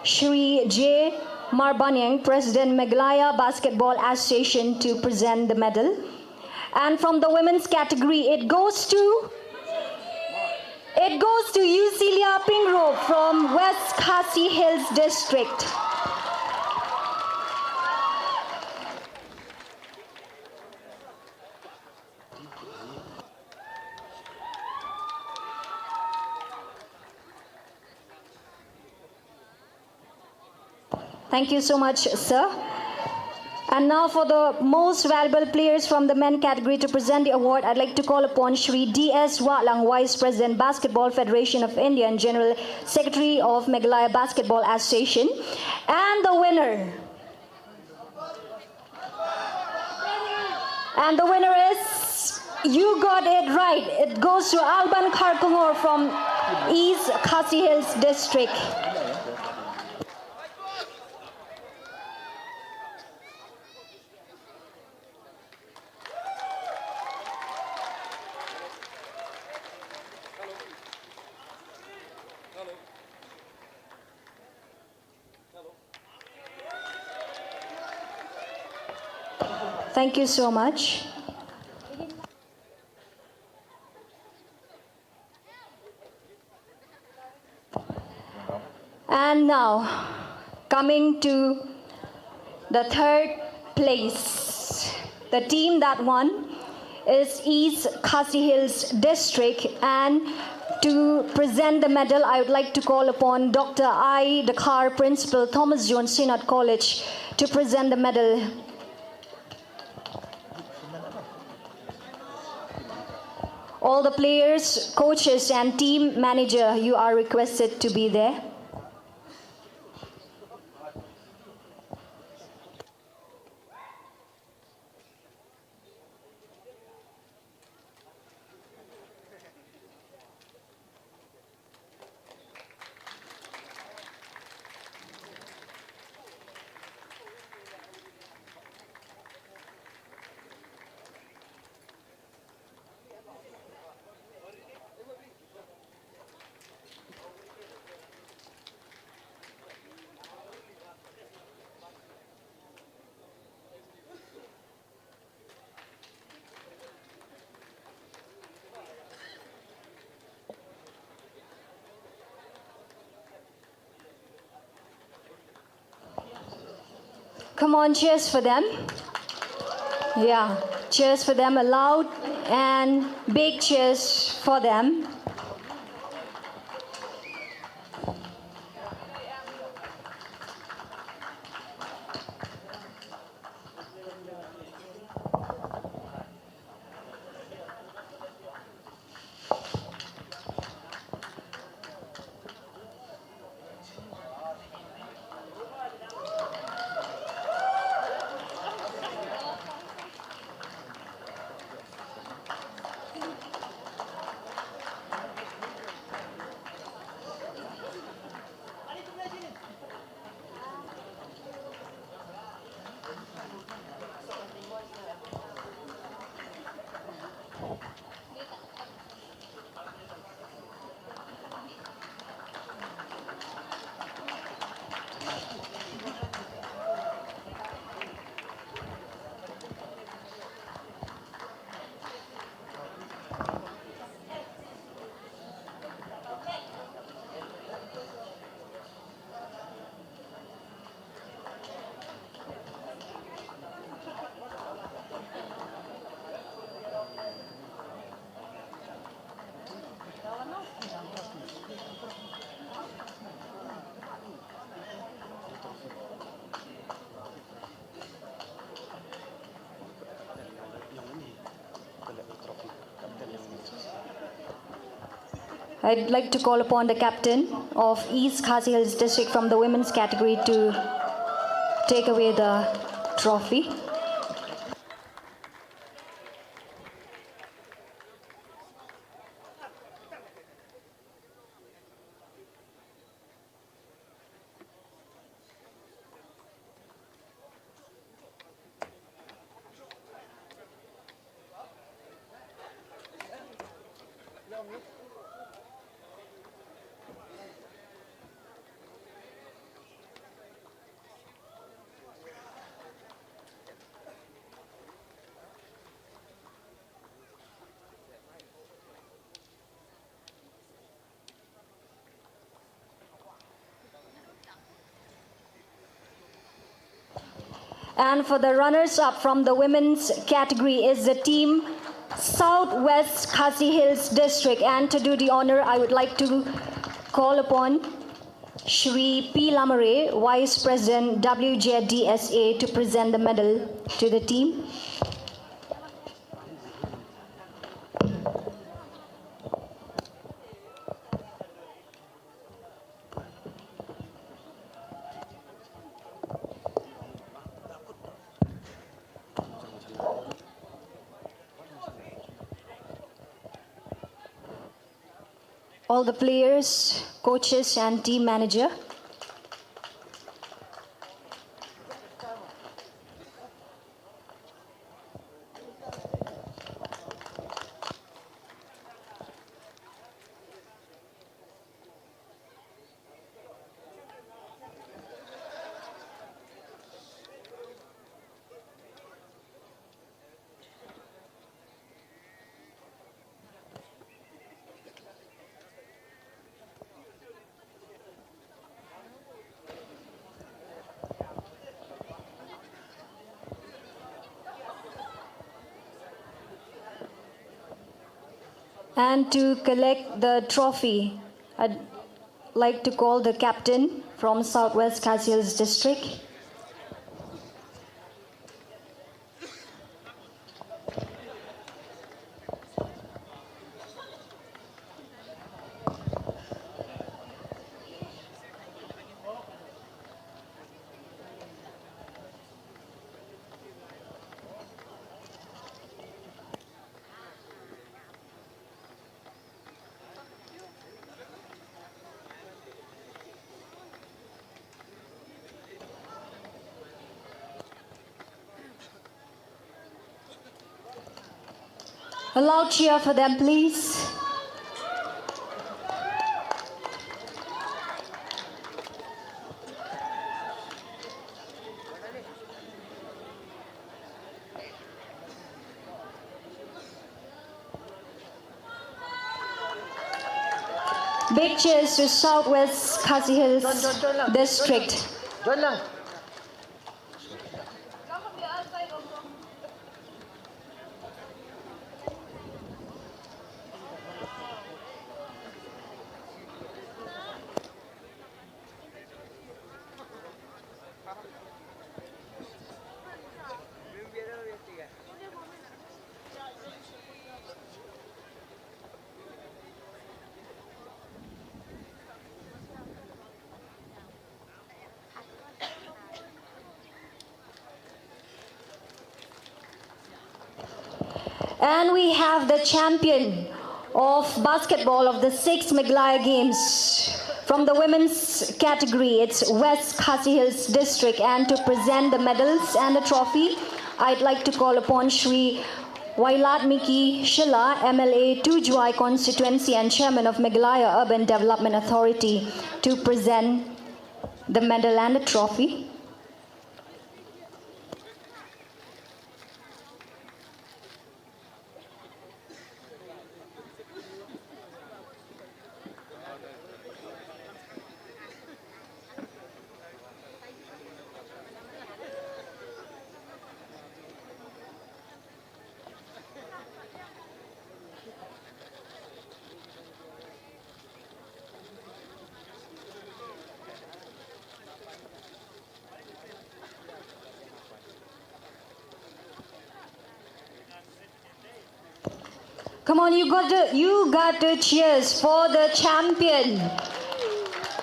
Shri J. Marbanyang, President Meghalaya Basketball Association, to present the medal. And from the women's category, it goes to Yusilia Pingrove from West Khasi Hills District. Thank you so much, sir. And now for the most valuable players from the men category to present the award, I'd like to call upon Shri D.S. Watlang, Vice President, Basketball Federation of India and General Secretary of Meghalaya Basketball Association. And the winner. And the winner is, you got it right. It goes to Alban Kharkongor from East Khasi Hills District. Thank you so much. And now, coming to the third place, the team that won is East Khasi Hills District, and to present the medal, I would like to call upon Dr. I. Dakar, Principal, Thomas Jones Synod College, to present the medal. All the players, coaches, and team manager, you are requested to be there. Come on, cheers for them. Yeah, cheers for them, a loud and big cheers for them. I'd like to call upon the captain of East Khasi Hills district from the women's category to take away the trophy. And for the runners-up from the women's category is the team Southwest Khasi Hills District. And to do the honor, I would like to call upon Shri P. Lamare, Vice President WJDSA, to present the medal to the team. All the players, coaches, and team manager. And to collect the trophy, I'd like to call the captain from Southwest Khasi Hills District. A loud cheer for them, please. Big cheers to Southwest Khasi Hills District. Join lang. And we have the champion of basketball of the 6th Meghalaya Games from the women's category. It's West Khasi Hills District. And to present the medals and the trophy, I'd like to call upon Shri Wailat Miki Shila, MLA Tujuai Constituency and Chairman of Meghalaya Urban Development Authority, to present the medal and the trophy. Come on, you got to cheers for the champion.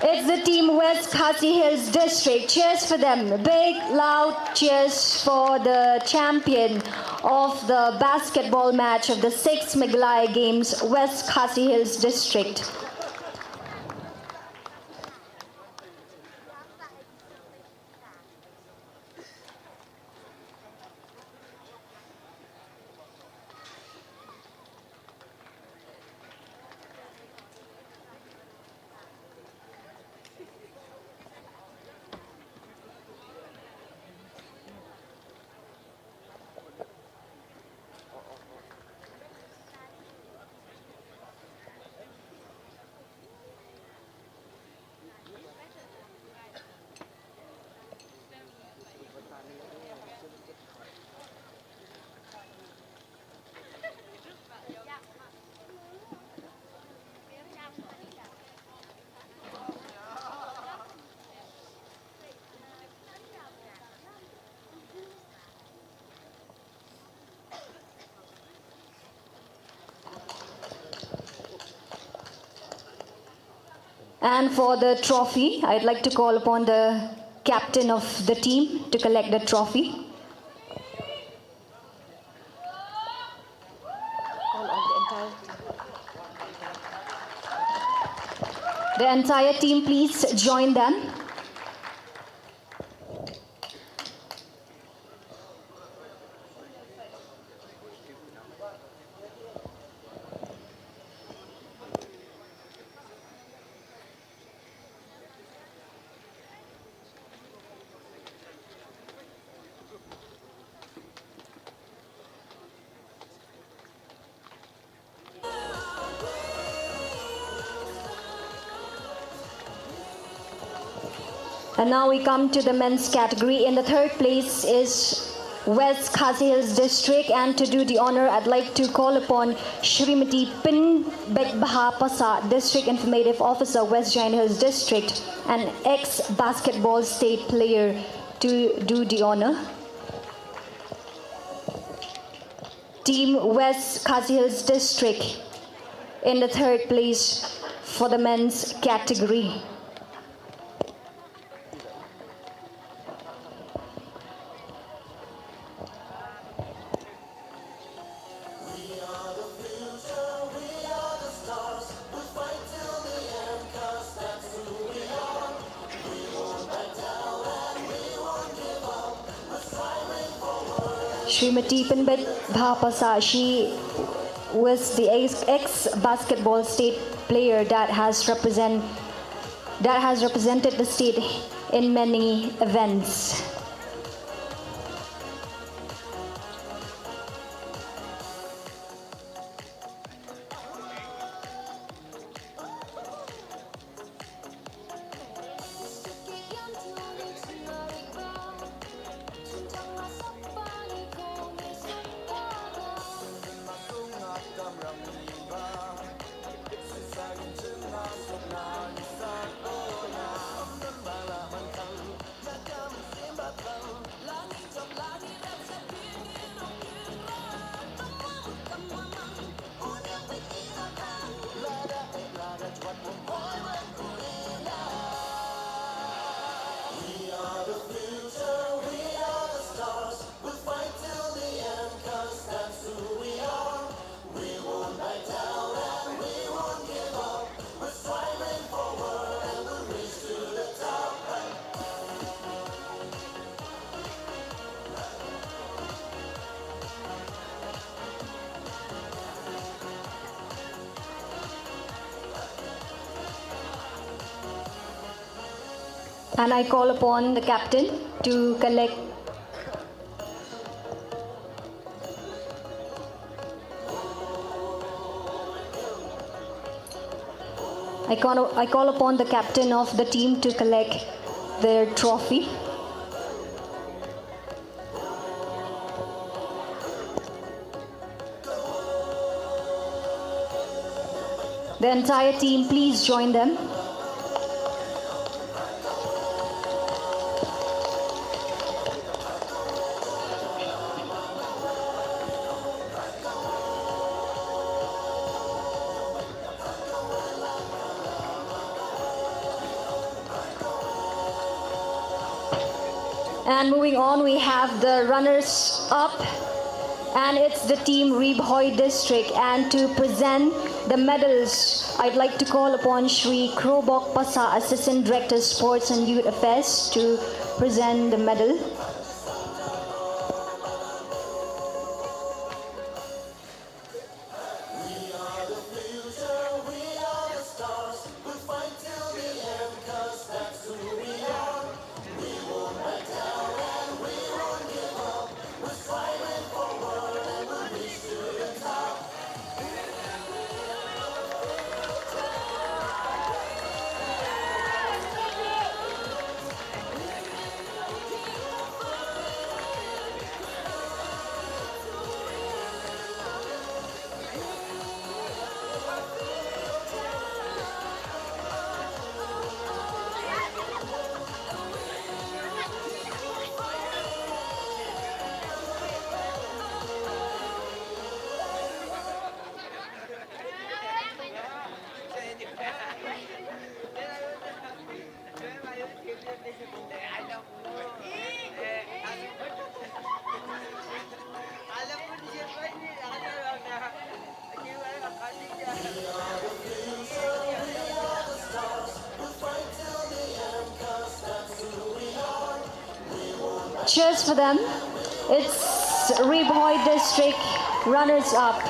It's the team West Khasi Hills District. Cheers for them. Big, loud cheers for the champion of the basketball match of the 6th Meghalaya Games, West Khasi Hills District. And for the trophy, I'd like to call upon the captain of the team to collect the trophy. The entire team, please join them. And now we come to the men's category. In the third place is West Khasi Hills District, and to do the honor, I'd like to call upon Shrimati Pin Bekbahapasa, District Informative Officer, West Jain Hills District, an ex-basketball state player, to do the honor. Team West Khasi Hills District in the third place for the men's category. Shrimati Pinbet Bhapasa, she was the ex-basketball state player that has represented the state in many events. And I call upon the captain to collect I call upon the captain of the team to collect their trophy. The entire team, please join them. And moving on, we have the runners up, and it's the team Rebhoy District. And to present the medals, I'd like to call upon Shri Krobok Pasa, Assistant Director Sports and Youth Affairs, to present the medal. Cheers for them. It's Rebhoy District runners up.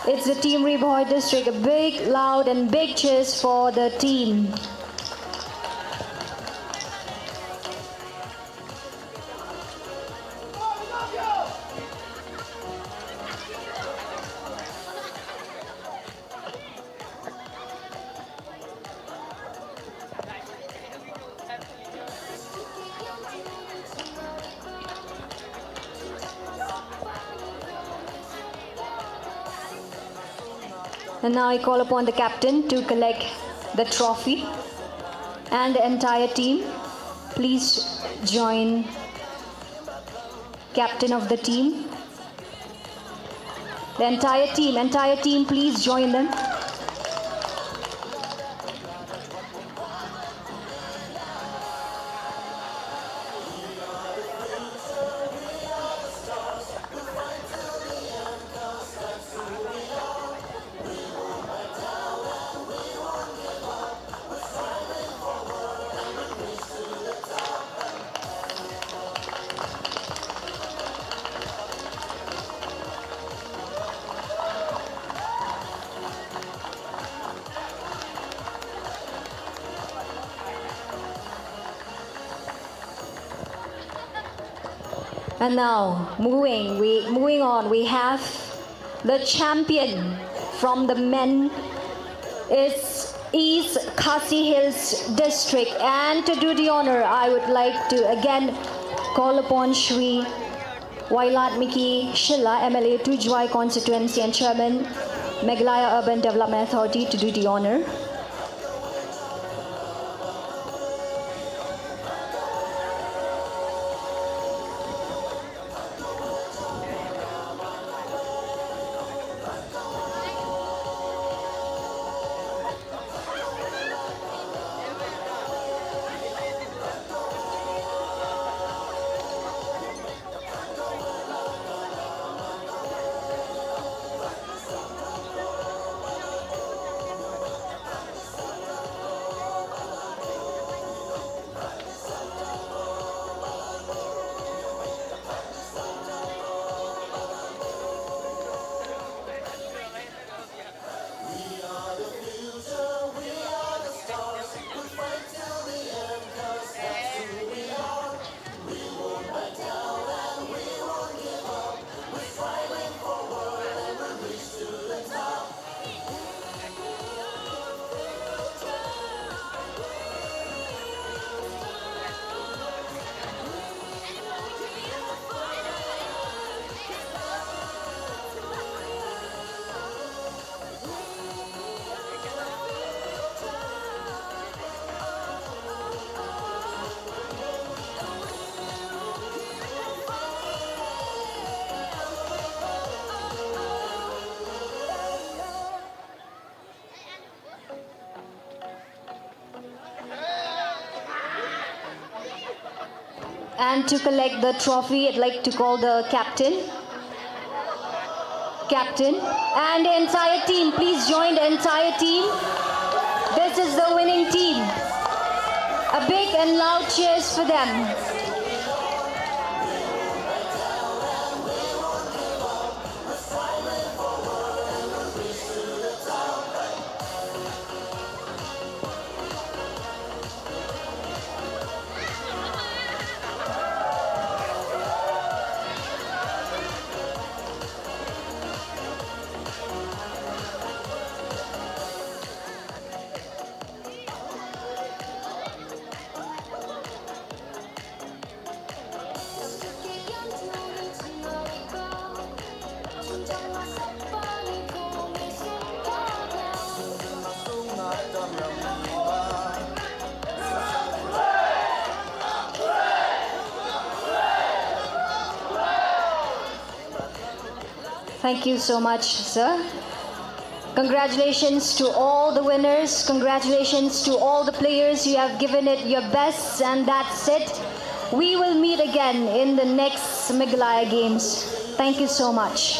It's the team Rebhoy District. A big, loud and big cheers for the team. And now I call upon the captain to collect the trophy, and the entire team, please join captain of the team. The entire team, please join them. And now, moving on, we have the champion from the men is East Khasi Hills District. And to do the honor, I would like to again call upon Shri Wailat Miki Shilla, MLA Tujwai Constituency and Chairman, Meghalaya Urban Development Authority, to do the honor. And to collect the trophy, I'd like to call the captain. Captain. And the entire team, please join the entire team. This is the winning team. A big and loud cheers for them. Thank you so much, sir. Congratulations to all the winners. Congratulations to all the players. You have given it your best, and that's it. We will meet again in the next Meghalaya Games. Thank you so much.